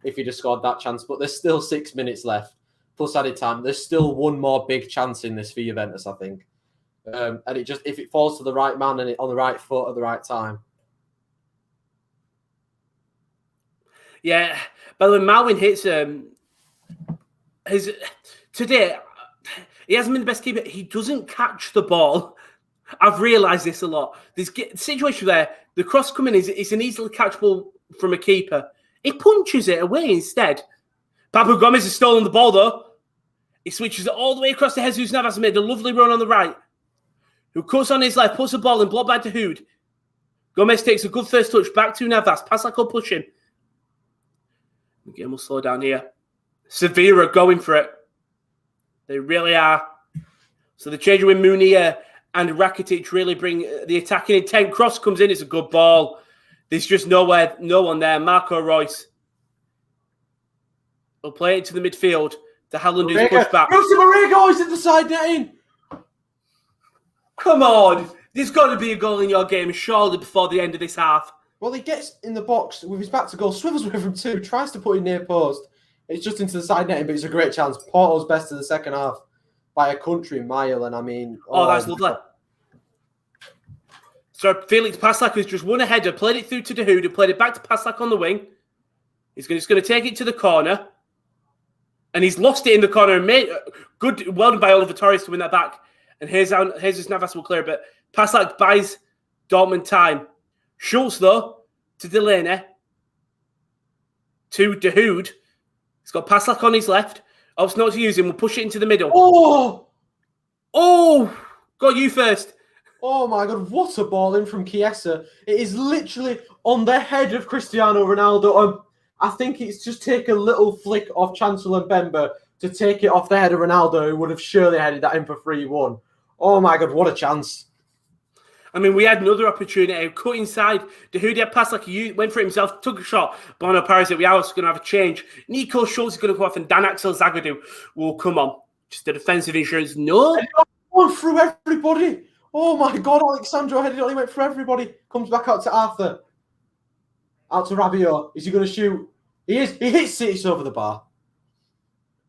if he'd have scored that chance. But there's still 6 minutes left, plus added time. There's still one more big chance in this for Juventus, I think. And it just, if it falls to the right man and on the right foot at the right time. Yeah, by the way, Marwin Hitz, today, he hasn't been the best keeper. He doesn't catch the ball. I've realised this a lot. There's a situation there, the cross coming is an easily catchable from a keeper. He punches it away instead. Papu Gomez has stolen the ball, though. He switches it all the way across to Jesus Navas and made a lovely run on the right. Who cuts on his left, puts the ball in, blocked by Dahoud. Gomez takes a good first touch back to Navas. Paslak will push him. The game will slow down here. Sevilla are going for it. They really are. So the change with Mounier and Rakitic really bring the attacking intent. Cross comes in. It's a good ball. There's just no one there. Marco Reus will play it to the midfield. To Haaland who's pushed back. Rosie Marego is at the side netting. Come on. There's got to be a goal in your game, surely, before the end of this half. Well, he gets in the box with his back to goal, swivels with him too, tries to put in near post. It's just into the side netting, but it's a great chance. Porto's best in the second half by a country mile, and I mean... Oh, that's lovely. So Felix Paslak has just won a header, played it through to Dahoud, who played it back to Paslak on the wing. He's just going to take it to the corner, and he's lost it in the corner and made good, well done by Oliver Torres to win that back. And Jesus Navas will clear it, but Paslak buys Dortmund time. Schultz, though, to Delaney, to Dahoud. He's got Paslak on his left. Opts not to use him. We'll push it into the middle. Oh! Got you first. Oh, my God. What a ball in from Chiesa. It is literally on the head of Cristiano Ronaldo. I think it's just take a little flick of Chancellor Mbemba to take it off the head of Ronaldo, who would have surely headed that in for 3-1. Oh, my God. What a chance. I mean, we had another opportunity. Cut inside. Dahoud had passed like he went for it himself, took a shot. Bono Paris said, we are also going to have a change. Nico Schultz is going to go off and Dan Axel Zagadou will come on. Just a defensive insurance. No. Went through everybody. Oh, my God. Alexandro headed on. He went through everybody. Comes back out to Arthur. Out to Rabiot. Is he going to shoot? He is. He hits it. It's over the bar.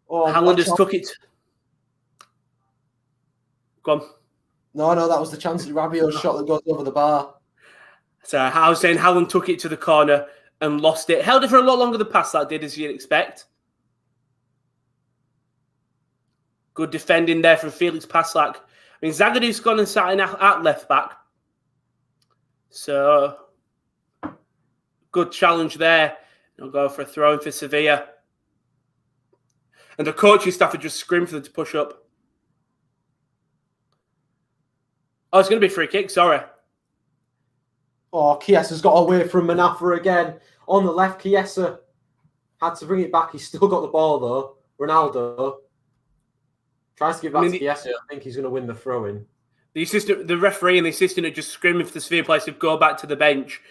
Oh, Haaland has took it. Go on. No, that was the chance. Rabiot's shot that goes over the bar. So I was saying Haaland took it to the corner and lost it. Held it for a lot longer than pass that did, as you'd expect. Good defending there from Felix Paslak. I mean, Zagadou's gone and sat in at left back. So, good challenge there. I'll go for a throw-in for Sevilla. And the coaching staff are just screaming for them to push up. Oh, it's going to be free kick, sorry. Oh, Chiesa's got away from Manafa again. On the left, Chiesa had to bring it back. He's still got the ball, though. Ronaldo tries to give back to Chiesa. I think he's going to win the throw-in. The referee and the assistant are just screaming for the Sevilla players to go back to the bench.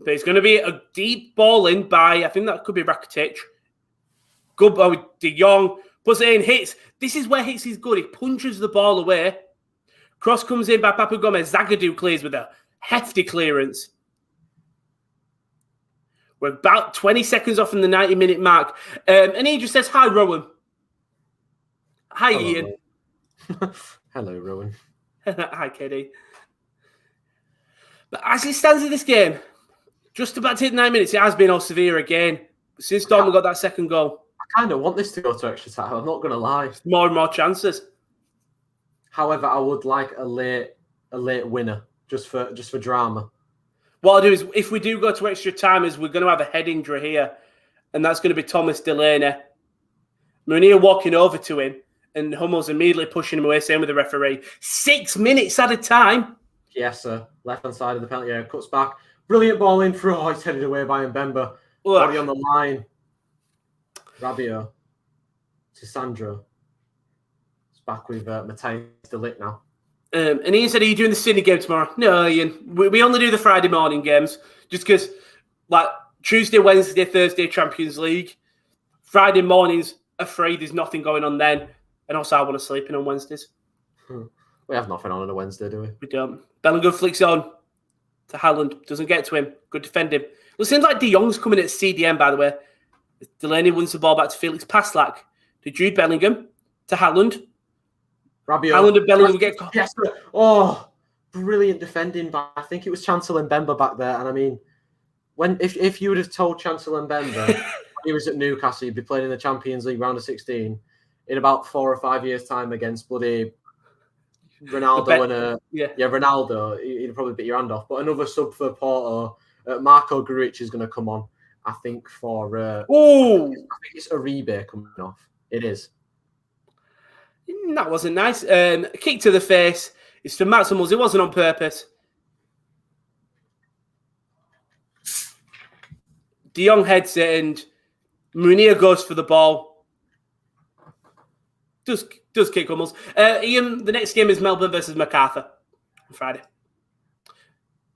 But it's going to be a deep ball in by, I think that could be Rakitic. Good ball with De Jong. Puts it in, hits. This is where hits is good. He punches the ball away. Cross comes in by Papu Gomez. Zagadou clears with a hefty clearance. We're about 20 seconds off from the 90-minute mark. And he just says, hi, Rowan. Hi, Hello, Ian. Hello, Rowan. Hi, Keddy. But as it stands in this game, just about to hit 9 minutes, it has been all Sevilla again. Since Dortmund got that second goal. I kind of want this to go to extra time. I'm not going to lie. More and more chances. However, I would like a late winner just for drama. What I'll do is, if we do go to extra time, is we're going to have a head injury here, and that's going to be Thomas Delaney. Munir walking over to him, and Hummels immediately pushing him away, same with the referee. 6 minutes at a time. Chiesa, left-hand side of the penalty area, cuts back. Brilliant ball in through. Oh, he's headed away by Mbemba. Body on the line. Rabiot to Sandro. It's back with Matthijs de Ligt now. And Ian said, are you doing the Sydney game tomorrow? No, Ian. We only do the Friday morning games just because, like, Tuesday, Wednesday, Thursday, Champions League. Friday mornings, afraid there's nothing going on then. And also, I want to sleep in on Wednesdays. We have nothing on a Wednesday, do we? We don't. Bellingham flicks on to Haaland. Doesn't get to him. Good defend him. Well, it seems like De Jong's coming at CDM, by the way. Delaney wins the ball back to Felix Passlack. To Jude Bellingham. To Haaland. Rabiot. Haaland and Bellingham get... Yes. Oh, brilliant defending. But I think it was Chancellor Mbemba back there. And I mean, if you would have told Chancellor Mbemba when he was at Newcastle, he'd be playing in the Champions League round of 16 in about 4 or 5 years' time against bloody Ronaldo Ronaldo, he'd probably bit your hand off. But another sub for Porto, Marco Grujic is going to come on. I think for I think it's Uribe coming off. It is. That wasn't nice. A kick to the face. It's for Mats Hummels. It wasn't on purpose. De Jong heads it and Munir goes for the ball. Does kick Hummels. Ian, the next game is Melbourne versus MacArthur on Friday.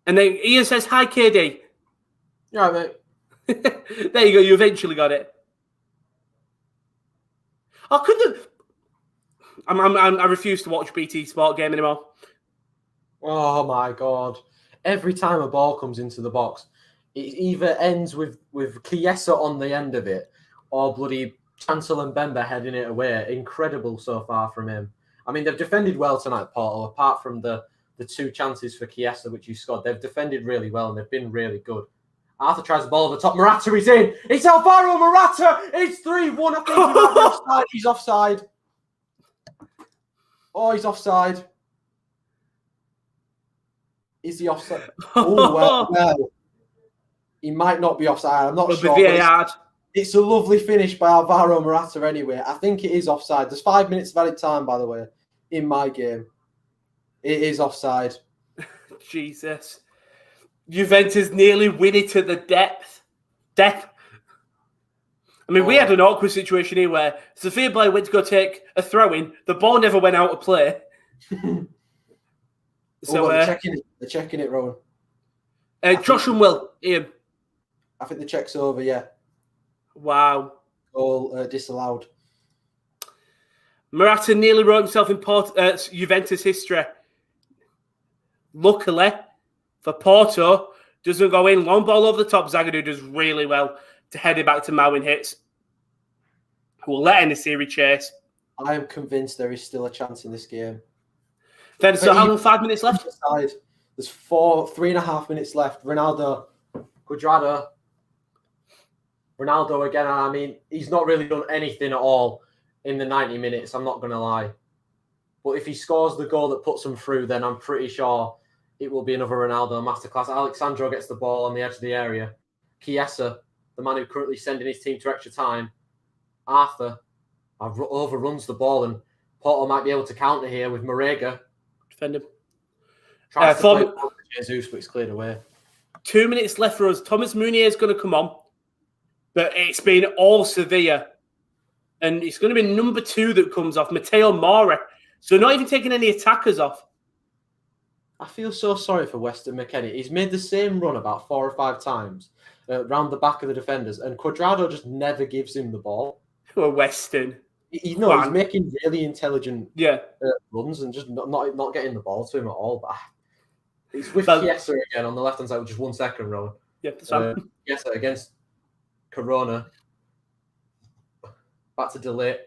And then Ian says, hi, KD. You all right, mate? There you go. You eventually got it. I couldn't. I refuse to watch BT Sport game anymore. Oh my God! Every time a ball comes into the box, it either ends with Chiesa on the end of it, or bloody Chancellor Mbemba heading it away. Incredible so far from him. I mean, they've defended well tonight, Porto. Apart from the 2 chances for Chiesa which he scored, they've defended really well and they've been really good. Arthur tries the ball over the top. Morata is in. It's Alvaro Morata. It's 3-1. I think he might be offside. He's offside. Oh, he's offside. Is he offside? Oh, well. He might not be offside. I'm not sure. It's a lovely finish by Alvaro Morata anyway. I think it is offside. There's 5 minutes of added time, by the way, in my game. It is offside. Jesus. Juventus nearly win it to the death. I mean, we had an awkward situation here where Sophia Blair went to go take a throw-in. The ball never went out of play. So they're checking it, Rowan. Josh and Will, Ian. I think the check's over, yeah. Wow. All disallowed. Morata nearly wrote himself in Juventus history. Luckily for Porto, doesn't go in. Long ball over the top. Zagadou does really well to head it back to Mawin Hits, who will let Enesiri chase. I am convinced there is still a chance in this game. Then, so how long? 5 minutes left? There's 3.5 minutes left. Ronaldo, Cuadrado. Ronaldo again. I mean, he's not really done anything at all in the 90 minutes. I'm not going to lie. But if he scores the goal that puts him through, then I'm pretty sure it will be another Ronaldo masterclass. Alexandro gets the ball on the edge of the area. Chiesa, the man who currently sending his team to extra time. Arthur overruns the ball, and Porto might be able to counter here with Marega. Defend him. Tries to play Jesus, but it's cleared away. 2 minutes left for us. Thomas Munir is going to come on, but it's been all Sevilla. And it's going to be number 2 that comes off, Matteo Mora. So not even taking any attackers off. I feel so sorry for Weston McKennie. He's made the same run about 4 or 5 times round the back of the defenders, and Cuadrado just never gives him the ball. Or Weston. He's making really intelligent runs and just not getting the ball to him at all. But it's with Chiesa again on the left-hand side with just 1 second, Rowan. Yeah, that's right. Chiesa against Corona. Back to Delay.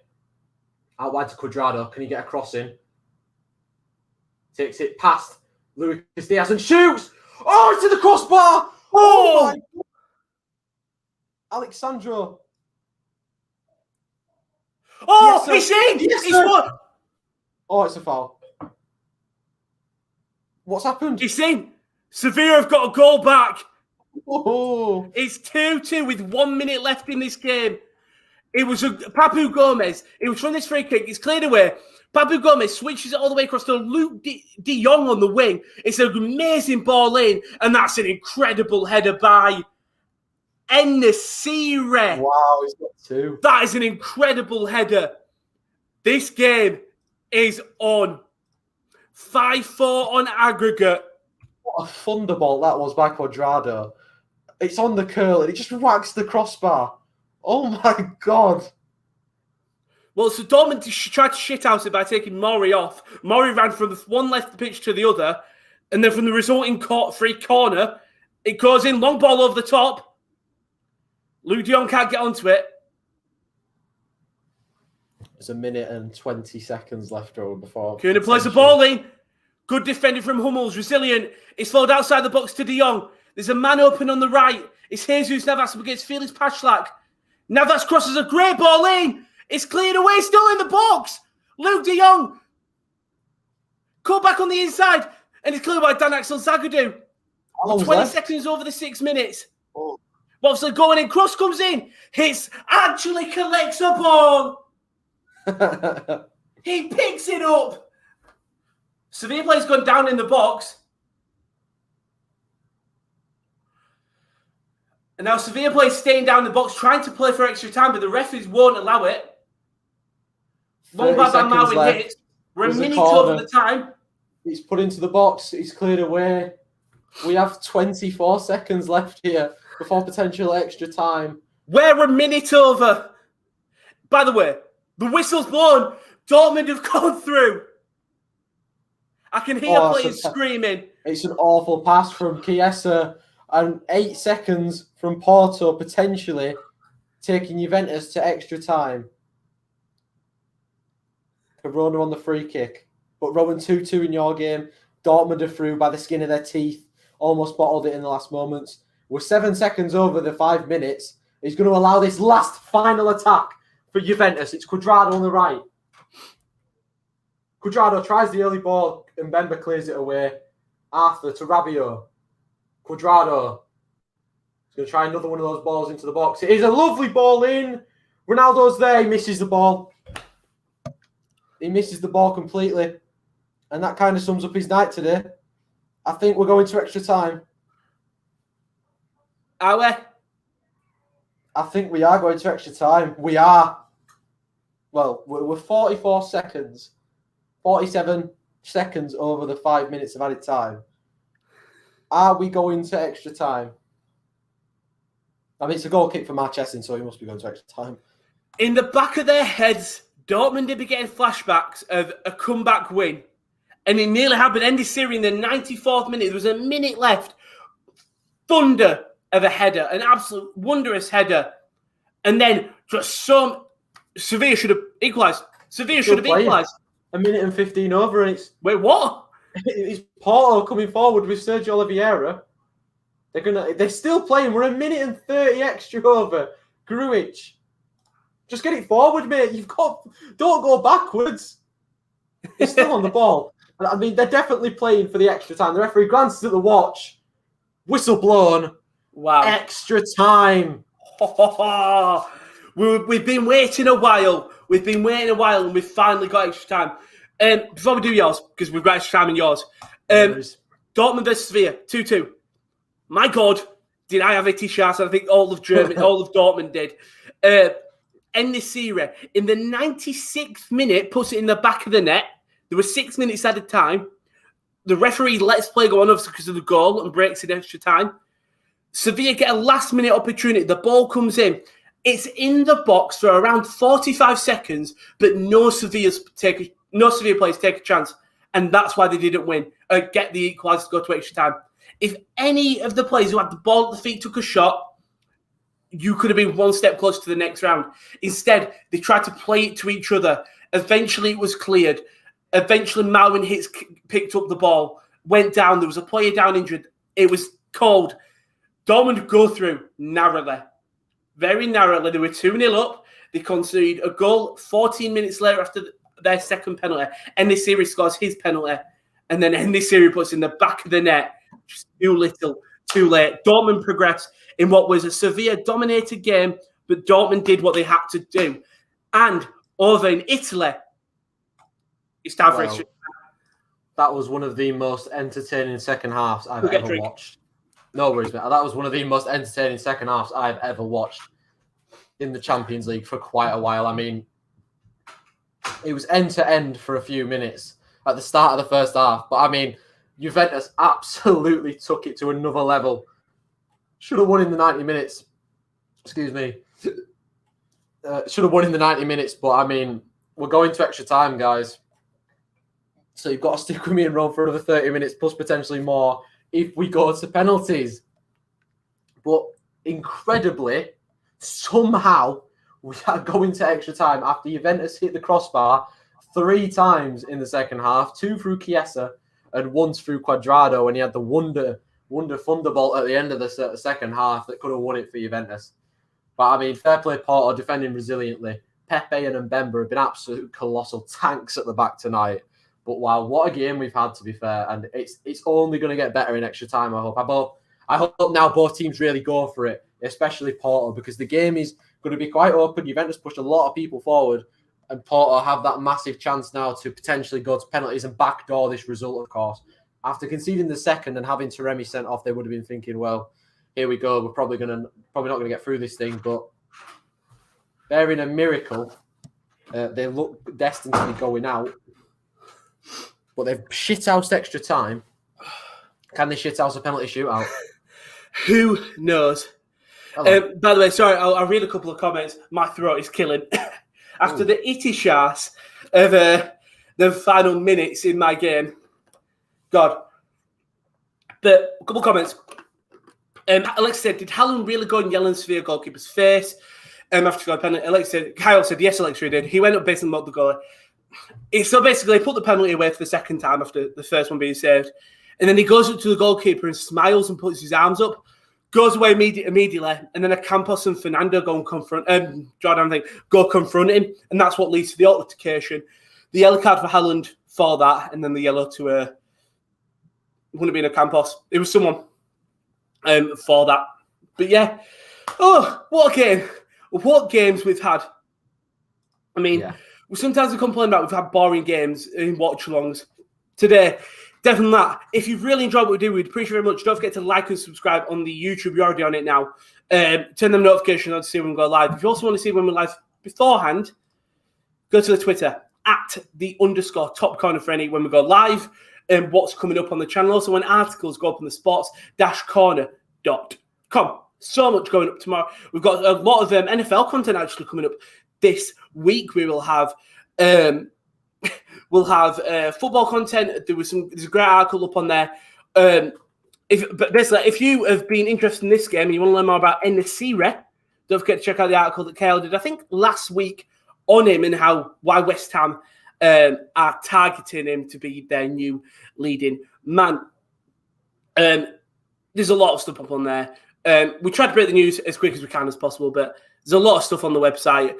Out wide to Cuadrado. Can he get a cross in? Takes it past Luis Diaz and shoots! Oh, it's in the crossbar! Oh! My God. Alexandro. Oh, Yes, sir. it's in! Yes, It's sir. what? Oh, it's a foul. What's happened? It's in. Sevilla have got a goal back. Oh, It's 2-2 with 1 minute left in this game. It was Papu Gomez. It was from this free kick. It's cleared away. Papu Gomez switches it all the way across to Luke de Jong on the wing. It's an amazing ball in, and that's an incredible header by En-Nesyri. wow, he's got 2. That is an incredible header. This game is on. 5-4 on aggregate. What a thunderbolt that was by Cuadrado. It's on the curl and it just whacks the crossbar. Oh my God. Well, so Dortmund tried to shit out it by taking Mori off. Mori ran from the one left of the pitch to the other, and then from the resulting free corner, it goes in, long ball over the top. Luke de Jong can't get onto it. There's a minute and 20 seconds left over before. Kuna plays the ball in. Good defending from Hummels, resilient. It's fouled outside the box to de Jong. There's a man open on the right. It's Jesus Navas against Felix Pashlack. Navas crosses a great ball in. It's cleared away, still in the box. Luke de Jong. Cut back on the inside. And it's cleared by Dan Axel Zagadou. 20 seconds over the 6 minutes. Oh. Watford going in. Cross comes in. Hits actually collects a ball. He picks it up. Sevilla player's gone down in the box. And now Sevilla player's staying down in the box, trying to play for extra time, but the referees won't allow it. Long ball by Marvin hits. We're a minute over the time. It's put into the box. It's cleared away. We have 24 seconds left here before potential extra time. We're a minute over. By the way, the whistle's blown. Dortmund have gone through. I can hear players screaming. It's an awful pass from Chiesa and 8 seconds from Porto potentially taking Juventus to extra time. Corona on the free kick. But Rowan 2-2 in your game. Dortmund are through by the skin of their teeth. Almost bottled it in the last moments. We're 7 seconds over the 5 minutes. He's going to allow this last final attack for Juventus. It's Cuadrado on the right. Cuadrado tries the early ball and Bemba clears it away. Arthur to Rabiot. Cuadrado. He's going to try another one of those balls into the box. It is a lovely ball in. Ronaldo's there. He misses the ball. He misses the ball completely. And that kind of sums up his night today. I think we're going to extra time. Are we? I think we are going to extra time. We are. Well, we're 44 seconds. 47 seconds over the 5 minutes of added time. Are we going to extra time? I mean, it's a goal kick for Marchessin, so he must be going to extra time. In the back of their heads, Dortmund did be getting flashbacks of a comeback win. And it nearly happened. En-Nesyri in the 94th minute. There was a minute left. Thunder of a header. An absolute wondrous header. And then just some... Sevilla should have equalised. Sevilla should have equalised. A minute and 15 over, and it's... Wait, what? It's Porto coming forward with Sergio Oliveira. They're still playing. We're a minute and 30 extra over. Grujic. Just get it forward, mate. Don't go backwards. He's still on the ball. I mean, they're definitely playing for the extra time. The referee glances at the watch. Whistle blown. Wow. Extra time. We've been waiting a while. And we've finally got extra time. Before we do yours, because we've got extra time in yours. Dortmund versus Sevilla, 2-2. My God, did I have a t-shirt? I think all of Dortmund did. En-Nesyri, in the 96th minute, puts it in the back of the net. There were 6 minutes added time. The referee lets play go on because of the goal and breaks in extra time. Sevilla get a last-minute opportunity. The ball comes in. It's in the box for around 45 seconds, but no Sevilla players take a chance. And that's why they didn't win. Get the equaliser to go to extra time. If any of the players who had the ball at the feet took a shot, you could have been one step closer to the next round. Instead, they tried to play it to each other. Eventually, it was cleared. Eventually, Marwin picked up the ball, went down. There was a player down injured. It was called Dortmund go through narrowly. Very narrowly. They were 2-0 up. They conceded a goal 14 minutes later after their second penalty. En-Nesyri scores his penalty. And then En-Nesyri puts in the back of the net. Just too little, too late. Dortmund progressed in what was a Sevilla-dominated game, but Dortmund did what they had to do. And over in Italy, it's time for extra. That was one of the most entertaining second halves I've ever watched. No worries, mate. That was one of the most entertaining second halves I've ever watched in the Champions League for quite a while. I mean, it was end-to-end for a few minutes at the start of the first half. But, I mean, Juventus absolutely took it to another level. Should have won in the 90 minutes. Excuse me. Should have won in the 90 minutes. But, I mean, we're going to extra time, guys. So you've got to stick with me and run for another 30 minutes, plus potentially more, if we go to penalties. But incredibly, somehow, we are going to extra time after Juventus hit the crossbar 3 times in the second half, 2 through Chiesa and 1 through Cuadrado, and he had the wonder thunderbolt at the end of the second half that could have won it for Juventus. But, I mean, fair play Porto, defending resiliently. Pepe and Mbemba have been absolute colossal tanks at the back tonight. But wow, what a game we've had, to be fair. And it's only going to get better in extra time, I hope. I hope now both teams really go for it, especially Porto, because the game is going to be quite open. Juventus pushed a lot of people forward, and Porto have that massive chance now to potentially go to penalties and backdoor this result, of course. After conceding the second and having Taremi sent off, they would have been thinking, well, here we go. We're probably not going to get through this thing. But bearing a miracle, they look destined to be going out. But they've shithoused extra time. Can they shithouse a penalty shootout? Who knows? By the way, sorry, I'll read a couple of comments. My throat is killing. After the itty shars of the final minutes in my game. God. But a couple of comments. Alex said, did Haaland really go and yell in Sevilla goalkeeper's face after he got a penalty? Kyle said, yes, Alex did. He went up based on the goalie. So basically, he put the penalty away for the second time after the first one being saved. And then he goes up to the goalkeeper and smiles and puts his arms up, goes away immediately. And then Campos and Fernando go and confront him. And that's what leads to the altercation. The yellow card for Haaland for that. And then the yellow to wouldn't have been a Campos. It was someone for that. But yeah. Oh, what a game. What games we've had. I mean... Yeah. Sometimes we complain about we've had boring games in watch-alongs. Today, definitely that. If you've really enjoyed what we do, we'd appreciate it very much. Don't forget to like and subscribe on the YouTube. You're already on it now. Turn them notifications on to see when we go live. If you also want to see when we're live beforehand, go to the Twitter, @_top corner for any when we go live, and what's coming up on the channel. Also, when articles go up on the sports-corner.com. So much going up tomorrow. We've got a lot of NFL content actually coming up. This week we will have football content. There's a great article up on there. If you have been interested in this game and you want to learn more about En-Nesyri, don't forget to check out the article that Kale did, I think, last week on him and why West Ham are targeting him to be their new leading man. There's a lot of stuff up on there. We try to break the news as quick as we can as possible, but there's a lot of stuff on the website.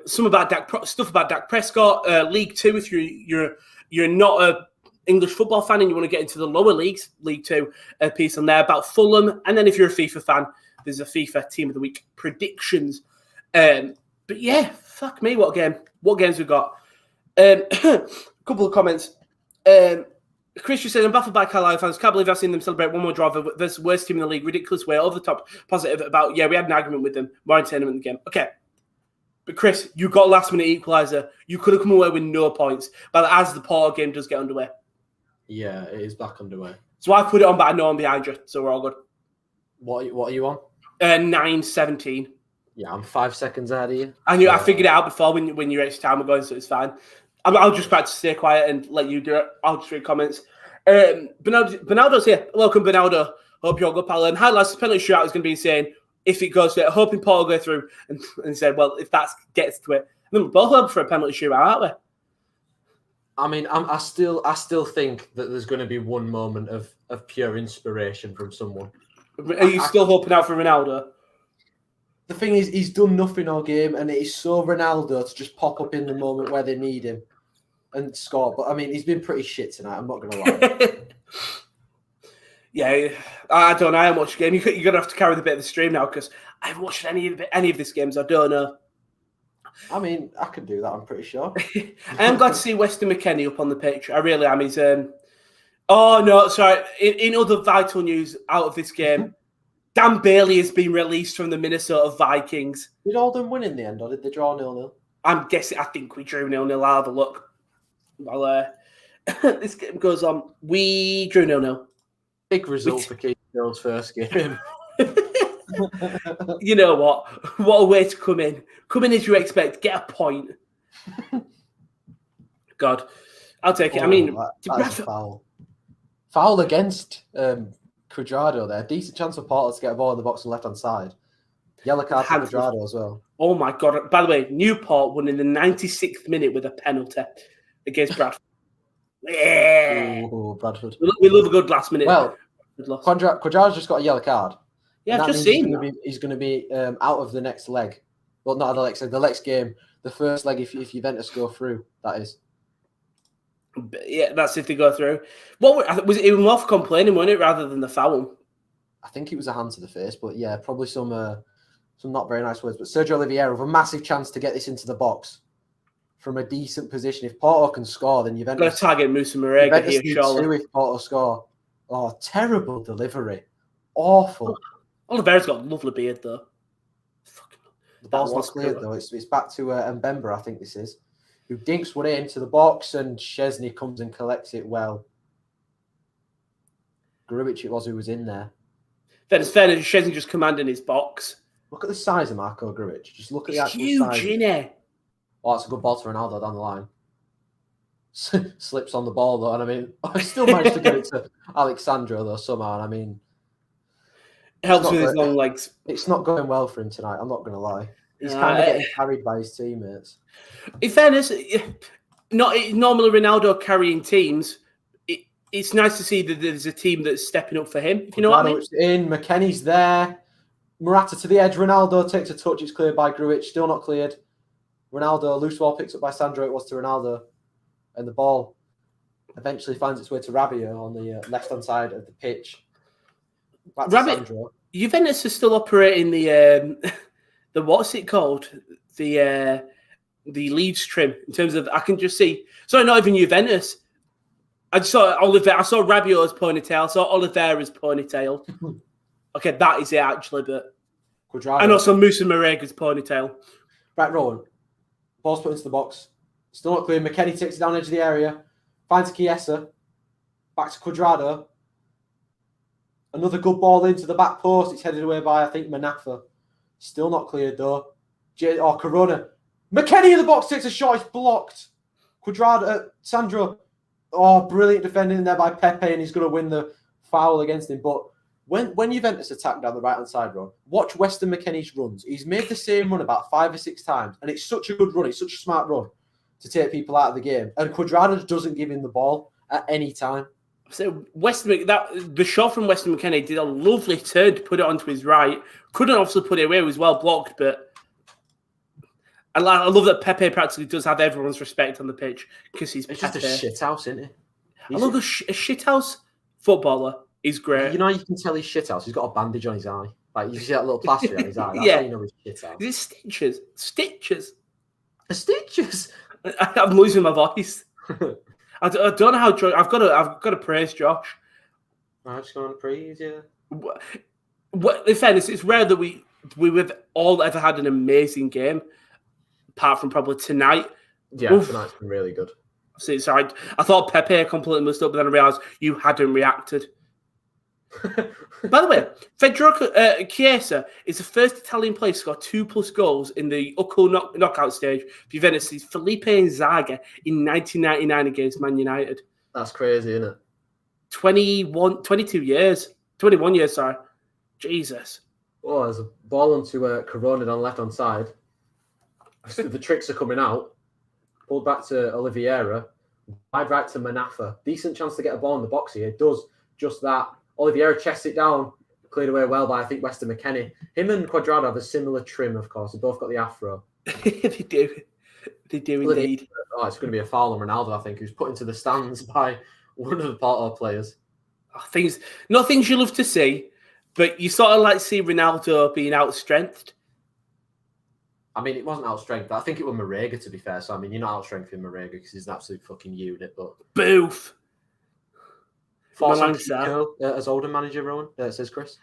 Some about stuff about Dak Prescott, League Two. If you're not a English football fan and you want to get into the lower leagues, League Two, a piece on there about Fulham. And then if you're a FIFA fan, there's a FIFA Team of the Week predictions. But yeah, fuck me, what game? What games we got? A couple of comments. Christian said, I'm baffled by Carlisle fans. Can't believe I've seen them celebrate one more draw versus the worst team in the league. Ridiculous way. Over the top positive about, we had an argument with them. More entertainment in the game. Okay. But Chris, you got last minute equaliser. You could have come away with no points. But as the Porto game does get underway. Yeah, it is back underway. So I put it on, but I know I'm behind you. So we're all good. What are you on? 9:17. Yeah, I'm 5 seconds ahead of you. I figured it out before when your extra time were going, so it's fine. I'll just practice to stay quiet and let you do it. I'll just read comments. Bernardo's here. Welcome, Bernardo. Hope you're good, pal. And hi, lads. The penalty shootout is going to be insane if it goes to it. Hoping Paul will go through and said, well, if that gets to it. I mean, we're both hoping for a penalty shootout, aren't I mean, I still think that there's going to be one moment of pure inspiration from someone. Are you still hoping out for Ronaldo? The thing is, he's done nothing all game, and it is so Ronaldo to just pop up in the moment where they need him and score. But I mean, he's been pretty shit tonight. I'm not going to lie. Yeah, I don't know how much game. You're going to have to carry the bit of the stream now because I haven't watched any of these games. I don't know. I mean, I can do that, I'm pretty sure. I am glad to see Weston McKennie up on the pitch. I really am. He's oh, no, sorry. In other vital news out of this game, Dan Bailey has been released from the Minnesota Vikings. Did Oldham win in the end, or did they draw 0-0? I'm guessing. I think we drew 0-0. I'll have a look. Well, this game goes on. We drew 0-0. Big result for Keith Hill's first game. You know what? What a way to come in. Come in as you expect. Get a point. God, I'll take it. I mean, that's foul. Foul against Cuadrado there. Decent chance for Porto to get a ball in the box on the left-hand side. Yellow card for Cuadrado as well. Oh, my God. By the way, Newport won in the 96th minute with a penalty against Bradford. Yeah. Ooh, Bradford. We love a good last minute. Well, Cuadrado's just got a yellow card. Yeah, I've just seen he's going to be out of the next leg. Well, not the next game. The first leg, if Juventus go through, that is. Yeah, that's if they go through. What was it? Even more for complaining, wasn't it, rather than the foul? I think it was a hand to the face, but yeah, probably some not very nice words. But Sergio Oliveira with a massive chance to get this into the box from a decent position. If Porto can score, then Juventus. Let's target Musa Marega here, surely. If Porto score, terrible delivery, awful. Oliveira's got a lovely beard though. The ball's not cleared though. It's back to Mbemba, I think this is, who dinks one into the box, and Szczesny comes and collects it well. Grujic it was who was in there. Then it's fair that Szczesny just commanding his box. Look at the size of Marco Grujic. Just look at the actual huge, size. Isn't it? Oh, that's a good ball to Ronaldo down the line. Slips on the ball though, and I mean, I still managed to get it to Alexandro though somehow. And I mean, helps with his long legs. It's not going well for him tonight. I'm not going to lie. He's kind of getting carried by his teammates. In fairness, not normally Ronaldo carrying teams. It's nice to see that there's a team that's stepping up for him. You know what I mean? In McKennie's there. Morata to the edge. Ronaldo takes a touch. It's cleared by Grujic. Still not cleared. Ronaldo, loose ball picked up by Sandro. It was to Ronaldo. And the ball eventually finds its way to Rabiot on the left-hand side of the pitch. Back to Sandro. Juventus is still operating the what's it called? The Leeds trim in terms of I can just see. Sorry, not even Juventus. I saw Rabiot's ponytail. I saw Oliveira's ponytail. Okay, that is it actually, but Cuadrado. And also Musa Marega's ponytail. Right, Rowan. Ball's put into the box. Still not clear. McKennie takes it down edge of the area. Finds Chiesa. Back to Cuadrado. Another good ball into the back post. It's headed away by, I think, Manafa. Still not cleared, though. Corona. McKennie in the box takes a shot. It's blocked. Cuadrado. Sandro. Oh, brilliant defending there by Pepe, and he's going to win the foul against him. But when Juventus attack down the right-hand side, Ron, watch Weston McKennie's runs. He's made the same run about 5 or 6 times, and it's such a good run. It's such a smart run to take people out of the game. And Cuadrado doesn't give him the ball at any time. So the shot from Weston McKennie did a lovely turn to put it onto his right. Couldn't obviously put it away. It was well blocked, but I love that Pepe practically does have everyone's respect on the pitch because he's just a shithouse, isn't he? I love a shithouse footballer. He's great. You know, you can tell he's shithouse. He's got a bandage on his eye. Like you see that little plaster on his eye. That's how you know he's shithouse. Is it stitches? Stitches. Stitches. I'm losing my voice. I don't know how. I've got to praise Josh. I'm just going to praise you. In fairness, it's rare that we've all ever had an amazing game, apart from probably tonight. Yeah, tonight's been really good. So I thought Pepe completely messed up, but then I realised you hadn't reacted. By the way, Federico Chiesa is the first Italian player to score 2+ goals in the knockout stage for Juventus' Felipe Inzaghi in 1999 against Man United. That's crazy, isn't it? 21 years, sorry. Jesus. Oh, there's a ball onto Corona on the left-hand side. The tricks are coming out. Pulled back to Oliveira. Wide right to Manafa. Decent chance to get a ball in the box here. Does just that. Oliveira chests it down. Cleared away well by, I think, Weston McKennie. Him and Cuadrado have a similar trim, of course. They both got the afro. They do. They do indeed. Oh, it's going to be a foul on Ronaldo, I think, who's put into the stands by one of the Porto players. Not things you love to see, but you sort of like to see Ronaldo being outstrengthed. I mean, it wasn't outstrength. I think it was Marega, to be fair. So, I mean, you're not outstrengthening Marega because he's an absolute fucking unit. But Boof. Thoughts on Kiko as Oldham manager, Rowan? Says Chris.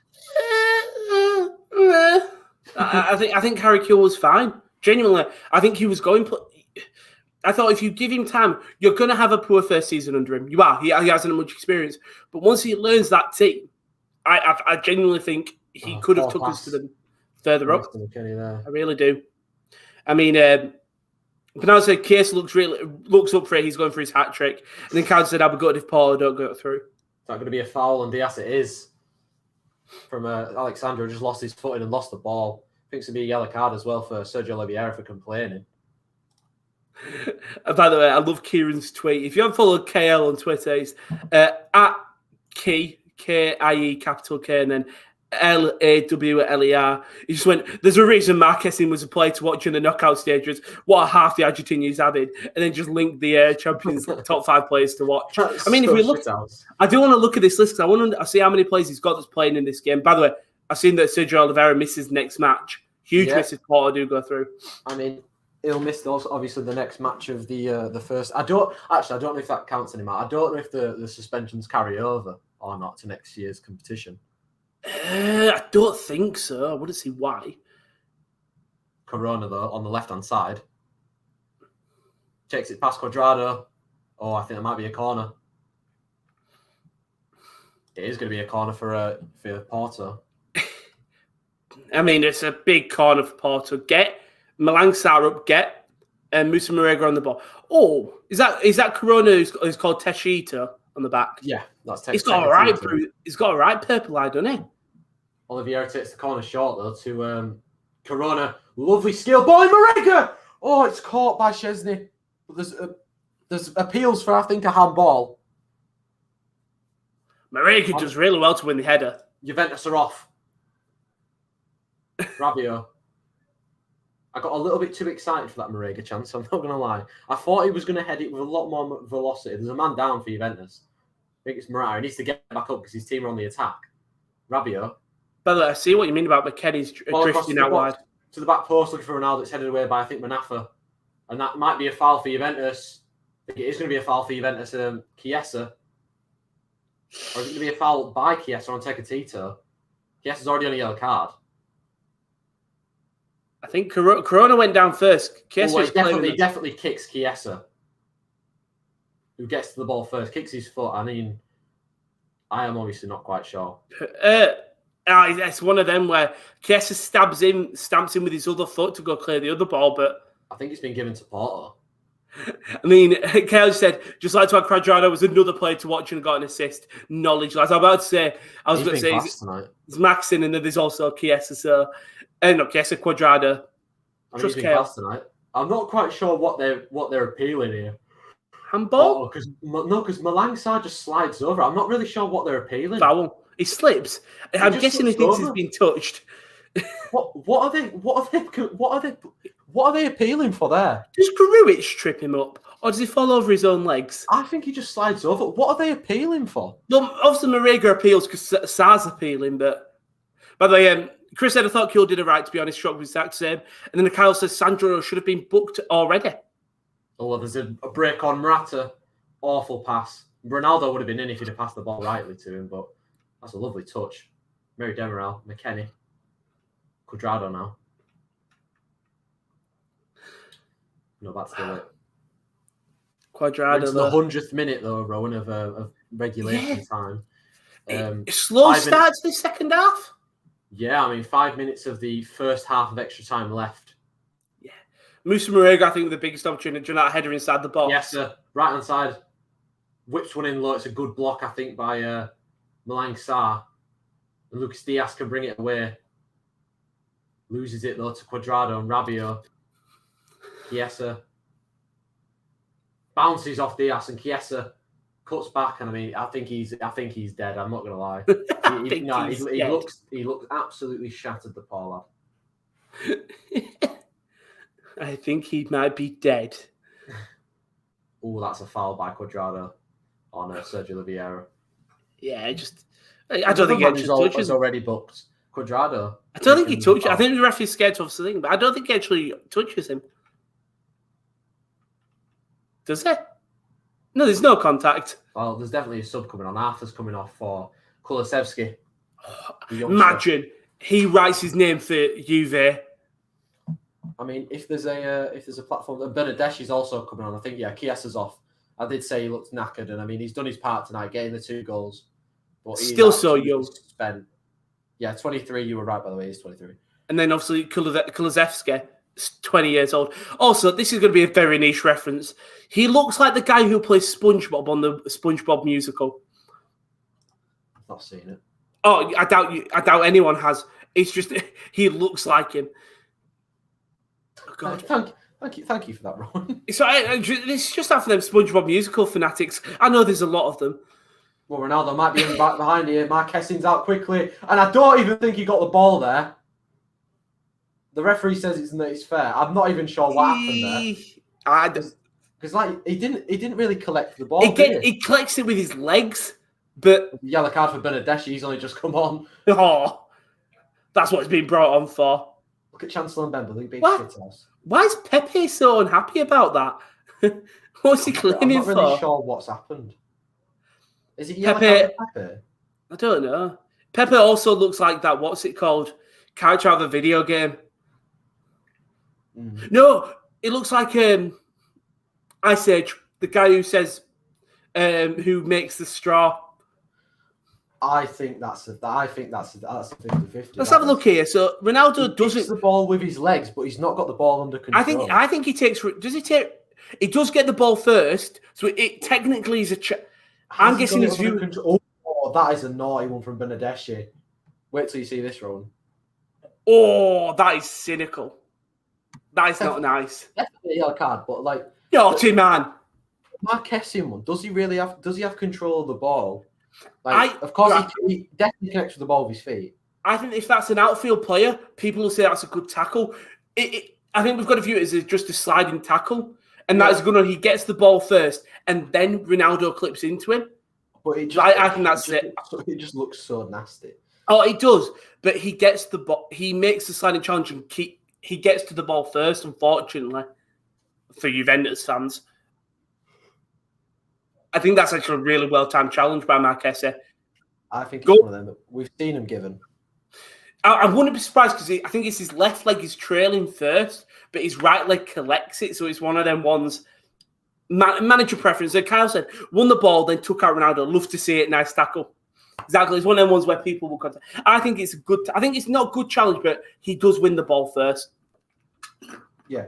I think Harry Kewell was fine. Genuinely, I think he was going. I thought if you give him time, you're going to have a poor first season under him. You are. He hasn't much experience. But once he learns that team, I genuinely think he could have took us to them further up. I really do. I mean, Bernardo Case looks up for it. He's going for his hat trick. And then Coward said, I'll be good if Porto don't go through. Is that going to be a foul on Diaz? It is. From Alexandro, just lost his footing and lost the ball. I think it's going to be a yellow card as well for Sergio Oliveira for complaining. By the way, I love Kieran's tweet. If you haven't followed KL on Twitter, it's at K-I-E, capital K, and then L-A-W-L-E-R. He just went, there's a reason Marquezine was a player to watch in the knockout stages. What a half the Argentinians added. And then just linked the Champions top 5 players to watch. I mean, if we look, I do want to look at this list because I want to see how many players he's got that's playing in this game. By the way, I've seen that Sergio Oliveira misses next match. Huge miss if Porto do go through. I mean, he'll miss also obviously the next match of the first. I don't know if that counts anymore. I don't know if the suspensions carry over or not to next year's competition. I don't think so. I wouldn't see why. Corona though on the left hand side takes it past Cuadrado. Oh, I think it might be a corner. It is going to be a corner for Porto. I mean, it's a big corner for Porto. Get Malang Sarr up, get Musa Marega on the ball. Oh, is that Corona who's called Teshito on the back? Yeah, that's He's got a right purple eye, doesn't he? Oliveira takes the corner short though to Corona. Lovely skill, boy Marega. Oh, it's caught by Szczesny. But there's appeals for I think a handball. Marega does really well to win the header. Juventus are off. Rabiot. I got a little bit too excited for that Marega chance, I'm not going to lie. I thought he was going to head it with a lot more velocity. There's a man down for Juventus. I think it's Morata. He needs to get back up because his team are on the attack. Rabiot. By the way, I see what you mean about McKennie's drifting out wide. To the back post looking for Ronaldo. It's headed away by, I think, Manafa. And that might be a foul for Juventus. I think it is going to be a foul for Juventus. Chiesa. Or is it going to be a foul by Chiesa on Tecatito? Chiesa's already on a yellow card. I think Corona went down first. Chiesa definitely kicks Chiesa. Who gets to the ball first. Kicks his foot. I mean, I am obviously not quite sure. It's one of them where Chiesa stamps him with his other foot to go clear the other ball, but I think it's been given to Porto. I mean, Kyle said, just like to add, Cuadrado was another player to watch and got an assist. Knowledge, lads. I was going to say, it's Maxin, and then there's also Chiesa. So, not Chiesa, Cuadrado. Trust Kyle tonight. I'm not quite sure what they're appealing here. Handball? Because Malang Sarr just slides over. I'm not really sure what they're appealing. Foul. He slips. I'm guessing he thinks he's been touched. What are they appealing for there? Does Grujic trip him up, or does he fall over his own legs? I think he just slides over. What are they appealing for? Well, obviously Marega appeals because Sarr's appealing, but by the way, Chris said I thought Kiel did it right, to be honest, struck with the exact same. And then Kyle says Sandro should have been booked already. Oh, well, there's a break on Morata. Awful pass. Ronaldo would have been in if he'd have passed the ball rightly to him, but that's a lovely touch. Mary Demiral, McKennie. Cuadrado now. No, that's the Cuadrado. The 100th minute, though, Rowan, of regulation time. Slow start to the second half? Yeah, I mean, 5 minutes of the first half of extra time left. Yeah. Musa Marega, I think, with the biggest opportunity. That header inside the box. Yes, sir. Right-hand side. Whips one in low. It's a good block, I think, by Malang Sarr. And Lucas Diaz can bring it away. Loses it, though, to Cuadrado and Rabiot. Chiesa. bounces off Diaz, and Chiesa cuts back, and I think he's dead. I'm not gonna lie. He looks absolutely shattered. The poor lad. I think he might be dead. Oh, that's a foul by Cuadrado on Sergio Oliveira. Yeah, I don't think he actually touches him. Already booked. Cuadrado. I don't think he touches. I think the referee's scared to obviously thing, but I don't think he actually touches him. Does he? No, there's no contact. Well, there's definitely a sub coming on. Arthur's coming off for Kulusevski. Imagine he writes his name for Juve. I mean, if there's a platform, Bernardeschi's also coming on. I think Chiesa's off. I did say he looked knackered, and he's done his part tonight, getting the 2 goals. But still so young. Spent. Yeah, 23. You were right, by the way. He's 23. And then obviously Kulusevski, 20 years old. Also, this is going to be a very niche reference. He looks like the guy who plays SpongeBob on the SpongeBob musical. I've not seen it. Oh, I doubt anyone has. It's just he looks like him. Oh, God. Thank you for that, Rowan. So it's just after them SpongeBob musical fanatics. I know there's a lot of them. Well, Ronaldo might be in back behind here. Marquezin's out quickly, and I don't even think he got the ball there. The referee says it's fair. I'm not even sure what happened there. Because he didn't really collect the ball. He collects it with his legs, but yellow card for Bernardeschi. He's only just come on. Oh, that's what it's been brought on for. Look at Chancellor and Bemble. Why is Pepe so unhappy about that? What's he claiming for? I'm not really sure what's happened. Is it yellow Pepe? card for Pepe? I don't know. Pepe also looks like that. What's it called? Character of a video game. No, it looks like Ice Age, the guy who says who makes the straw. I think that's a 50-50. Let's have a look here. So Ronaldo doesn't the ball with his legs, but he's not got the ball under control. I think he takes. Does he take? He does get the ball first, so it technically is a. I'm guessing it's view. Oh, that is a naughty one from Bernardeschi. Wait till you see this, Rowan. Oh, that is cynical. That is not nice. Definitely a yellow card, but naughty man. Marquezin one. Does he have control of the ball? Of course, he definitely connects with the ball with his feet. I think if that's an outfield player, people will say that's a good tackle. I think we've got to view it as just a sliding tackle, and that is good on. He gets the ball first, and then Ronaldo clips into him. But I think that's it. It just looks so nasty. Oh, it does. But he gets the ball. He makes the sliding challenge and he gets to the ball first, unfortunately, for Juventus fans. I think that's actually a really well-timed challenge by Marquez. I think it's one of them that we've seen him given. I wouldn't be surprised because I think it's his left leg is trailing first, but his right leg collects it. So it's one of them ones. Manager preference. Like Kyle said, won the ball, then took out Ronaldo. Love to see it. Nice tackle. Exactly. It's one of them ones where people will contact. I think it's not a good challenge, but he does win the ball first. Yeah.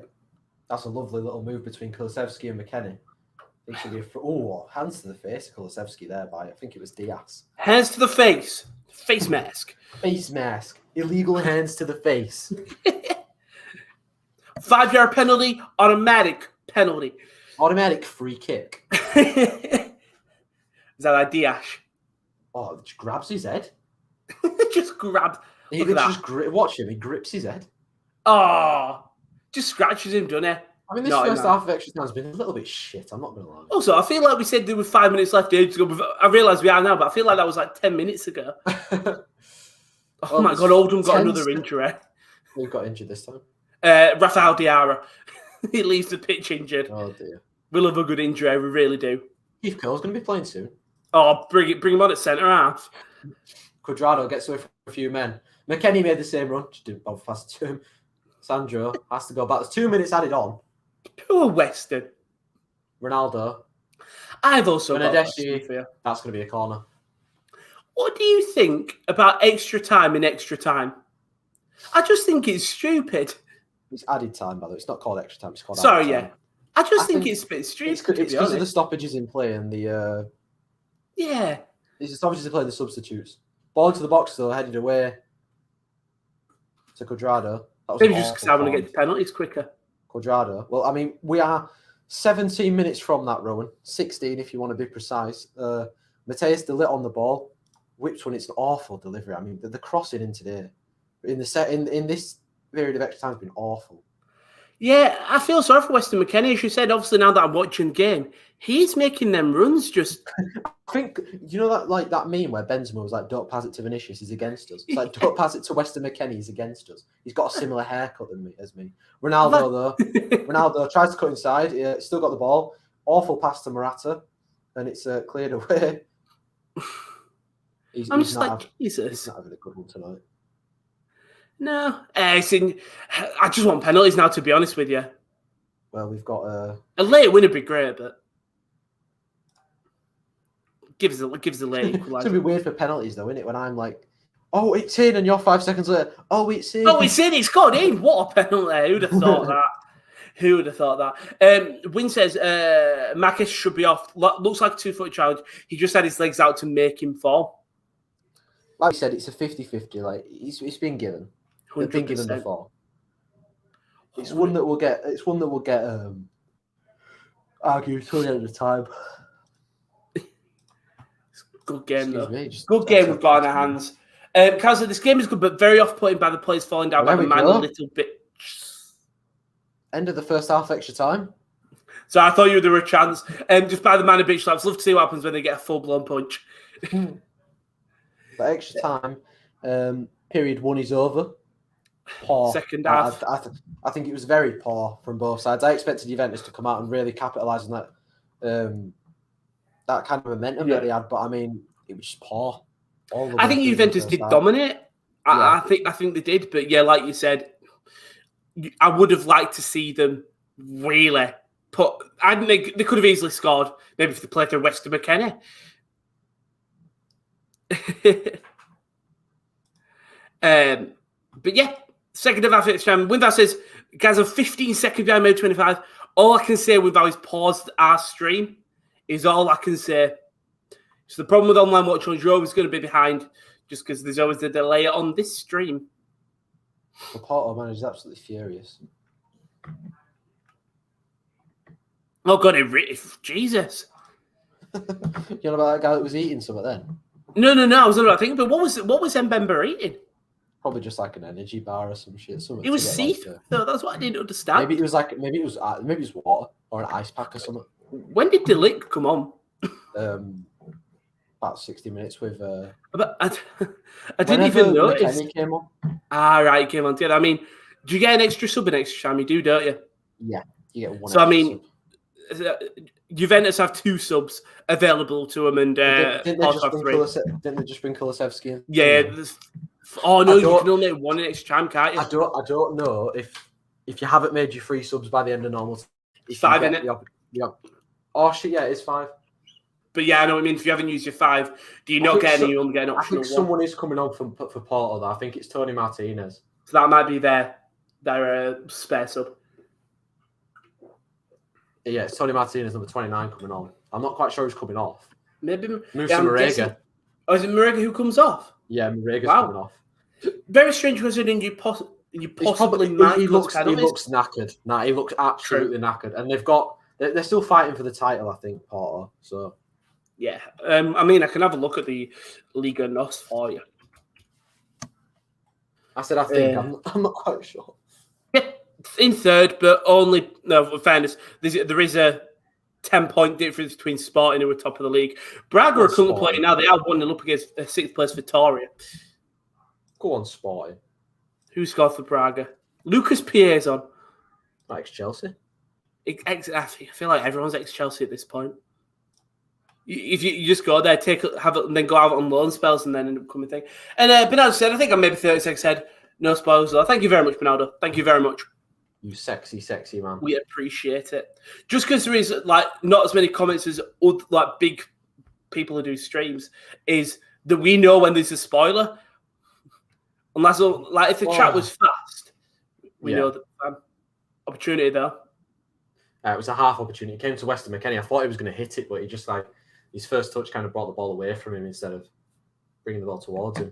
That's a lovely little move between Kulusevski and McKennie. I think should be hands to the face, Kulusevski there by, I think it was Diaz. Hands to the face. Face mask. Face mask. Illegal hands to the face. 5-yard penalty, automatic penalty. Automatic free kick. Is that like Diaz? Oh, it just grabs his head. Just grabbed. Watch him, he grips his head. Oh, just scratches him, doesn't he? I mean, this first half of extra time has been a little bit shit. I'm not going to lie. Also, I feel like we said there were 5 minutes left ages ago. I realise we are now, but I feel like that was like 10 minutes ago. Oh my God, Oldham got another injury. Who got injured this time? Rafael Diarra. He leaves the pitch injured. Oh dear. We'll have a good injury, we really do. Keith Curle's going to be playing soon. Oh, bring him on at centre half. Cuadrado gets away from a few men. McKennie made the same run. Just didn't bother pass to him. Sandro has to go back. There's 2 minutes added on. Poor Western. Ronaldo. I've also got Bernardeschi. That's going to be a corner. What do you think about extra time in extra time? I just think it's stupid. It's added time, by the way. It's not called extra time. It's called added time. Yeah. I think it's a bit stupid. It's because of the stoppages in play and the... Yeah. It's the stoppages in play and the substitutes. Ball into the box, though, headed away to Cuadrado. Maybe just because I want to get the penalties quicker. Cuadrado. Well, I mean, we are 17 minutes from that, Rowan. 16 if you want to be precise. Mateus de Ligt on the ball. Whips one. It's an awful delivery. I mean, the crossing in today, in this period of extra time has been awful. Yeah, I feel sorry for Weston McKennie. As you said, obviously now that I'm watching the game, he's making them runs just... I think, you know that meme where Benzema was like, don't pass it to Vinicius, he's against us. It's like, don't pass it to Weston McKennie, he's against us. He's got a similar haircut as me. Ronaldo tries to cut inside, still got the ball. Awful pass to Morata, and it's cleared away. I'm just like, Jesus. He's not having a good one tonight. No. I just want penalties now, to be honest with you. Well, we've got... A late win would be great, but... Gives the late equaliser. It's going to be weird for penalties, though, isn't it? When I'm like, oh, it's in, and you're 5 seconds later, oh, it's in. Oh, it's in, it's gone in. What a penalty. Who'd have thought that? Who would have thought that? Wynn says Marcus should be off. Looks like a 2-foot challenge. He just had his legs out to make him fall. Like I said, it's a 50-50. Like, it's been given. They've been given before. It's one that will get. Argued till the end of the time. Good game, though. Good game we've got on our hands. Kazza, this game is good, but very off-putting by the players falling down by the man a little bit. End of the first half, extra time. So I thought there were a chance. Just by the man a bit slaps. Love to see what happens when they get a full-blown punch. But extra time, period 1 is over. Poor. Second half. I think it was very poor from both sides. I expected Juventus to come out and really capitalise on that kind of momentum that they had, but I mean, it was just poor. I think Juventus did dominate. I think they did, but yeah, like you said, I would have liked to see them really put. I think they could have easily scored. Maybe if they played through Weston McKennie. But yeah, second half extra time. Windhow says, guys, I'm 15 seconds behind mode 25. All I can say Windhow is paused our stream. Is all I can say. So the problem with online watchalongs, you're always going to be behind just because there's always a delay on this stream. The Porto man is absolutely furious. Oh, God, Jesus. You know about that guy that was eating something then? No, I was not about thinking, but what was Mbemba eating? Probably just like an energy bar or some shit. It was seafood. No, that's what I didn't understand. Maybe it was water or an ice pack or something. When did De Ligt come on? About 60 minutes with. But I didn't even notice. McKennie came on. Right, he came on. Yeah, I mean, do you get an extra sub in extra time? You do, don't you? Yeah, you get one. So I mean, Juventus have 2 subs available to them, and didn't they just bring Kulusevski in? Yeah. Oh no, you can only have 1 in extra time, can't you? I don't know if you haven't made your 3 subs by the end of normal. 5 in it. Yeah. Oh shit! Yeah, it's 5. But yeah, I know what I mean. If you haven't used your 5, do you not get any? You only get an optional 1. I think someone is coming on for Porto, though. I think it's Tony Martinez. So that might be their spare sub. Yeah, it's Tony Martinez, number 29, coming on. I'm not quite sure who's coming off. Maybe moves to Marega. Oh, is it Marega who comes off? Yeah, Marega's coming off. Very strange considering you possibly might. He looks knackered. Nah, he looks absolutely knackered, and they're still fighting for the title, I think, Porto. So yeah, I mean, I can have a look at the Liga NOS for you. I said I think. I'm not quite sure. Yeah, in third, but only in fairness, there is a 10-point difference between Sporting, who are top of the league. Braga are currently playing now. They are 1-0 up against 6th place Victoria. Go on, Sporting. Who scored for Braga? Lucas Piazon. Ex-Chelsea. I feel like everyone's ex-Chelsea at this point. If you just go there, and then go out on loan spells and then end up coming thing. And Bernardo said, I think I'm maybe 30 seconds ahead. No spoilers. Thank you very much, Bernardo. Thank you very much. You sexy man. We appreciate it. Just because there is not as many comments as big people who do streams, is that we know when there's a spoiler. Unless if the chat was fast, we know that opportunity there. It was a half opportunity. It came to Weston McKennie. I thought he was going to hit it, but he just his first touch kind of brought the ball away from him instead of bringing the ball towards him.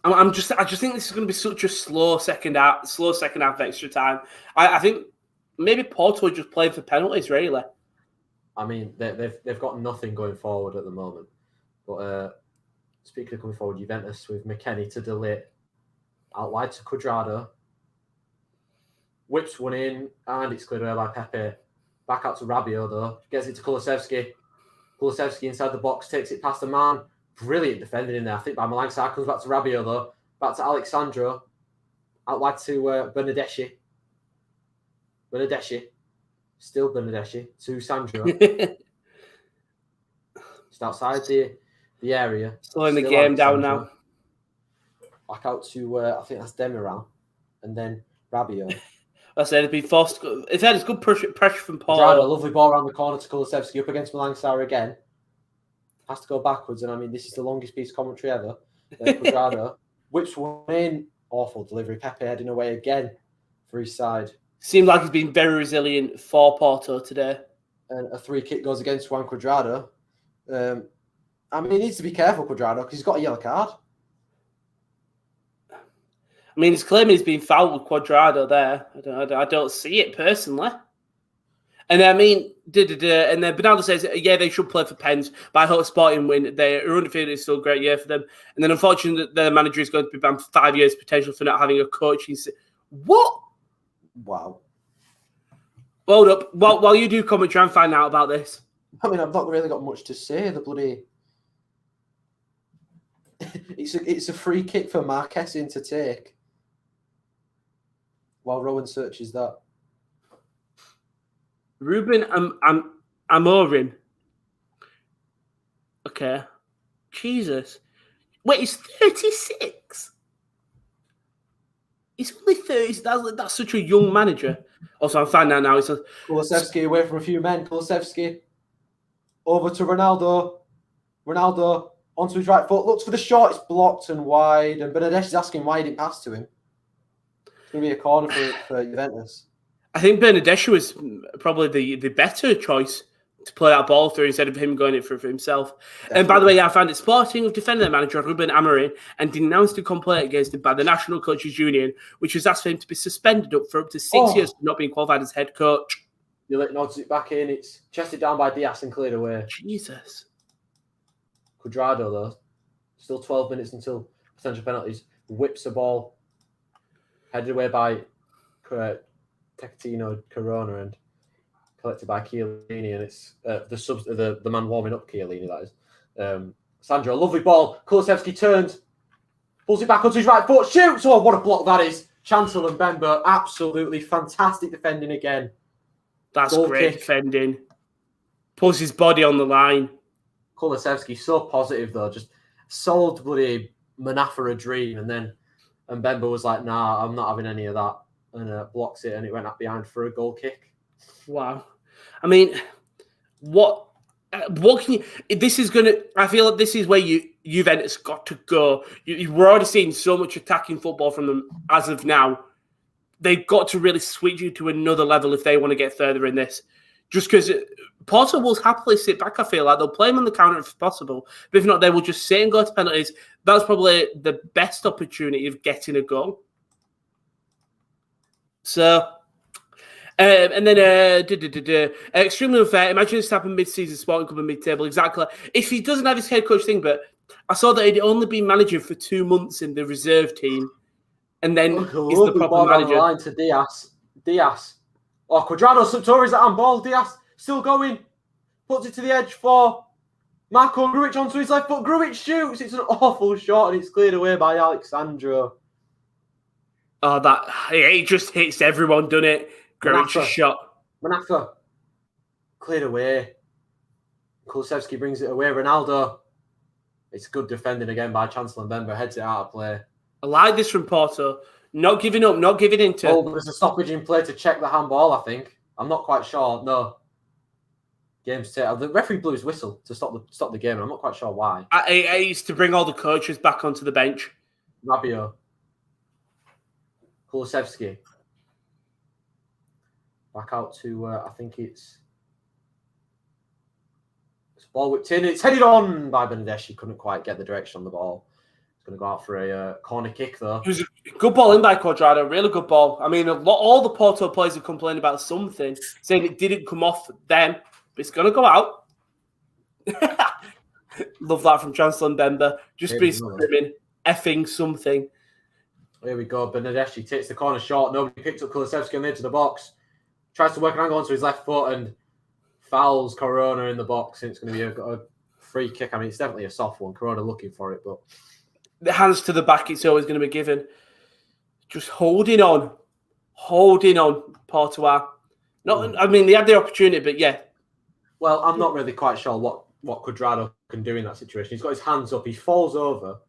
I just think this is going to be such a slow second half extra time. I think maybe Porto just playing for penalties, really. I mean, they've got nothing going forward at the moment. But speaking of coming forward, Juventus with McKennie to delay out wide to Cuadrado. Whips one in, and it's cleared away by Pepe. Back out to Rabiot, though. Gets it to Kulusevski. Kulusevski inside the box, takes it past the man. Brilliant defending in there. I think by Malangsar comes back to Rabiot, though. Back to Alexandro. Out wide to Bernadeschi. Bernadeschi. Still Bernadeschi. To Sandro. Just outside the area. Slowing the game down now. Back out to, I think that's Demiral. And then Rabiot. I said it'd be forced. It's good pressure from Paul. Cuadrado, lovely ball around the corner to Kulusevski, up against Malangsar again. Has to go backwards, and I mean, this is the longest piece of commentary ever. Cuadrado whips one in. Awful delivery. Pepe heading away again for his side. Seemed like he's been very resilient for Porto today. And a free kick goes against Juan Cuadrado. I mean, he needs to be careful, Cuadrado, because he's got a yellow card. I mean, he's claiming he's been fouled with Cuadrado there. I don't see it personally. And I mean, and then Bernardo says, yeah, they should play for pens, but I hope Sporting win. Their undefeated is still a great year for them. And then unfortunately, their manager is going to be banned for 5 years potential for not having a coaching. What? Wow. Hold up. While you do commentary and find out about this. I mean, I've not really got much to say. The bloody... it's a free kick for Marquezine to take. While Rowan searches that. Ruben Amorim. Okay. Jesus. Wait, he's 36? He's only 30. That's such a young manager. Also, I'm finding out now. He says, Kulusevski away from a few men. Kulusevski over to Ronaldo. Ronaldo onto his right foot. Looks for the shot. It's blocked and wide. And Bernadeschi is asking why he didn't pass to him. It's going to be a corner for Juventus. I think Bernadeschi was probably the better choice to play that ball through instead of him going it for himself. Definitely. And by the way, I found it Sporting have defended their manager, Ruben Amorim, and denounced a complaint against him by the National Coaches Union, which has asked for him to be suspended for up to 6 years for not being qualified as head coach. Julic nods it back in. It's chested down by Diaz and cleared away. Jesus. Cuadrado, though, still 12 minutes until potential penalties. Whips the ball. Headed away by Tecatino Corona and collected by Chiellini, and it's the man warming up Chiellini, that is. Sandro, lovely ball. Kulusevski turns, pulls it back onto his right foot, shoots. Oh, what a block that is. Chancel and Bemba, absolutely fantastic defending again. That's goal great kick. Defending. Pulls his body on the line. Kulusevski, so positive though, just sold bloody Manafra a dream, and Bemba was like, nah, I'm not having any of that. And blocks it, and it went up behind for a goal kick. Wow. I mean, what can you... This is going to... I feel like this is where Juventus got to go. We're already seeing so much attacking football from them as of now. They've got to really switch you to another level if they want to get further in this. Just because Porto will happily sit back, I feel like. They'll play them on the counter if possible. But if not, they will just sit and go to penalties. That's probably the best opportunity of getting a goal. So, and then extremely unfair. Imagine this happened mid-season, Sporting Club and mid-table. Exactly. If he doesn't have his head coach thing, but I saw that he'd only been managing for 2 months in the reserve team, and then he's the proper manager. Line to Diaz. Oh, Cuadrado, Sartori's at handball. Diaz still going. Puts it to the edge for Marco Grujic onto his left foot. Grujic shoots. It's an awful shot, and it's cleared away by Alexandro. Oh, it just hits everyone, doesn't it? Grujic's shot. Manafra cleared away. Kulusevski brings it away. Ronaldo. It's good defending again by Chancellor and Bemba. Heads it out of play. I like this from Porto. Not giving up, not giving into. Oh, there's a stoppage in play to check the handball, I think. I'm not quite sure. No. Game's taken. The referee blew his whistle to stop the game. I'm not quite sure why. It's to bring all the coaches back onto the bench. Rabiot. Kulusevski. Back out to, I think it's ball whipped in. It's headed on by Bernadeschi. Couldn't quite get the direction on the ball. It's going to go out for a corner kick, though. It Good ball in by Cuadrado, really good ball. I mean, all the Porto players have complained about something, saying it didn't come off them, but it's going to go out. Love that from Chancellor Mbemba. Just be screaming, effing something. Here we go. Bernardeschi takes the corner short. Nobody picked up Kulusevski on the edge of the box. Tries to work an angle onto his left foot and fouls Corona in the box. And it's going to be a free kick. I mean, it's definitely a soft one. Corona looking for it, but the hands to the back, it's always going to be given. Just holding on, Porto. I mean, they had the opportunity, but yeah. Well, I'm not really quite sure what Cuadrado can do in that situation. He's got his hands up. He falls over.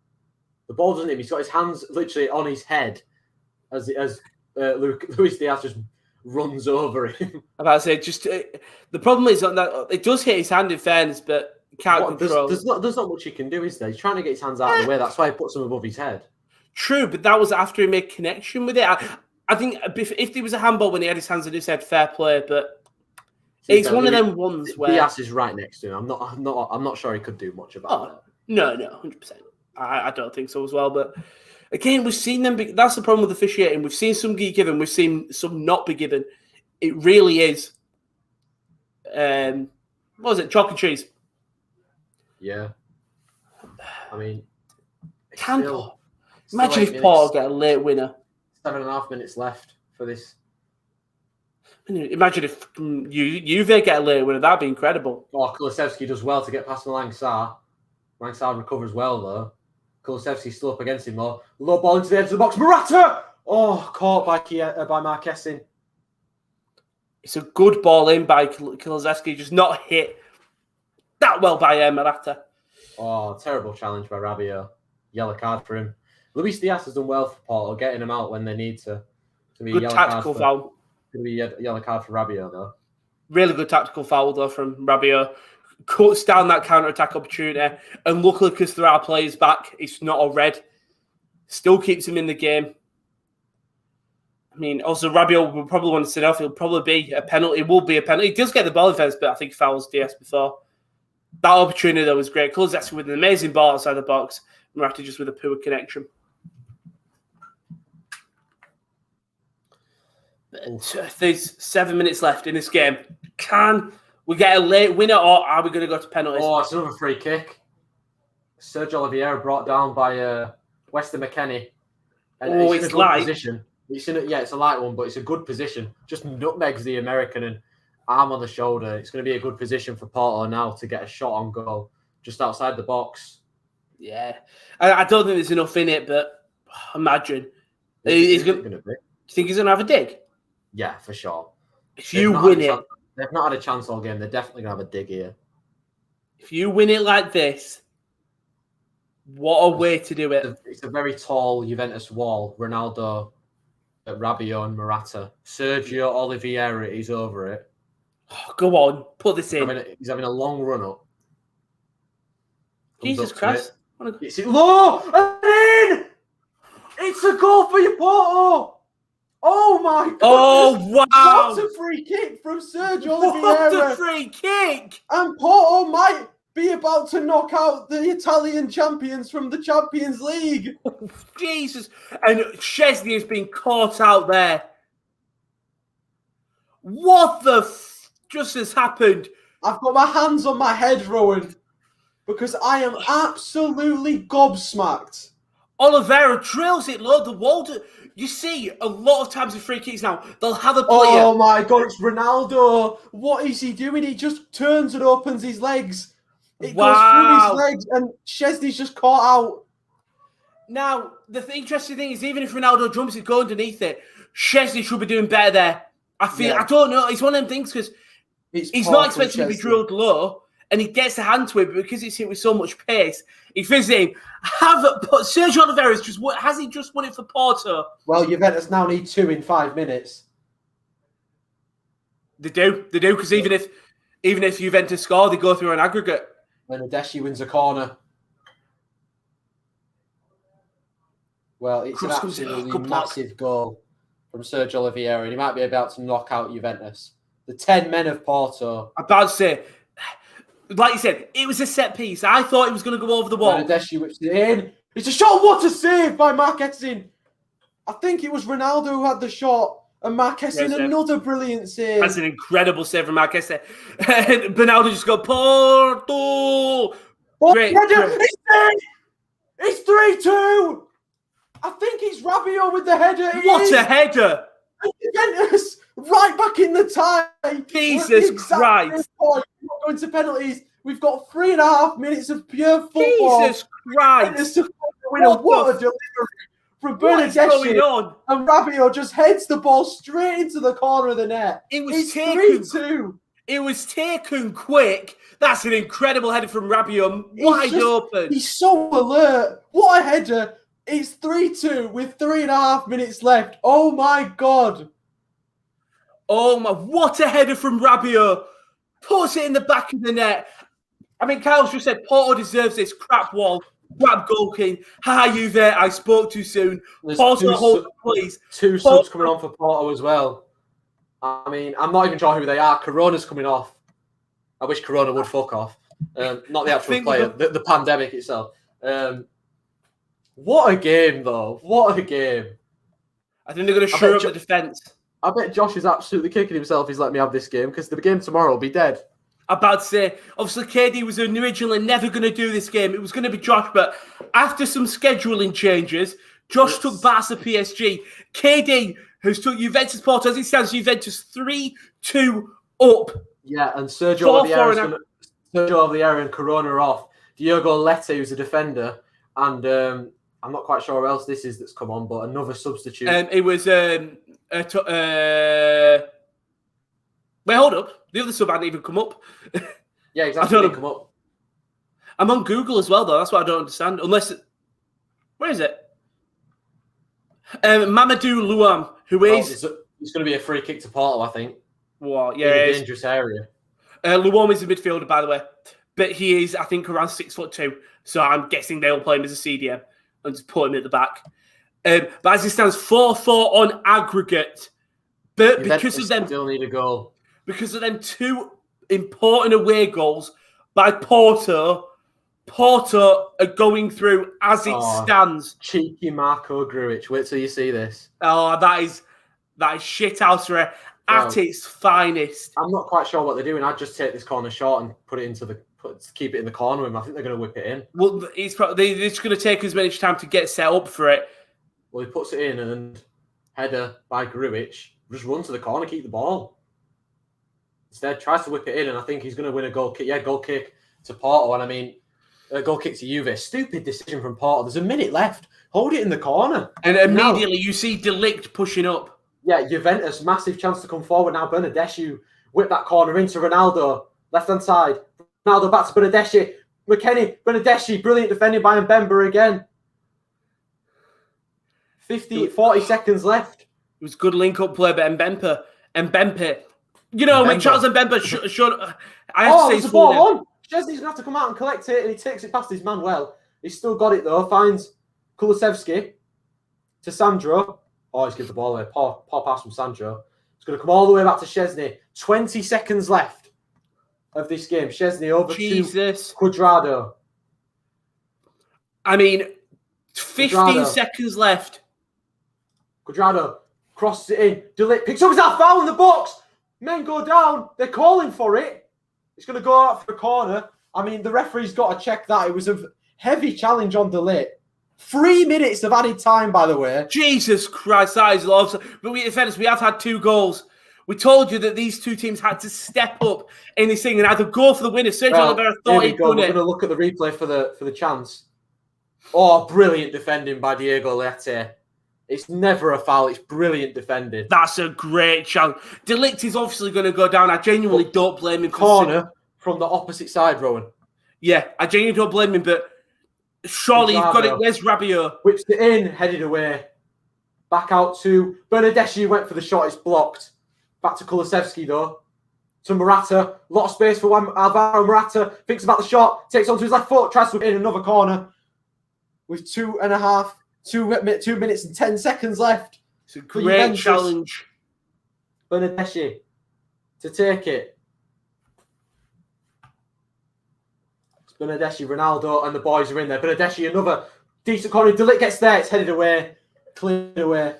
The ball doesn't hit him. He's got his hands literally on his head as Luis Diaz just runs over him. I'm about to say, just the problem is that it does hit his hand in fairness, but he can't control. There's not much he can do, is there? He's trying to get his hands out of the way. That's why he puts them above his head. True, but that was after he made connection with it. I think if there was a handball when he had his hands on his head, fair play, but it's one of them ones where Diaz is right next to him. I'm not sure he could do much about that. No, 100%. I don't think so as well. But again, we've seen them. That's the problem with officiating. We've seen some be given. We've seen some not be given. It really is. What was it? Chalk and cheese. Yeah. I mean, imagine if Porto get a late winner. 7.5 minutes left for this. Imagine if Juve get a late winner. That'd be incredible. Oh, Kulusevski does well to get past Malang Sarr. Malang Sarr recovers well, though. Kulusevski's still up against him, though. Low ball into the edge of the box. Morata! Oh, caught by Marquezin. It's a good ball in by Kulusevski, just not hit that well by Morata. Oh, terrible challenge by Rabiot. Yellow card for him. Luis Diaz has done well for Porto, getting them out when they need to. Good tactical foul. It's going to be a yellow card for Rabiot, though. Really good tactical foul, though, from Rabiot. Cuts down that counter-attack opportunity. And luckily, because there are players back, it's not a red. Still keeps him in the game. I mean, also, Rabiot will probably want to sit off. It'll probably be a penalty. It will be a penalty. He does get the ball defense, but I think he fouls Diaz before. That opportunity, though, was great. Kulusevski with an amazing ball outside the box. Morata just with a poor connection. There's 7 minutes left in this game. Can we get a late winner, or are we going to go to penalties? Oh, it's another free kick. Sergio Oliveira brought down by Weston McKennie. And it's in a good light. Position. It's a light one, but it's a good position. Just nutmegs the American and arm on the shoulder. It's going to be a good position for Porto now to get a shot on goal just outside the box. Yeah. I don't think there's enough in it, but imagine. He's going to be. Do you think he's going to have a dig? Yeah, for sure. If you win it. They've not had a chance all game. They're definitely going to have a dig here. If you win it like this, what a way to do it. It's a very tall Juventus wall. Ronaldo, Rabiot and Morata. Sergio Oliveira is over it. Oh, go on. Put this in. He's having a long run up. Jesus Christ. It's low and in! It's a goal for you, Porto! Oh my God! Oh wow! What a free kick from Sergio Oliveira! What a free kick! And Porto might be about to knock out the Italian champions from the Champions League. Jesus! And Szczesny has been caught out there. What the just has happened? I've got my hands on my head, Rowan, because I am absolutely gobsmacked. Oliveira drills it low the wall. You see, a lot of times with free kicks now, they'll have a player. Oh my God, it's Ronaldo. What is he doing? He just turns and opens his legs. It goes through his legs and Szczesny's just caught out. Now, the interesting thing is, even if Ronaldo jumps and goes underneath it, Szczesny should be doing better there. I don't know. It's one of them things because he's not expected to be drilled low. And he gets the hand to it, but because it's hit with so much pace, he's visiting. Sergio Oliveira has he just won it for Porto? Well, Juventus now need 2 in 5 minutes. They do, because even if Juventus score, they go through an aggregate. Bernardeschi wins a corner. Well, it's an absolutely massive goal from Sergio Oliveira, and he might be about to knock out Juventus. The 10 men of Porto. I'm about to say, like you said, it was a set piece. I thought it was going to go over the wall. Bernardeschi whips it in. It's a shot. What a save by Marquezin. I think it was Ronaldo who had the shot, and Marquez in another brilliant save. That's an incredible save from Marquez there. And Ronaldo just got Porto. Great. It's 3-2. I think it's Rabiot with the header. What a header! Juventus right back in the tie. Jesus Christ! We're going to penalties. We've got 3.5 minutes of pure football. Jesus Christ! What a delivery from Bernardeschi. What's going on? And Rabiot just heads the ball straight into the corner of the net. It's 3-2. It was taken quick. That's an incredible header from Rabiot, wide open. He's so alert. What a header. It's 3-2 with 3.5 minutes left. Oh my God. Oh my, what a header from Rabiot. Puts it in the back of the net. I mean, Kyle's just said Porto deserves this crap wall. Grab goal king. Hi, you there. I spoke too soon. Porto, hold please. Two subs coming on for Porto as well. I mean, I'm not even sure who they are. Corona's coming off. I wish Corona would fuck off. Not the actual player, the pandemic itself. What a game, though. What a game. I think they're going to shore up the defence. I bet Josh is absolutely kicking himself he's let me have this game, because the game tomorrow will be dead. I'm about to say, obviously, KD was originally never going to do this game. It was going to be Josh, but after some scheduling changes, Josh took Barca PSG. KD has took Juventus Porto. As it stands, Juventus 3-2 up. Yeah, and Sergio Oliveira and Corona are off. Diogo Lete, who's a defender, and I'm not quite sure who else this is that's come on, but another substitute. It was... Wait, hold up. The other sub hadn't even come up. Yeah, exactly. Didn't come up. I'm on Google as well, though. That's what I don't understand. Unless... Where is it? Mamadou Luam, who is... It's going to be a free kick to Porto, I think. What? Yeah, in a dangerous area. Luam is a midfielder, by the way. But he is, I think, around 6'2". So I'm guessing they'll play him as a CDM and just put him at the back. But as it stands, 4-4 on aggregate. But because of them... still need a goal. Because of them two important away goals by Porto, Porto are going through as it stands. Cheeky Marco Grujic. Wait till you see this. Oh, that is shithousery at its finest. I'm not quite sure what they're doing. I'd just take this corner short and put it into keep it in the corner with them. I think they're going to whip it in. Well, they're just going to take as much time to get set up for it. Well, he puts it in and header by Grujic. Just run to the corner, keep the ball. Instead, tries to whip it in, and I think he's going to win a goal kick. Yeah, goal kick to Porto. And I mean, a goal kick to Juve. Stupid decision from Porto. There's a minute left. Hold it in the corner. And immediately you see De Ligt pushing up. Yeah, Juventus, massive chance to come forward now. Bernardeschi whip that corner into Ronaldo. Left-hand side. Ronaldo back to Bernardeschi. McKennie, Bernardeschi, brilliant defending by Mbemba again. 40 seconds left. It was good link-up play by Mbemba. You know, when Charles Mbemba should... I have to say... There's a ball on. Szczesny's going to have to come out and collect it, and he takes it past his man well. He's still got it, though. Finds Kulusevski to Sandro. Oh, he's given the ball away. Poor pass from Sandro. It's going to come all the way back to Szczesny. 20 seconds left of this game. Szczesny over to Cuadrado. I mean, 15 seconds left. Cuadrado crosses it in. De Ligt picks up his foul in the box. Men go down. They're calling for it. It's going to go out for a corner. I mean, the referee's got to check that. It was a heavy challenge on De Ligt. 3 minutes of added time, by the way. Jesus Christ, that is low. But we have had 2 goals. We told you that these two teams had to step up in this thing and either go for the winner. Sergio Oliveira thought he'd done it. We're going to look at the replay for the chance. Oh, brilliant defending by Diogo Lete. It's never a foul. It's brilliant defending. That's a great challenge. De Ligt is obviously going to go down. I genuinely don't blame him. Corner from the opposite side, Rowan. Yeah, I genuinely don't blame him, but surely you've got it. Where's Rabiot? Whips it in, headed away. Back out to Bernardeschi, went for the shot. It's blocked. Back to Kulusevski, though. To Morata. A lot of space for Alvaro Morata. Thinks about the shot. Takes onto his left foot. Tries to put in another corner. With 2 minutes and 10 seconds left. It's a great challenge. Bernardeschi to take it. It's Bernardeschi, Ronaldo, and the boys are in there. Bernardeschi, another decent corner. De Ligt gets there. It's headed away. cleared away.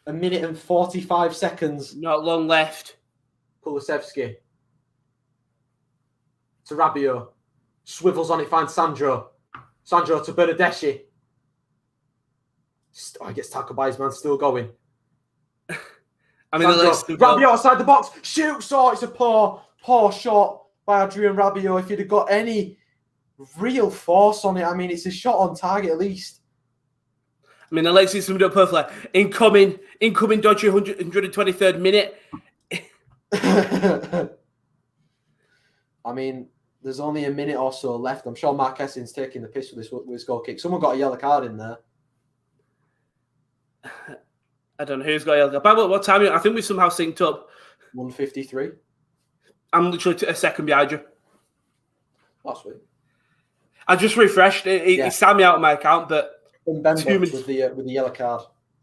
1 minute and 45 seconds. Not long left. Kulusevski. To Rabiot. Swivels on it, finds Sandro. Sandro to Bernardeschi. He gets tackled by his man, still going. I mean, Rabiot outside the box. Shoots. Oh, it's a poor shot by Adrian Rabiot. If he'd have got any real force on it, I mean, it's a shot on target at least. I mean, Alexis summed it up perfectly. Incoming dodgy 123rd minute. I mean, there's only a minute or so left. I'm sure Mark Essin's taking the piss with this goal kick. Someone got a yellow card in there. I don't know who's got a yellow card. But what time? I think we've somehow synced up. 1:53. I'm literally a second behind you. That's sweet. I just refreshed. It signed me out of my account, but 2 minutes with the yellow card.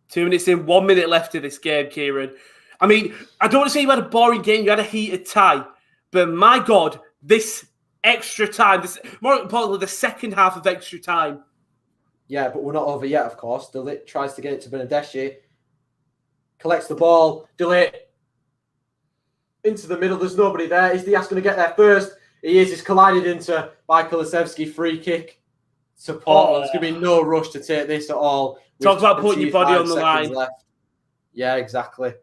2 minutes in, 1 minute left of this game, Kieran. I mean, I don't want to say you had a boring game, you had a heated tie, but my God, this extra time, more importantly, the second half of extra time. Yeah, but we're not over yet, of course. De Ligt tries to get it to Bernardeschi. Collects the ball. De Ligt into the middle. There's nobody there. Is Diaz going to get there first? He is. He's collided into by Kulusevski. Free kick to Porto. There's going to be no rush to take this at all. Talk about putting your body on the line. Left. Yeah, exactly.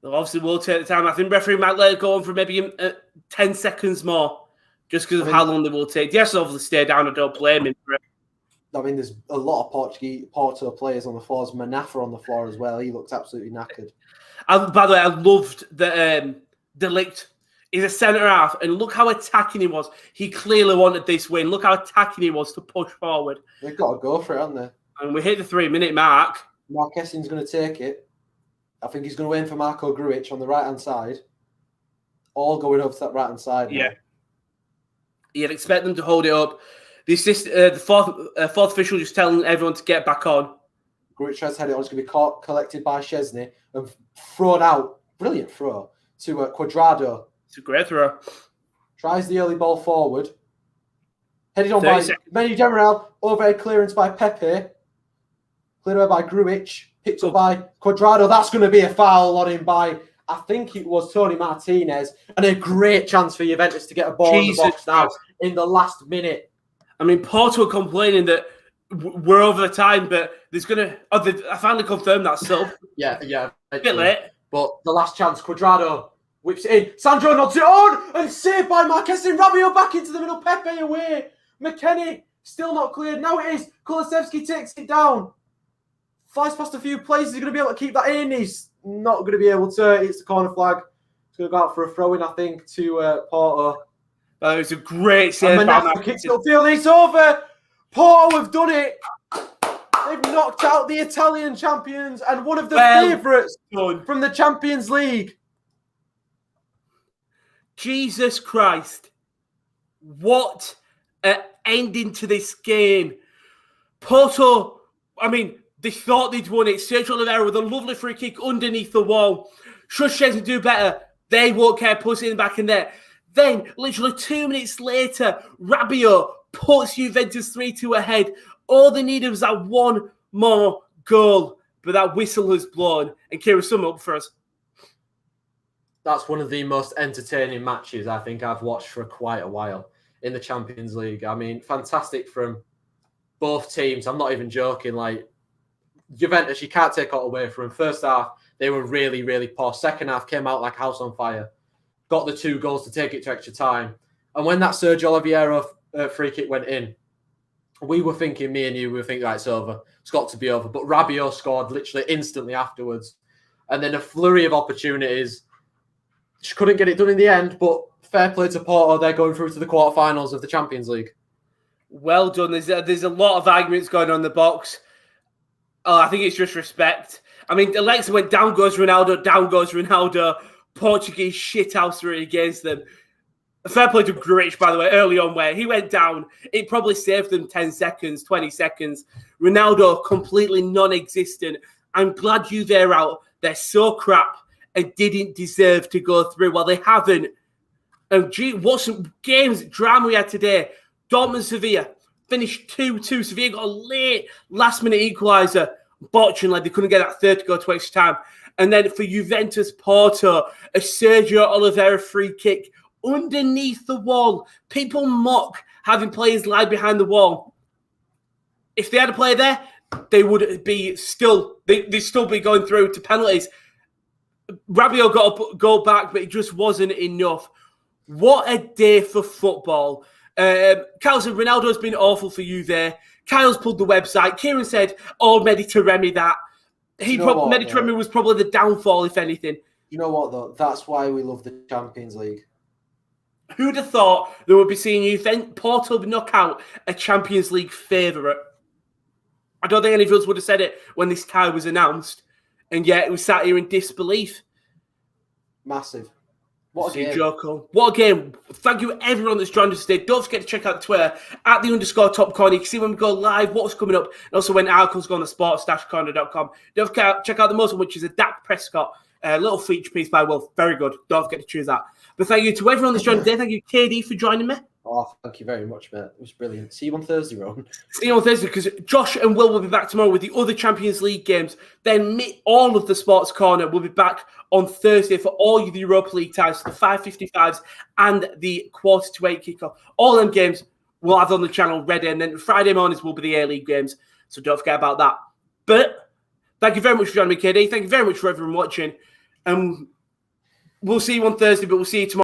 Obviously, we'll take the time. I think referee might let it go on for maybe 10 seconds more, just because of how long they will take. Yes, obviously stay down. I don't blame him for it. I mean, there's a lot of Porto players on the floor. There's Manafa on the floor as well. He looks absolutely knackered. By the way, I loved that De Ligt is a centre-half, and look how attacking he was. He clearly wanted this win. Look how attacking he was to push forward. They've got to go for it, haven't they? And we hit the 3-minute mark. Mark Essin's going to take it. I think he's going to aim for Marko Grujic on the right-hand side. All going over to that right-hand side. Yeah. You'd expect them to hold it up. The fourth official just telling everyone to get back on. Grujic tries to head it on. It's going to be collected by Szczesny and thrown out. Brilliant throw to Cuadrado. It's a great throw. Tries the early ball forward. Headed on by Menu General. Overhead clearance by Pepe. Cleared away by Grujic. Picked up by Cuadrado. That's going to be a foul on him by, I think it was Tony Martinez. And a great chance for Juventus to get a ball in the box now in the last minute. I mean, Porto are complaining that we're over the time, but there's going to... I finally confirmed that, so... yeah. A bit late. But the last chance, Cuadrado whips it in. Sandro nods it on and saved by Marquez and Rabiot back into the middle. Pepe away. McKennie still not cleared. Now it is. Kulusevski takes it down. Flies past a few places. He's going to be able to keep that in. He's not going to be able to. It's the corner flag. He's going to go out for a throw-in, I think, to Porto. It was a great save. And kicks it upfield. It's over. Porto have done it. They've knocked out the Italian champions and one of the favourites from the Champions League. Jesus Christ. What an ending to this game. Porto, I mean... They thought they'd won it. Sergio Oliveira with a lovely free kick underneath the wall. Should Szczesny do better? They won't care. Puts it in the back of the net. Then, literally 2 minutes later, Rabiot puts Juventus 3-2 ahead. All they needed was that one more goal. But that whistle has blown. And Kira, sum up for us. That's one of the most entertaining matches I think I've watched for quite a while in the Champions League. I mean, fantastic from both teams. I'm not even joking. Like, Juventus, you can't take it away from them. First half, they were really, really poor. Second half came out like a house on fire. Got the 2 goals to take it to extra time. And when that Sergio Oliveira free kick went in, we were thinking, me and you, we were thinking, right, it's over. It's got to be over. But Rabiot scored literally instantly afterwards. And then a flurry of opportunities. Just couldn't get it done in the end, but fair play to Porto. They're going through to the quarterfinals of the Champions League. Well done. There's a lot of arguments going on in the box. Oh, I think it's just respect. I mean, Alexa went down goes Ronaldo, down goes Ronaldo. Portuguese shithousery against them. Fair play to Grujic, by the way, early on where he went down. It probably saved them 10 seconds, 20 seconds. Ronaldo, completely non-existent. I'm glad they're out. They're so crap and didn't deserve to go through. Well, they haven't. And gee, what some games, drama we had today. Dortmund, Sevilla. finished 2-2. Sevilla got a late last-minute equaliser. Watchalong, they couldn't get that third to go to extra time. And then for Juventus Porto, a Sergio Oliveira free kick underneath the wall. People mock having players lie behind the wall. If they had a player there, they would be they'd still be going through to penalties. Rabiot got a goal back, but it just wasn't enough. What a day for football. Kyle said Ronaldo's been awful for you there. Kyle's pulled the website. Kieran said, Mediterranean that. Mediterranean was probably the downfall, if anything. You know what, though? That's why we love the Champions League. Who'd have thought they would be seeing Porto knock out a Champions League favourite? I don't think any of us would have said it when this tie was announced. And yet we sat here in disbelief. Massive. What a game. Joko. What a game. Thank you everyone that's joined us today. Don't forget to check out Twitter at @_top corner. You can see when we go live, what's coming up, and also when articles go on the sports-corner.com. Don't forget to check out the most one, which is a Dak Prescott little feature piece by Will. Very good. Don't forget to choose that. But thank you to everyone that's joined today. Thank you, KD, for joining me. Oh, thank you very much, mate. It was brilliant. See you on Thursday, Rowan. See you on Thursday, because Josh and Will will be back tomorrow with the other Champions League games. Then all of the Sports Corner will be back on Thursday for all of the Europa League ties, the 5:55s and the 7:45 kickoff. All them games we'll have on the channel ready, and then Friday mornings will be the A-League games, so don't forget about that. But thank you very much for joining me, KD. Thank you very much for everyone watching. We'll see you on Thursday, but we'll see you tomorrow.